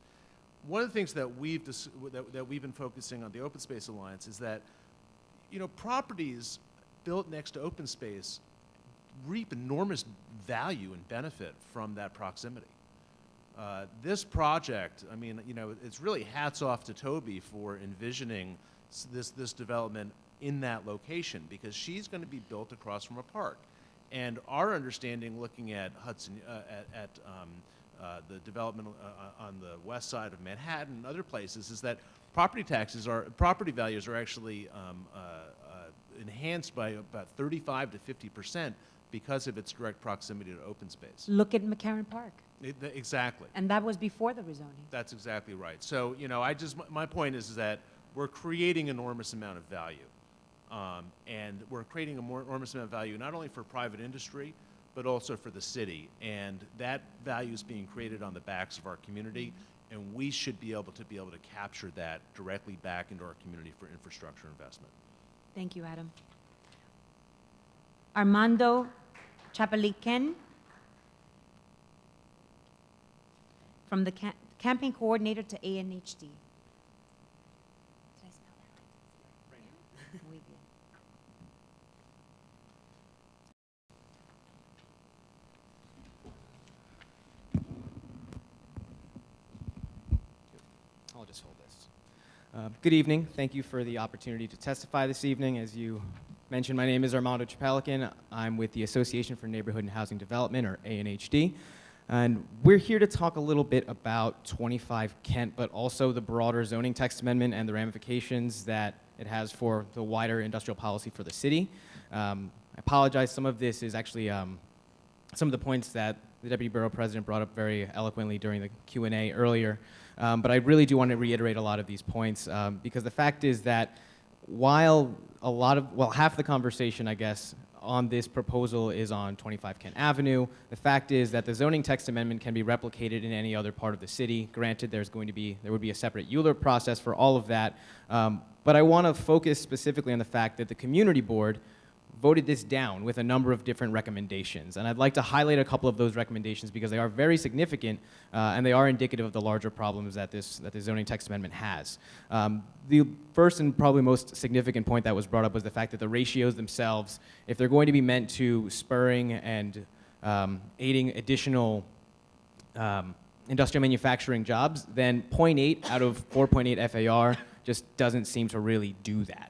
One of the things that we've been focusing on the Open Space Alliance is that properties built next to open space reap enormous value and benefit from that proximity. This project, I mean, it's really hats off to Toby for envisioning this development in that location, because she's going to be built across from a park. And our understanding, looking at Hudson, the development on the west side of Manhattan and other places, is that property values are actually enhanced by about 35 to 50% because of its direct proximity to open space. Look at McCarran Park. Exactly. And that was before the rezoning. That's exactly right. So, my point is that we're creating enormous amount of value. And we're creating enormous amount of value not only for private industry, but also for the city. And that value is being created on the backs of our community, and we should be able to capture that directly back into our community for infrastructure investment. Thank you, Adam. Armando Chapaliquén from the campaign coordinator to ANHD. Did I spell that right? Muy bien. I'll just hold this. Good evening. Thank you for the opportunity to testify this evening. As you mentioned, my name is Armando Chapaliquén. I'm with the Association for Neighborhood and Housing Development, or ANHD. And we're here to talk a little bit about 25 Kent, but also the broader zoning text amendment and the ramifications that it has for the wider industrial policy for the city. I apologize, some of this is actually some of the points that the Deputy Borough President brought up very eloquently during the Q&A earlier. But I really do want to reiterate a lot of these points because the fact is that while half the conversation, I guess, on this proposal is on 25 Kent Avenue, the fact is that the zoning text amendment can be replicated in any other part of the city. Granted, there would be a separate ULURP process for all of that. But I want to focus specifically on the fact that the community board voted this down with a number of different recommendations. And I'd like to highlight a couple of those recommendations because they are very significant and they are indicative of the larger problems that the zoning text amendment has. The first and probably most significant point that was brought up was the fact that the ratios themselves, if they're going to be meant to spurring and aiding additional industrial manufacturing jobs, then 0.8 out of 4.8 FAR just doesn't seem to really do that.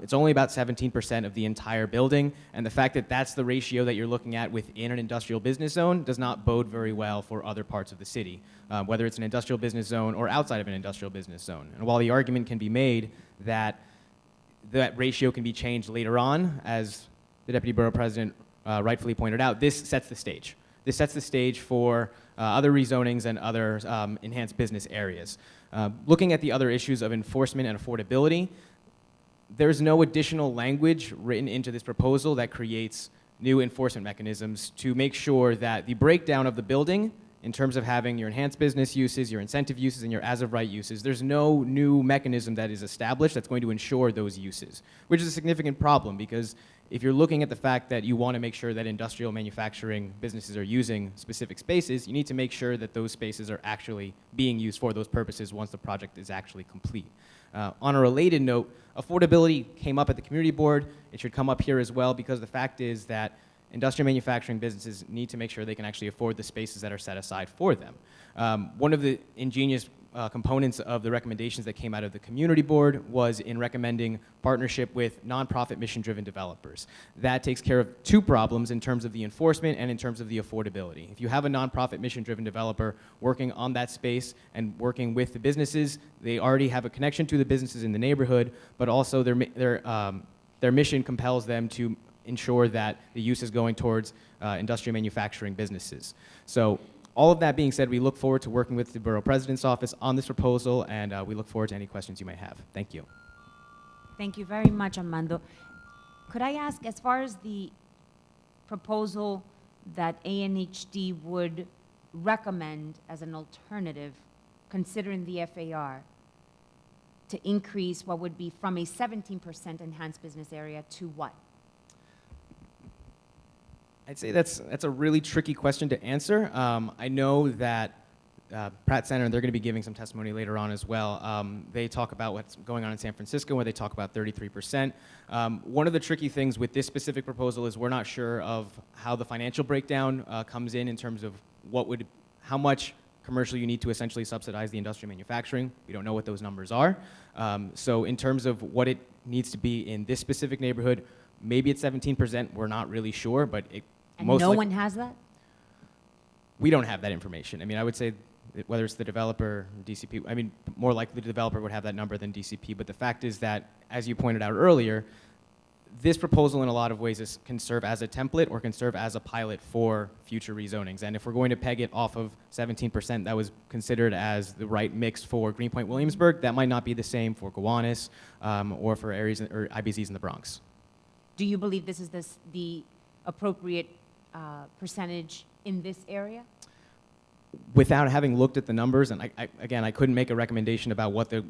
It's only about 17% of the entire building, and the fact that that's the ratio that you're looking at within an industrial business zone does not bode very well for other parts of the city, whether it's an industrial business zone or outside of an industrial business zone. And while the argument can be made that that ratio can be changed later on, as the Deputy Borough President rightfully pointed out, this sets the stage. This sets the stage for other rezonings and other enhanced business areas. Looking at the other issues of enforcement and affordability, there's no additional language written into this proposal that creates new enforcement mechanisms to make sure that the breakdown of the building in terms of having your enhanced business uses, your incentive uses, and your as-of-right uses, there's no new mechanism that is established that's going to ensure those uses, which is a significant problem because if you're looking at the fact that you want to make sure that industrial manufacturing businesses are using specific spaces, you need to make sure that those spaces are actually being used for those purposes once the project is actually complete. On a related note, affordability came up at the community board. It should come up here as well because the fact is that industrial manufacturing businesses need to make sure they can actually afford the spaces that are set aside for them. One of the ingenious components of the recommendations that came out of the community board was in recommending partnership with nonprofit mission-driven developers. That takes care of two problems in terms of the enforcement and in terms of the affordability. If you have a nonprofit mission-driven developer working on that space and working with the businesses, they already have a connection to the businesses in the neighborhood, but also their mission compels them to ensure that the use is going towards industrial manufacturing businesses. So all of that being said, we look forward to working with the Borough President's Office on this proposal, and we look forward to any questions you may have. Thank you. Thank you very much, Armando. Could I ask, as far as the proposal that ANHD would recommend as an alternative, considering the FAR, to increase what would be from a 17% enhanced business area to what? I'd say that's a really tricky question to answer. I know that Pratt Center, and they're going to be giving some testimony later on as well. They talk about what's going on in San Francisco, where they talk about 33%. One of the tricky things with this specific proposal is we're not sure of how the financial breakdown comes in terms of how much commercial you need to essentially subsidize the industrial manufacturing. We don't know what those numbers are. So in terms of what it needs to be in this specific neighborhood, maybe it's 17%. We're not really sure, but it And most no like- one has that? We don't have that information. I mean, I would say that whether it's the developer, DCP, I mean, more likely the developer would have that number than DCP. But the fact is that, as you pointed out earlier, this proposal in a lot of ways can serve as a template or can serve as a pilot for future rezonings. And if we're going to peg it off of 17% that was considered as the right mix for Greenpoint Williamsburg, that might not be the same for Gowanus or for areas or IBZs in the Bronx. Do you believe this is the appropriate percentage in this area? Without having looked at the numbers, and I couldn't make a recommendation about what the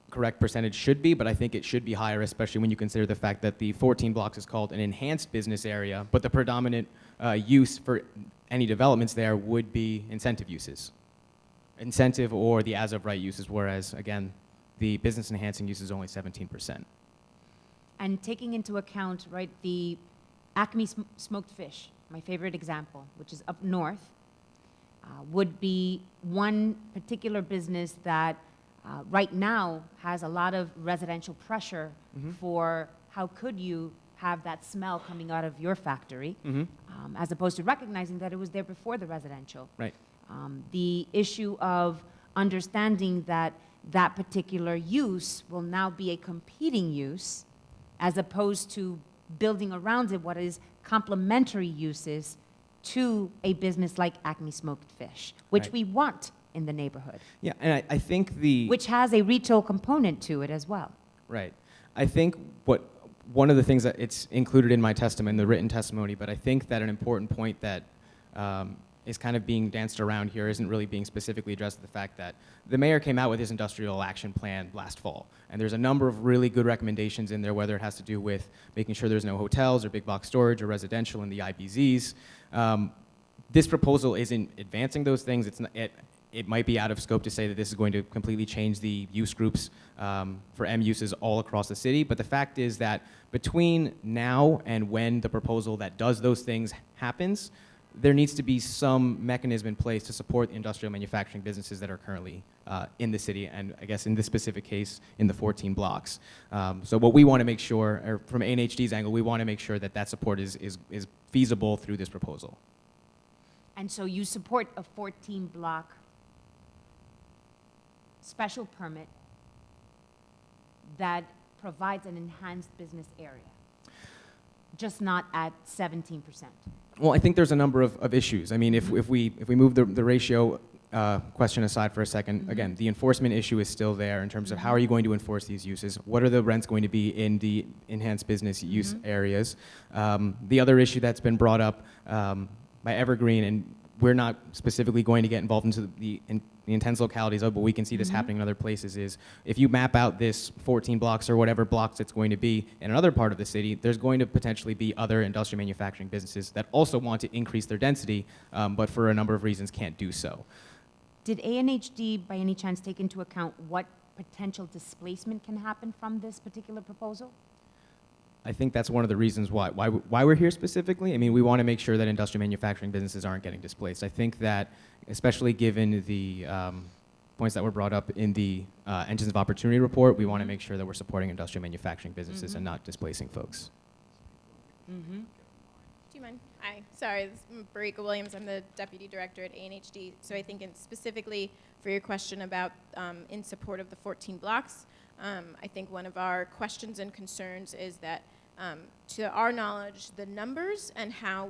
correct percentage should be, but I think it should be higher, especially when you consider the fact that the 14 blocks is called an enhanced business area, but the predominant use for any developments there would be incentive uses. Incentive or the as-of-right uses, whereas, again, the business enhancing use is only 17%. And taking into account, right, the Acme smoked fish, my favorite example, which is up north, would be one particular business that right now has a lot of residential pressure for how could you have that smell coming out of your factory, as opposed to recognizing that it was there before the residential. Right. The issue of understanding that that particular use will now be a competing use as opposed to building around it what is complementary uses to a business like Acme Smoked Fish, which Right. we want in the neighborhood. Yeah, and I think which has a retail component to it as well. Right. I think one of the things that it's included in my testimony, in the written testimony, but I think that an important point that is kind of being danced around here isn't really being specifically addressed, the fact that the mayor came out with his industrial action plan last fall. And there's a number of really good recommendations in there, whether it has to do with making sure there's no hotels or big box storage or residential in the IBZs. This proposal isn't advancing those things. It might be out of scope to say that this is going to completely change the use groups for M uses all across the city. But the fact is that between now and when the proposal that does those things happens, there needs to be some mechanism in place to support industrial manufacturing businesses that are currently in the city, and I guess in this specific case, in the 14 blocks. So what we want to make sure, or from ANHD's angle, we want to make sure that that support is feasible through this proposal. And so you support a 14-block special permit that provides an enhanced business area, just not at 17%. Well, I think there's a number of issues. I mean, if we move the ratio question aside for a second, again, the enforcement issue is still there in terms of how are you going to enforce these uses? What are the rents going to be in the enhanced business use areas? The other issue that's been brought up by Evergreen, and we're not specifically going to get involved into the intense localities of, but we can see this happening in other places, is if you map out this 14 blocks or whatever blocks it's going to be in another part of the city, there's going to potentially be other industrial manufacturing businesses that also want to increase their density, but for a number of reasons can't do so. Did ANHD by any chance take into account what potential displacement can happen from this particular proposal? I think that's one of the reasons why we're here specifically. I mean, we want to make sure that industrial manufacturing businesses aren't getting displaced. I think that, especially given the points that were brought up in the Engines of Opportunity report, we want to make sure that we're supporting industrial manufacturing businesses and not displacing folks. Do you mind? Hi, sorry, this is Barika Williams. I'm the Deputy Director at ANHD. So I think specifically for your question about in support of the 14 blocks, I think one of our questions and concerns is that to our knowledge, the numbers and how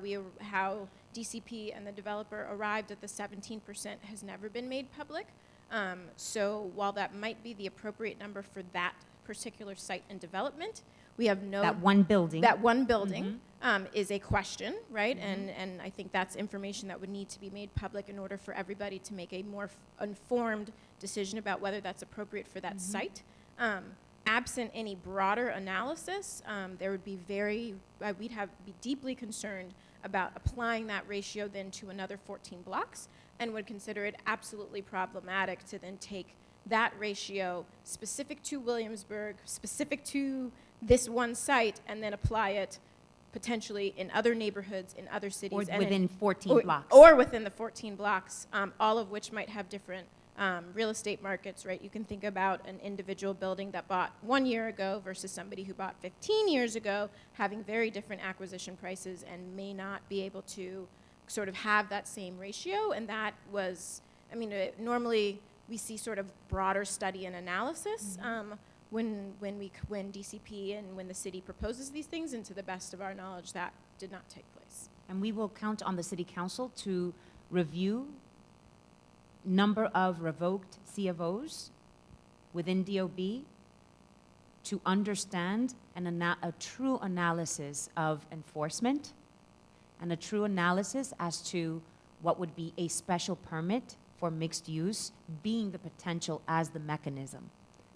DCP and the developer arrived at the 17% has never been made public. So while that might be the appropriate number for that particular site and development, we have no... That one building. That one building is a question, right? And I think that's information that would need to be made public in order for everybody to make a more informed decision about whether that's appropriate for that site. Absent any broader analysis, there would be be deeply concerned about applying that ratio then to another 14 blocks, and would consider it absolutely problematic to then take that ratio specific to Williamsburg, specific to this one site, and then apply it potentially in other neighborhoods, in other cities. Or and within 14 blocks. Or within the 14 blocks, all of which might have different real estate markets, right? You can think about an individual building that bought 1 year ago versus somebody who bought 15 years ago, having very different acquisition prices and may not be able to sort of have that same ratio. And that was, I mean, normally we see sort of broader study and analysis when DCP and when the city proposes these things, and to the best of our knowledge, that did not take place. And we will count on the city council to review number of revoked CFOs within DOB to understand a true analysis of enforcement and a true analysis as to what would be a special permit for mixed use, being the potential as the mechanism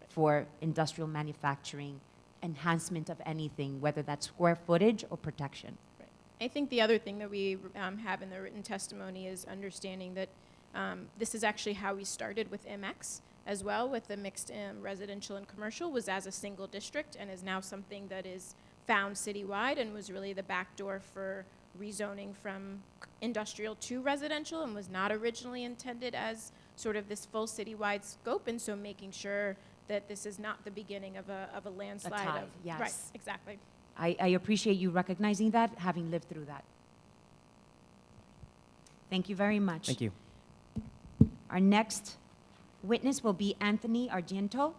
for industrial manufacturing, enhancement of anything, whether that's square footage or protection. Right. I think the other thing that we have in the written testimony is understanding that this is actually how we started with MX as well, with the mixed residential and commercial, was as a single district and is now something that is found citywide and was really the backdoor for rezoning from industrial to residential and was not originally intended as sort of this full citywide scope. And so making sure that this is not the beginning of a landslide. tide, yes. Right, exactly. I appreciate you recognizing that, having lived through that. Thank you very much. Thank you. Our next witness will be Anthony Argento.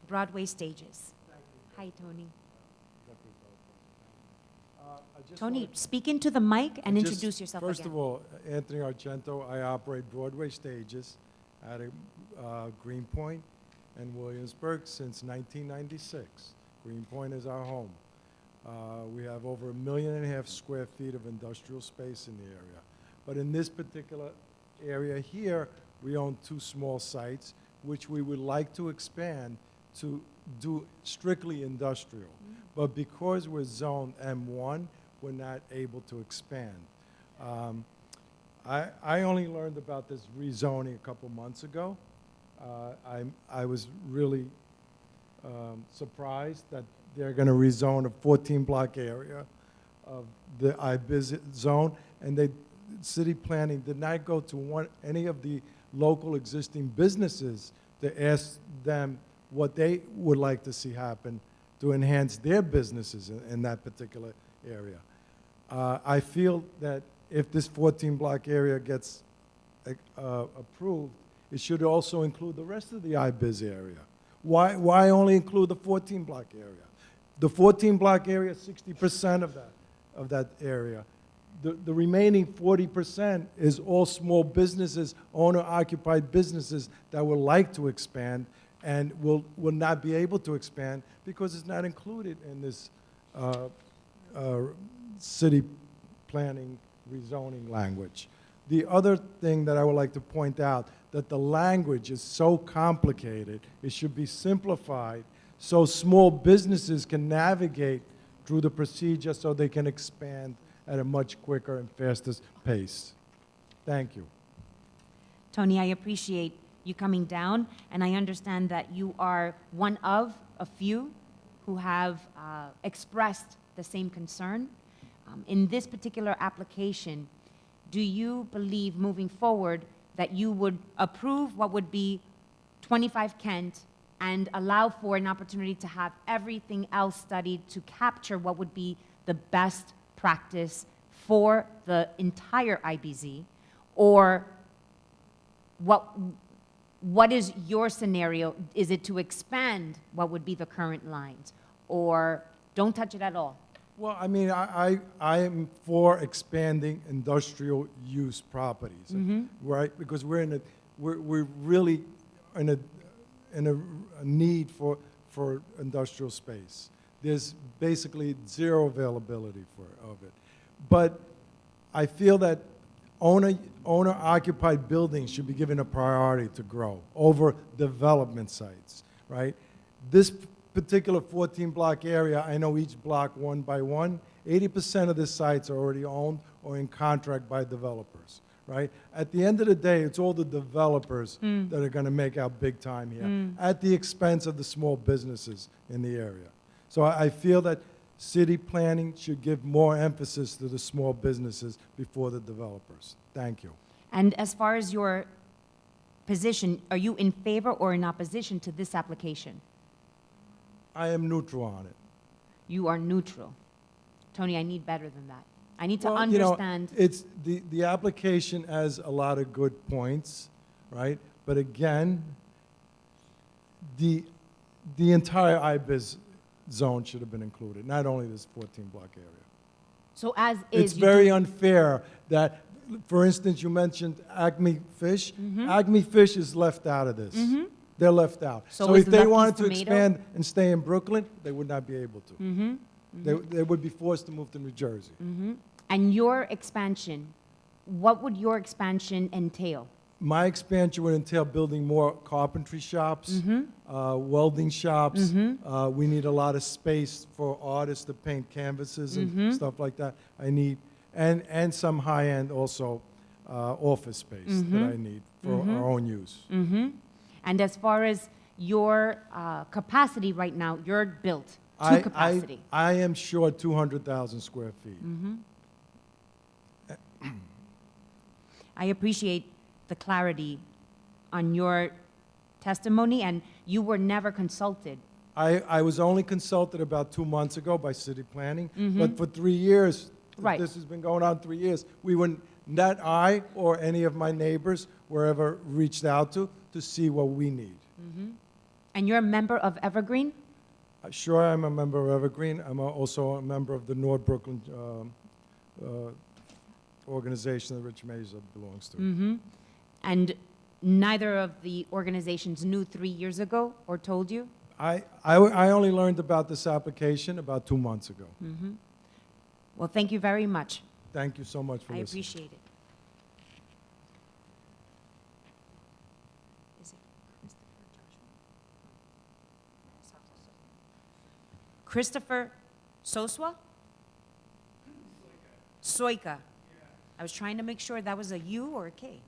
Broadway Stages. Hi, Tony. Tony, speak into the mic and introduce yourself First again. of all, Anthony Argento. I operate Broadway Stages out of Greenpoint and Williamsburg since 1996. Greenpoint is our home. We have over 1.5 million square feet of industrial space in the area. But in this particular area here, we own 2 small sites, which we would like to expand to do strictly industrial. But because we're zoned M1, we're not able to expand. I only learned about this rezoning a couple months ago. I was really surprised that they're going to rezone a 14-block area of the IBIZ zone, and city planning did not go to any of the local existing businesses to ask them what they would like to see happen to enhance their businesses in that particular area. I feel that if this 14-block area gets approved, it should also include the rest of the IBIZ area. Why only include the 14-block area? The 14-block area, 60% of that area. The remaining 40% is all small businesses, owner-occupied businesses that would like to expand and will not be able to expand because it's not included in this city planning rezoning language. The other thing that I would like to point out, that the language is so complicated, it should be simplified so small businesses can navigate through the procedure so they can expand at a much quicker and faster pace. Thank you. Tony, I appreciate you coming down, and I understand that you are one of a few who have expressed the same concern. In this particular application, do you believe moving forward that you would approve what would be 25 Kent and allow for an opportunity to have everything else studied to capture what would be the best practice for the entire IBZ? Or what is your scenario? Is it to expand what would be the current lines, or don't touch it at all? Well, I mean, I am for expanding industrial use properties, right? Because we're really in a need for industrial space. There's basically zero availability of it. But I feel that owner-occupied buildings should be given a priority to grow over development sites, right? This particular 14-block area, I know each block one by one, 80% of the sites are already owned or in contract by developers, right? At the end of the day, it's all the developers that are going to make out big time here at the expense of the small businesses in the area. So I feel that city planning should give more emphasis to the small businesses before the developers. Thank you. And as far as your position, are you in favor or in opposition to this application? I am neutral on it. You are neutral. Tony, I need better than that. I need to Well, understand. it's the application has a lot of good points, right? But again, the entire IBIZ zone should have been included, not only this 14-block area. So as is, It's very unfair that, for instance, you mentioned Acme Fish. Acme Fish is left out of this. They're left out. So So is if they Lucky's wanted to Tomato? expand and stay in Brooklyn, they would not be able to. They would be forced to move to New Jersey. And your expansion, what would your expansion entail? My expansion would entail building more carpentry shops, welding shops. We need a lot of space for artists to paint canvases and stuff like that. I need, and some high-end also office space that I need for our own use. And as far as your capacity right now, you're built to capacity. I am short 200,000 square feet. I appreciate the clarity on your testimony, and you were never consulted. I was only consulted about 2 months ago by city planning, but for 3 years, Right. this has been going on 3 years. We were, not I or any of my neighbors were ever reached out to see what we need. And you're a member of Evergreen? Sure, I'm a member of Evergreen. I'm also a member of the North Brooklyn organization that Rich Mesa belongs to. And neither of the organizations knew 3 years ago or told you? I only learned about this application about 2 months ago. Well, thank you very much. Thank you so much for I listening. appreciate it. Is it Christopher Soswa? Soika. I was trying to make sure that was a U or a K.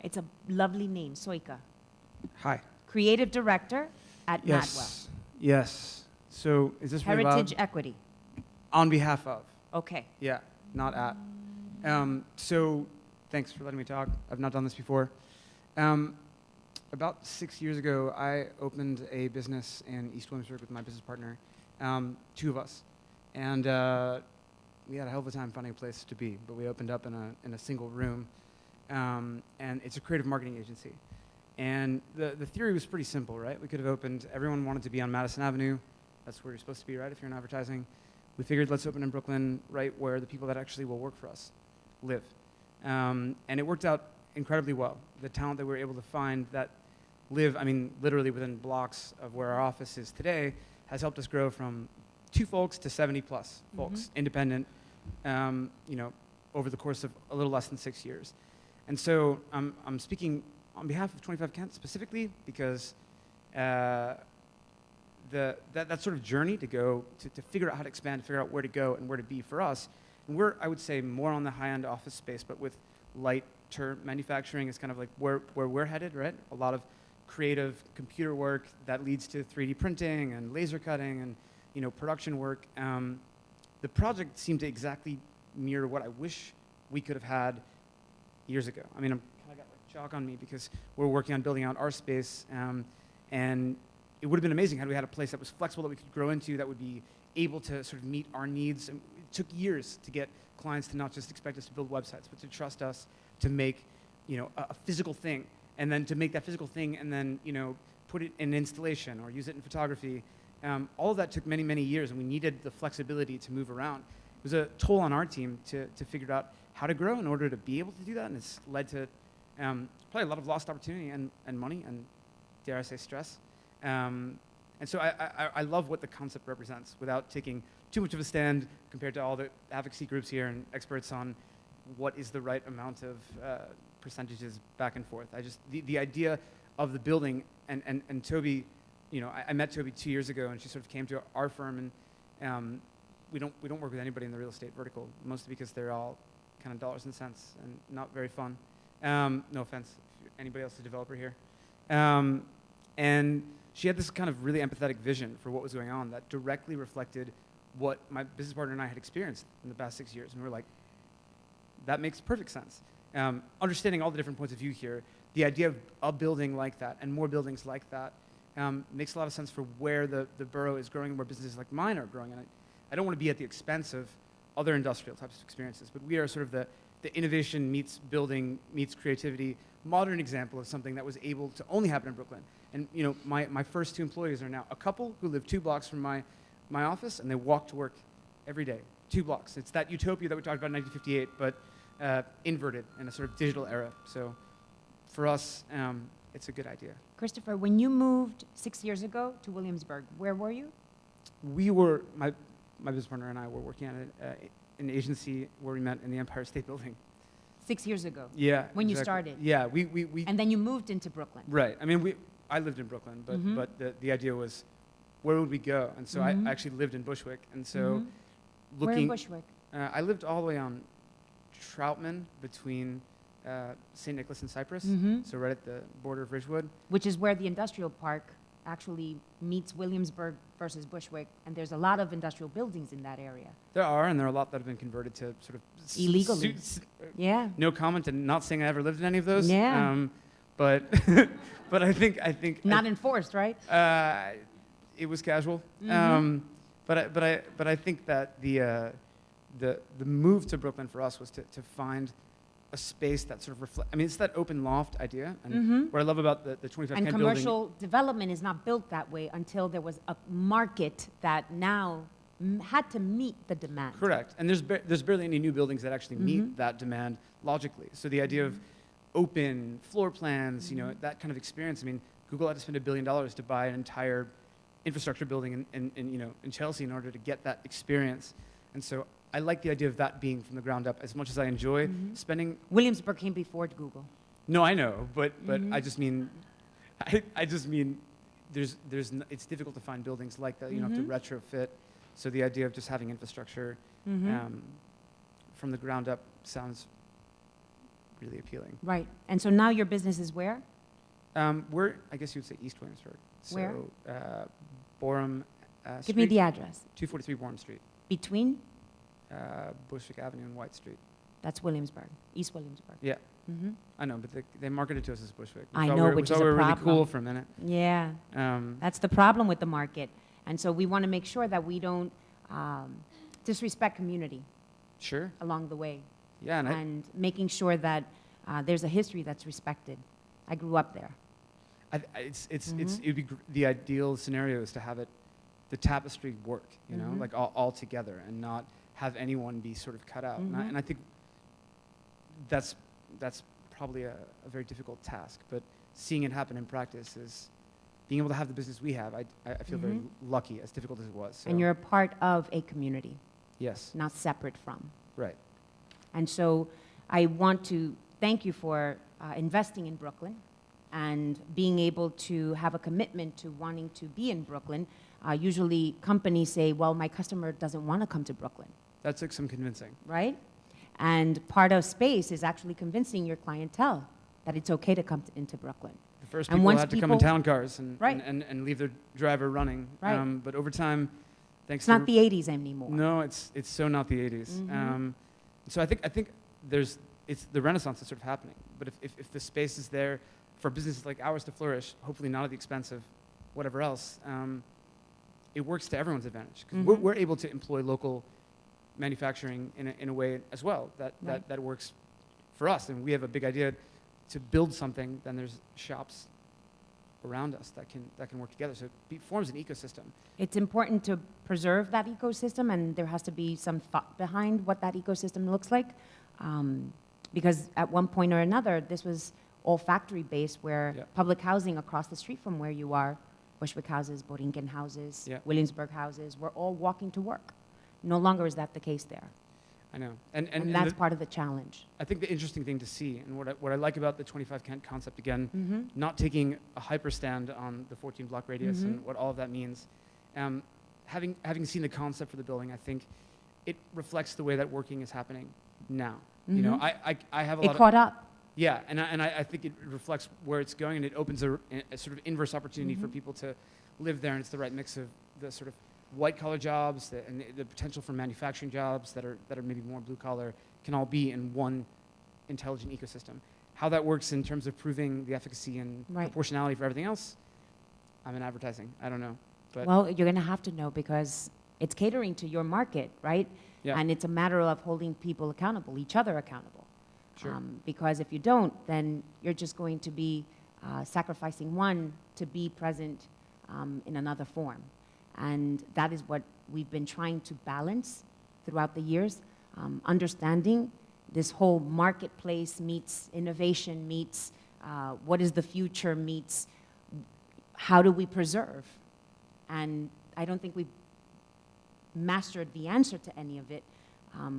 It's a lovely name, Soika. Hi. Creative Director at Yes. Yes. So is this really loud? Heritage Equity. On behalf of. Okay. Yeah, not at. So thanks for letting me talk. I've not done this before. About 6 years ago, I opened a business in East Williamsburg with my business partner, 2 of us. And we had a hell of a time finding a place to be, but we opened up in a single room. And it's a creative marketing agency. And the theory was pretty simple, right? We could have opened, everyone wanted to be on Madison Avenue. That's where you're supposed to be, right, if you're in advertising. We figured let's open in Brooklyn, right where the people that actually will work for us live. And it worked out incredibly well. The talent that we were able to find that live, I mean, literally within blocks of where our office is today, has helped us grow from 2 folks to 70 plus folks, independent, over the course of a little less than 6 years. And so I'm speaking on behalf of 25 Kent specifically because that sort of journey to go to figure out how to expand, to figure out where to go and where to be for us. And we're, I would say, more on the high-end office space, but with lighter manufacturing is kind of like where we're headed, right? A lot of creative computer work that leads to 3D printing and laser cutting and production work. The project seemed to exactly mirror what I wish we could have had years ago. I mean, I'm kind of got like chalk on me because we're working on building out our space, and it would have been amazing had we had a place that was flexible that we could grow into, that would be able to sort of meet our needs. And it took years to get clients to not just expect us to build websites, but to trust us to make, a physical thing, and then to make that physical thing, and then put it in installation or use it in photography. All of that took many, many years, and we needed the flexibility to move around. It was a toll on our team to figure out how to grow in order to be able to do that, and it's led to probably a lot of lost opportunity and money and, dare I say, stress. And so I love what the concept represents without taking too much of a stand compared to all the advocacy groups here and experts on what is the right amount of percentages back and forth. The idea of the building, and Toby you know, I met Toby 2 years ago, and she sort of came to our firm, and we don't work with anybody in the real estate vertical, mostly because they're all kind of dollars and cents and not very fun. No offense, if anybody else is a developer here. And she had this kind of really empathetic vision for what was going on that directly reflected what my business partner and I had experienced in the past 6 years. And we were like, that makes perfect sense. Understanding all the different points of view here, the idea of a building like that and more buildings like that makes a lot of sense for where the borough is growing and where businesses like mine are growing. And I don't want to be at the expense of other industrial types of experiences, but we are sort of the innovation meets building meets creativity modern example of something that was able to only happen in Brooklyn. And you know, my first 2 employees are now a couple who live 2 blocks from my office, and they walk to work every day, 2 blocks. It's that utopia that we talked about in 1958, but inverted in a sort of digital era. So for us, it's a good idea. Christopher, when you moved 6 years ago to Williamsburg, where were you? We were, my business partner and I were working at an agency where we met in the Empire State Building. 6 years ago? Yeah. When you exactly. started? Yeah, we And then you moved into Brooklyn? Right. I mean, I lived in Brooklyn, but the idea was, where would we go? And so I actually lived in Bushwick, and so looking. Where in Bushwick? I lived all the way on Troutman between St. Nicholas and Cypress, so right at the border of Ridgewood. Which is where the industrial park actually meets Williamsburg versus Bushwick, and there's a lot of industrial buildings in that area. There are, and there are a lot that have been converted to sort of illegally. Yeah. No comment, and not saying I ever lived in any of those. Yeah. But but I think not enforced, right? It was casual. But I think that the move to Brooklyn for us was to find a space that sort of reflects. I mean, it's that open loft idea, and what I love about the 25 And Kent commercial building. development is not built that way until there was a market that now had to meet the demand. Correct, and there's barely any new buildings that actually meet that demand logically. So the idea of open floor plans, you know, that kind of experience. I mean, Google had to spend $1 billion to buy an entire infrastructure building in Chelsea in order to get that experience, and so I like the idea of that being from the ground up as much as I enjoy spending. Williamsburg came before Google. No, I know, but I just mean, it's difficult to find buildings like that. You have to retrofit. So the idea of just having infrastructure from the ground up sounds really appealing. Right, and so now your business is where? We're, I guess you would say East Williamsburg. Where? So Borum Street. Give me the address. 243 Borum Street. Between? Bushwick Avenue and White Street. That's Williamsburg, East Williamsburg. Yeah. I know, but they marketed to us as Bushwick. I know, which is a problem. We were really cool for a minute. Yeah, that's the problem with the market. And so we want to make sure that we don't disrespect community. Sure. Along the way. Yeah, and making sure that there's a history that's respected. I grew up there. It'd be the ideal scenario is to have the tapestry work, you know, like all together, and not have anyone be sort of cut out. And I think that's probably a very difficult task, but seeing it happen in practice is being able to have the business we have. I feel very lucky, as difficult as it was. So. And you're a part of a community. Yes. Not separate from. Right. And so I want to thank you for investing in Brooklyn and being able to have a commitment to wanting to be in Brooklyn. Usually companies say, well, my customer doesn't want to come to Brooklyn. That took some convincing. Right? And part of space is actually convincing your clientele that it's okay to come into Brooklyn. The first people had to come in town cars and leave their driver running. Right. But over time, thanks it's not the 80s anymore. No, it's so not the 80s. So I think it's the renaissance is sort of happening. But if the space is there for businesses like ours to flourish, hopefully not at the expense of whatever else, it works to everyone's advantage. Because we're able to employ local manufacturing in a way as well that works for us. And we have a big idea to build something, then there's shops around us that can work together. So it forms an ecosystem. It's important to preserve that ecosystem, and there has to be some thought behind what that ecosystem looks like. Because at one point or another, this was all factory-based, where public housing across the street from where you are, Bushwick houses, Borinquen houses, Williamsburg houses, we're all walking to work. No longer is that the case there. I know. And that's part of the challenge. I think the interesting thing to see, and what I like about the 25 Kent concept, again, Mm-hmm. not taking a hyper stand on the 14 block radius Mhm. and what all of that means, having seen the concept for the building, I think it reflects the way that working is happening now. You know, Mhm. I have a It lot caught up. Yeah, and I think it reflects where it's going, and it opens a sort of inverse opportunity for Mhm. people to live there, and it's the right mix of the sort of white-collar jobs and the potential for manufacturing jobs that are maybe more blue-collar can all be in one intelligent ecosystem. How that works in terms of proving the efficacy and Right. proportionality for everything else, I'm in advertising. I don't know. But Well, you're going to have to know because it's catering to your market, right? Yeah. And it's a matter of holding people accountable, each other accountable. Sure. Because if you don't, then you're just going to be sacrificing one to be present in another form. And that is what we've been trying to balance throughout the years, understanding this whole marketplace meets innovation meets what is the future meets how do we preserve. And I don't think we've mastered the answer to any of it,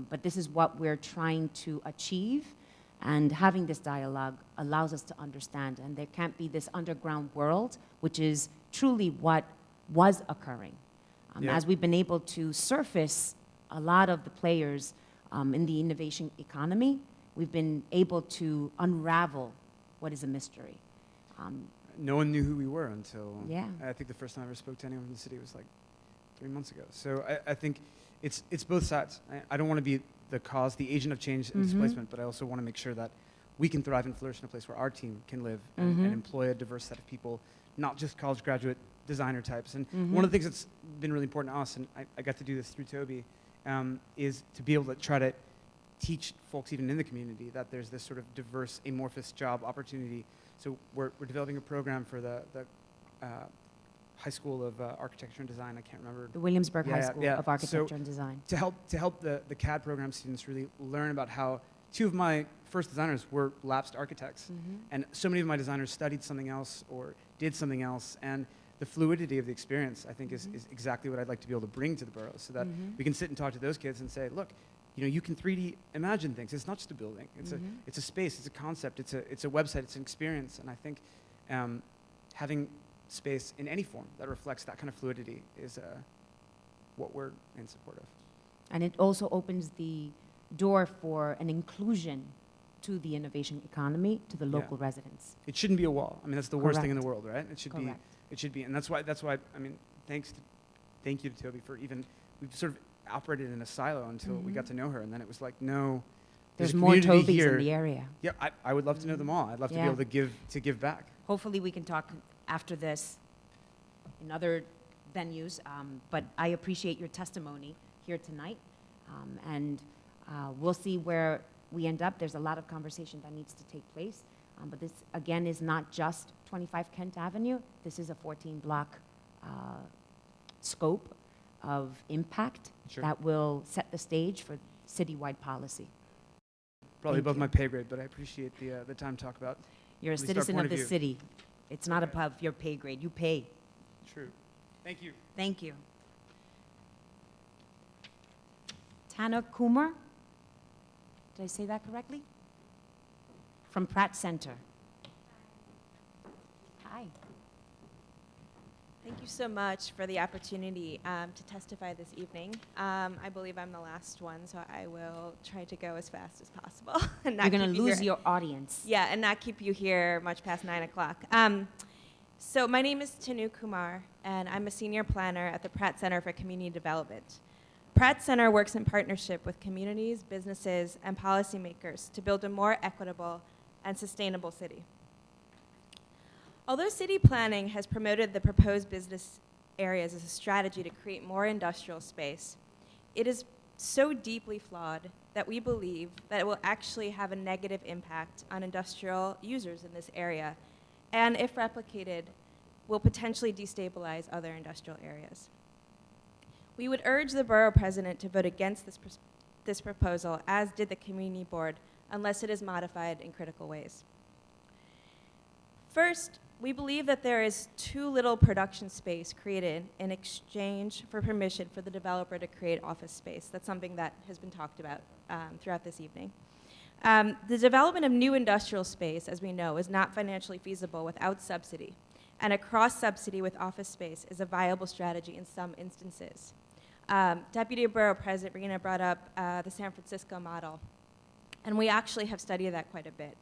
but this is what we're trying to achieve. And having this dialogue allows us to understand, and there can't be this underground world, which is truly what was occurring. Yeah. As we've been able to surface a lot of the players in the innovation economy, we've been able to unravel what is a mystery. no one knew who we were until Yeah. I think the first time I ever spoke to anyone in the city was like 3 months ago. So I think it's both sides. I don't want to be the cause, the agent of change and Mhm. displacement, but I also want to make sure that we can thrive and flourish in a place where our team can live and Mhm. employ a diverse set of people, not just college graduate designer types. And Mhm. one of the things that's been really important to us, and I got to do this through Toby, is to be able to try to teach folks even in the community that there's this sort of diverse, amorphous job opportunity. So we're developing a program for the High School of Architecture and Design. I can't remember. The Williamsburg High School of So Architecture and Design. To help the CAD program students really learn about how two of my first designers were lapsed architects. Mhm. And so many of my designers studied something else or did something else. And the fluidity of the experience, I think, is exactly what I'd like to be able to bring to the borough so that Mhm. we can sit and talk to those kids and say, look, you know, you can 3D imagine things. It's not just a building. It's Mhm. it's a space. It's a concept. It's a website. It's an experience. And I think having space in any form that reflects that kind of fluidity is what we're in support of. And it also opens the door for an inclusion to the innovation economy, to the Yeah. local residents. It shouldn't be a wall. I mean, that's the worst thing in the Correct. world, right? It should Correct. be, and that's why. I mean, thank you to Toby for even we've sort of operated in a silo until we got Mhm. to know her, and then it was like, no, There's a more community Tobys here. in the area. Yeah, I would love to know them all. I'd love to be Yeah. able to give back. Hopefully, we can talk after this in other venues, but I appreciate your testimony here tonight, and we'll see where we end up. There's a lot of conversation that needs to take place, but this, again, is not just 25 Kent Avenue. This is a 14-block scope of impact Sure. that will set the stage for citywide policy. Probably Thank above you. my pay grade, but I appreciate the time to talk about. You're a at least our citizen point of the view. city. It's not above your pay grade. You pay. True. Thank you. Thank you. Tana Kumar, did I say that correctly? From Pratt Center. Hi. Thank you so much for the opportunity to testify this evening. I believe I'm the last one, so I will try to go as fast as possible. And not You're going keep to you lose here- your audience. Yeah, and not keep you here much past 9 o'clock. So my name is Tanu Kumar, and I'm a senior planner at the Pratt Center for Community Development. Pratt Center works in partnership with communities, businesses, and policymakers to build a more equitable and sustainable city. Although city planning has promoted the proposed business areas as a strategy to create more industrial space, it is so deeply flawed that we believe that it will actually have a negative impact on industrial users in this area, and if replicated, will potentially destabilize other industrial areas. We would urge the Borough President to vote against this proposal, as did the Community Board, unless it is modified in critical ways. First, we believe that there is too little production space created in exchange for permission for the developer to create office space. That's something that has been talked about throughout this evening. The development of new industrial space, as we know, is not financially feasible without subsidy, and a cross-subsidy with office space is a viable strategy in some instances. Deputy Borough President Rena brought up the San Francisco model, and we actually have studied that quite a bit.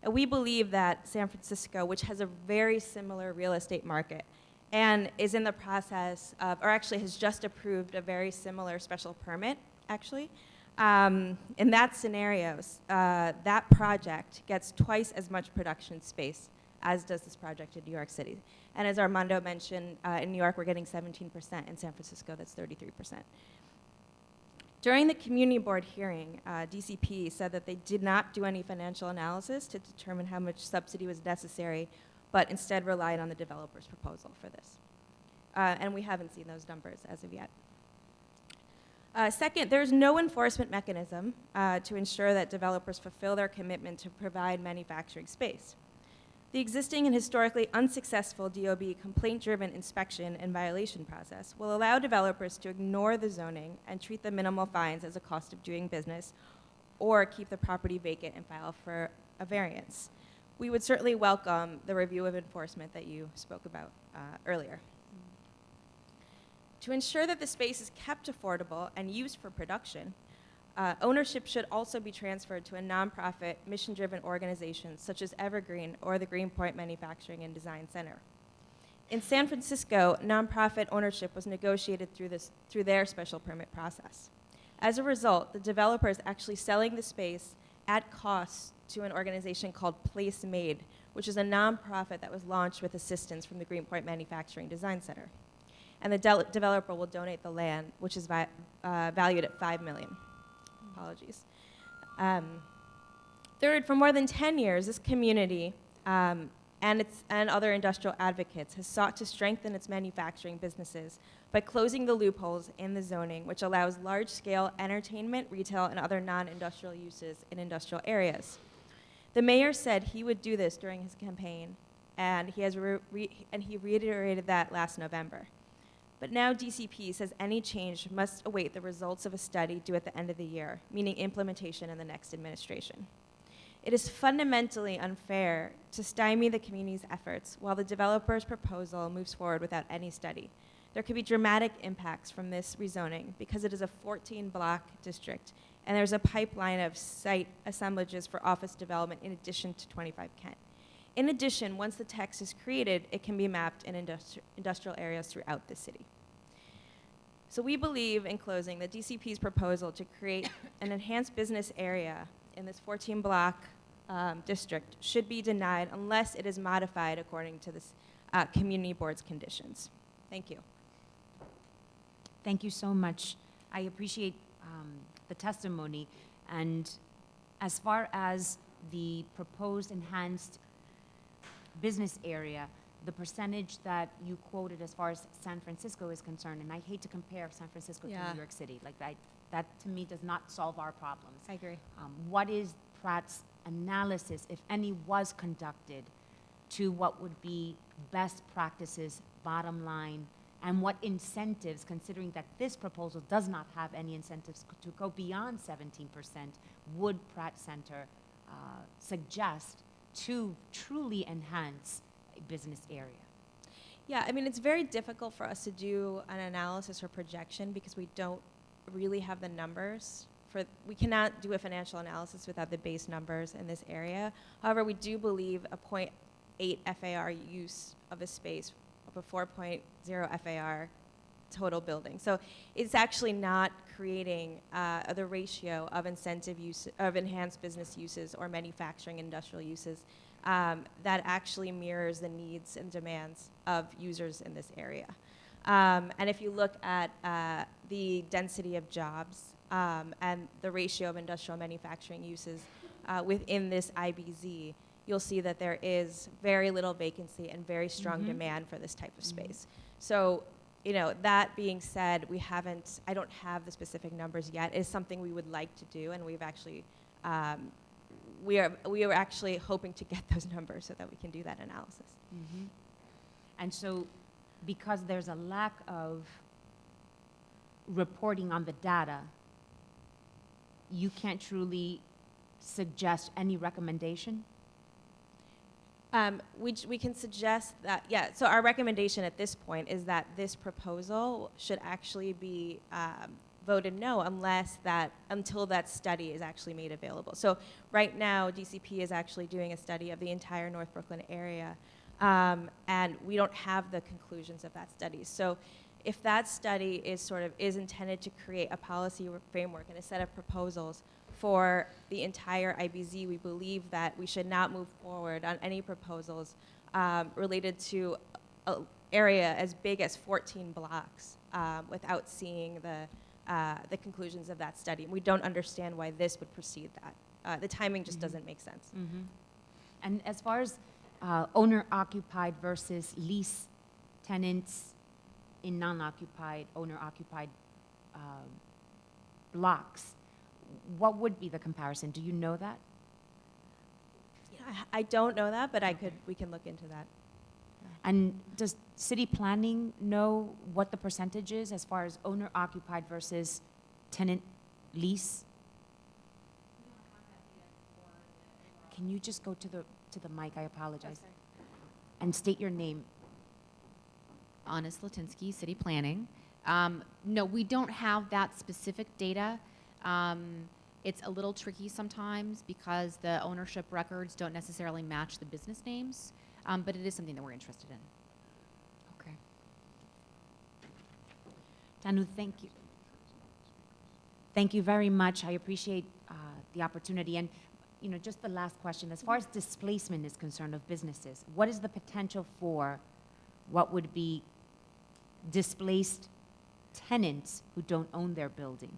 And we believe that San Francisco, which has a very similar real estate market and is in the process of, or actually has just approved a very similar special permit, actually, in that scenario, that project gets twice as much production space as does this project in New York City. And as Armando mentioned, in New York, we're getting 17%. In San Francisco, that's 33%. During the community board hearing, DCP said that they did not do any financial analysis to determine how much subsidy was necessary, but instead relied on the developer's proposal for this. And we haven't seen those numbers as of yet. Second, there's no enforcement mechanism to ensure that developers fulfill their commitment to provide manufacturing space. The existing and historically unsuccessful DOB complaint-driven inspection and violation process will allow developers to ignore the zoning and treat the minimal fines as a cost of doing business, or keep the property vacant and file for a variance. We would certainly welcome the review of enforcement that you spoke about earlier. To ensure that the space is kept affordable and used for production, ownership should also be transferred to a nonprofit, mission-driven organization such as Evergreen or the Greenpoint Manufacturing and Design Center. In San Francisco, nonprofit ownership was negotiated through their special permit process. As a result, the developer is actually selling the space at cost to an organization called Place Made, which is a nonprofit that was launched with assistance from the Greenpoint Manufacturing Design Center. And the developer will donate the land, which is valued at $5 million. Apologies. Third, for more than 10 years, this community and other industrial advocates has sought to strengthen its manufacturing businesses by closing the loopholes in the zoning, which allows large-scale entertainment, retail, and other non-industrial uses in industrial areas. The mayor said he would do this during his campaign, and he reiterated that last November. But now DCP says any change must await the results of a study due at the end of the year, meaning implementation in the next administration. It is fundamentally unfair to stymie the community's efforts while the developer's proposal moves forward without any study. There could be dramatic impacts from this rezoning because it is a 14-block district, and there's a pipeline of site assemblages for office development in addition to 25 Kent. In addition, once the text is created, it can be mapped in industrial areas throughout the city. So we believe, in closing, that DCP's proposal to create an enhanced business area in this 14-block district should be denied unless it is modified according to this community board's conditions. Thank you. Thank you so much. I appreciate the testimony. And as far as the proposed enhanced business area, the percentage that you quoted as far as San Francisco is concerned, and I hate to compare San Francisco to New York City, like that to me does not solve our problems. I agree. What is Pratt's analysis, if any, was conducted to what would be best practices, bottom line, and what incentives, considering that this proposal does not have any incentives to go beyond 17%, would Pratt Center suggest to truly enhance a business area? Yeah, I mean, it's very difficult for us to do an analysis or projection because we don't really have the numbers. We cannot do a financial analysis without the base numbers in this area. However, we do believe a 0.8 FAR use of a space of a 4.0 FAR total building. So it's actually not creating the ratio of incentive use of enhanced business uses or manufacturing industrial uses that actually mirrors the needs and demands of users in this area. And if you look at the density of jobs and the ratio of industrial manufacturing uses within this IBZ, you'll see that there is very little vacancy and very strong demand for this type of space. So, you know, that being said, I don't have the specific numbers yet. It's something we would like to do, and we've actually we are actually hoping to get those numbers so that we can do that analysis. Mm-hmm. And so, because there's a lack of reporting on the data, you can't truly suggest any recommendation? We can suggest that, yeah, so our recommendation at this point is that this proposal should actually be voted no until that study is actually made available. So right now, DCP is actually doing a study of the entire North Brooklyn area, and we don't have the conclusions of that study. So if that study is intended to create a policy framework and a set of proposals for the entire IBZ, we believe that we should not move forward on any proposals related to an area as big as 14 blocks without seeing the conclusions of that study. We don't understand why this would precede that. The timing just doesn't make sense. Mm-hmm. And as far as owner-occupied versus lease tenants in non-occupied, owner-occupied blocks, what would be the comparison? Do you know that? I don't know that, but we can look into that. And does city planning know what the percentage is as far as owner-occupied versus tenant lease? Can you just go to the mic? I apologize. And state your name. Honest Latinsky, City Planning. No, we don't have that specific data. It's a little tricky sometimes because the ownership records don't necessarily match the business names, but it is something that we're interested in. Okay. Tanu, thank you. Thank you very much. I appreciate the opportunity. And just the last question, as far as displacement is concerned of businesses, what is the potential for what would be displaced tenants who don't own their building?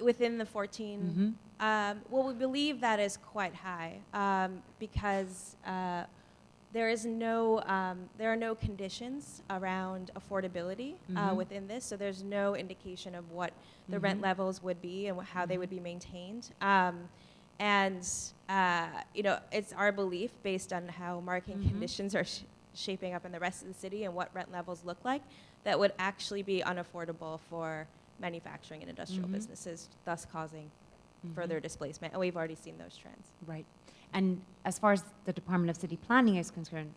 Within the 14, well, we believe that is quite high because there are no conditions around affordability within this, so there's no indication of what the rent levels would be and how they would be maintained. It's our belief, based on how market conditions are shaping up in the rest of the city and what rent levels look like, that would actually be unaffordable for manufacturing and industrial businesses, thus causing further displacement. And we've already seen those trends. Right. And as far as the Department of City Planning is concerned,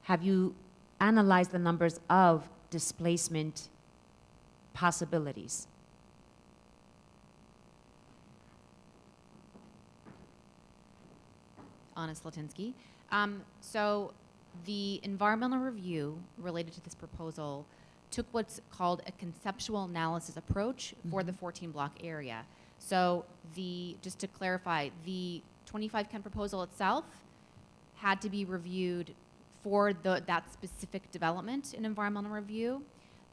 have you analyzed the numbers of displacement possibilities? Honest Latinsky. So the environmental review related to this proposal took what's called a conceptual analysis approach for the 14 block area. So just to clarify, the 25 Kent proposal itself had to be reviewed for that specific development in environmental review.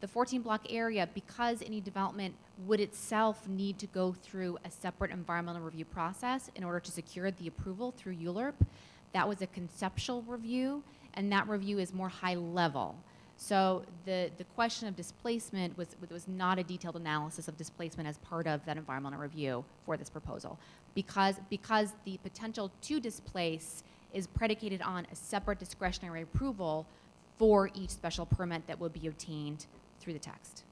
The 14 block area, because any development would itself need to go through a separate environmental review process in order to secure the approval through ULURP, that was a conceptual review, and that review is more high level. So the question of displacement was not a detailed analysis of displacement as part of that environmental review for this proposal, because the potential to displace is predicated on a separate discretionary approval for each special permit that would be obtained through the text.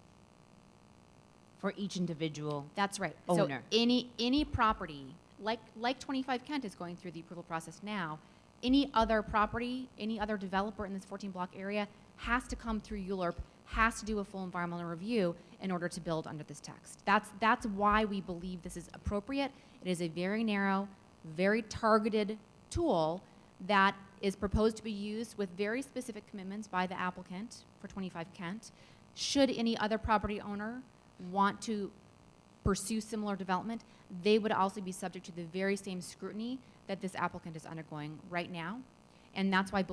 For each individual That's right. owner. So any property, like 25 Kent is going through the approval process now, any other property, any other developer in this 14 block area has to come through ULURP, has to do a full environmental review in order to build under this text. That's why we believe this is appropriate. It is a very narrow, very targeted tool that is proposed to be used with very specific commitments by the applicant for 25 Kent. Should any other property owner want to pursue similar development, they would also be subject to the very same scrutiny that this applicant is undergoing right now. And that's why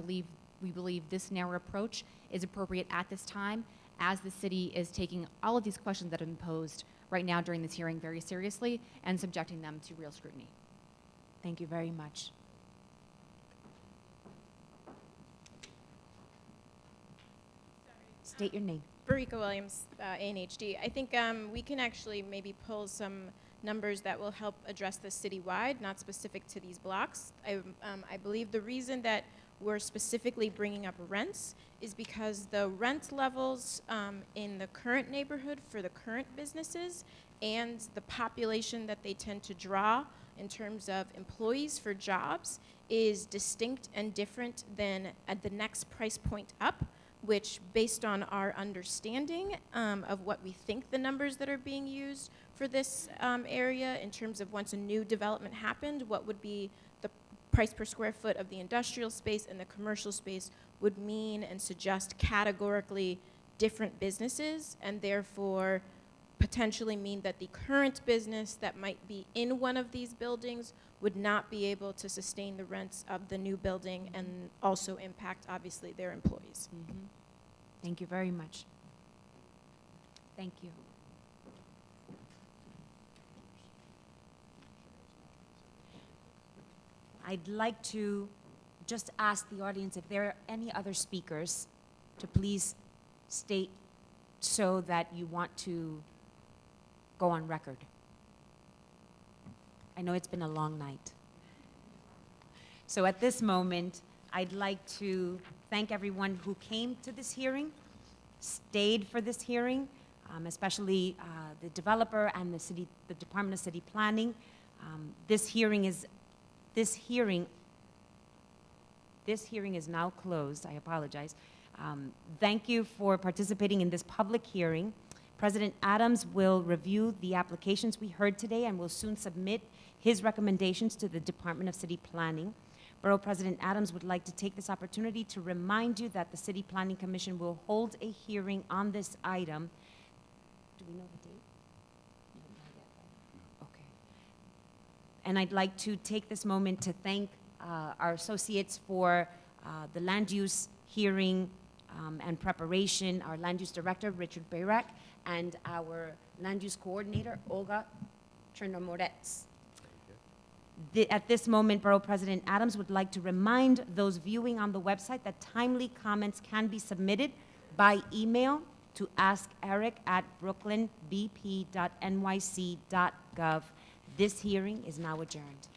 we believe this narrow approach is appropriate at this time, as the city is taking all of these questions that have been posed right now during this hearing very seriously and subjecting them to real scrutiny. Thank you very much. State your name. Barika Williams, ANHD. I think we can actually maybe pull some numbers that will help address this citywide, not specific to these blocks. I believe the reason that we're specifically bringing up rents is because the rent levels in the current neighborhood for the current businesses and the population that they tend to draw in terms of employees for jobs is distinct and different than at the next price point up, which, based on our understanding of what we think the numbers that are being used for this area in terms of once a new development happened, what would be the price per square foot of the industrial space and the commercial space would mean and suggest categorically different businesses, and therefore potentially mean that the current business that might be in one of these buildings would not be able to sustain the rents of the new building and also impact, obviously, their employees. Thank you very much. Thank you. I'd like to just ask the audience if there are any other speakers to please state so that you want to go on record. I know it's been a long night. So at this moment, I'd like to thank everyone who came to this hearing, stayed for this hearing, especially the developer and the Department of City Planning. This hearing is now closed. I apologize. Thank you for participating in this public hearing. President Adams will review the applications we heard today and will soon submit his recommendations to the Department of City Planning. Borough President Adams would like to take this opportunity to remind you that the City Planning Commission will hold a hearing on this item. Do we know the date? Okay. And I'd like to take this moment to thank our associates for the land use hearing and preparation, our land use director, Richard Bayrak, and our land use coordinator, Olga Chernomorets. At this moment, Borough President Adams would like to remind those viewing on the website that timely comments can be submitted by email to askeric@brooklynbp.nyc.gov. This hearing is now adjourned.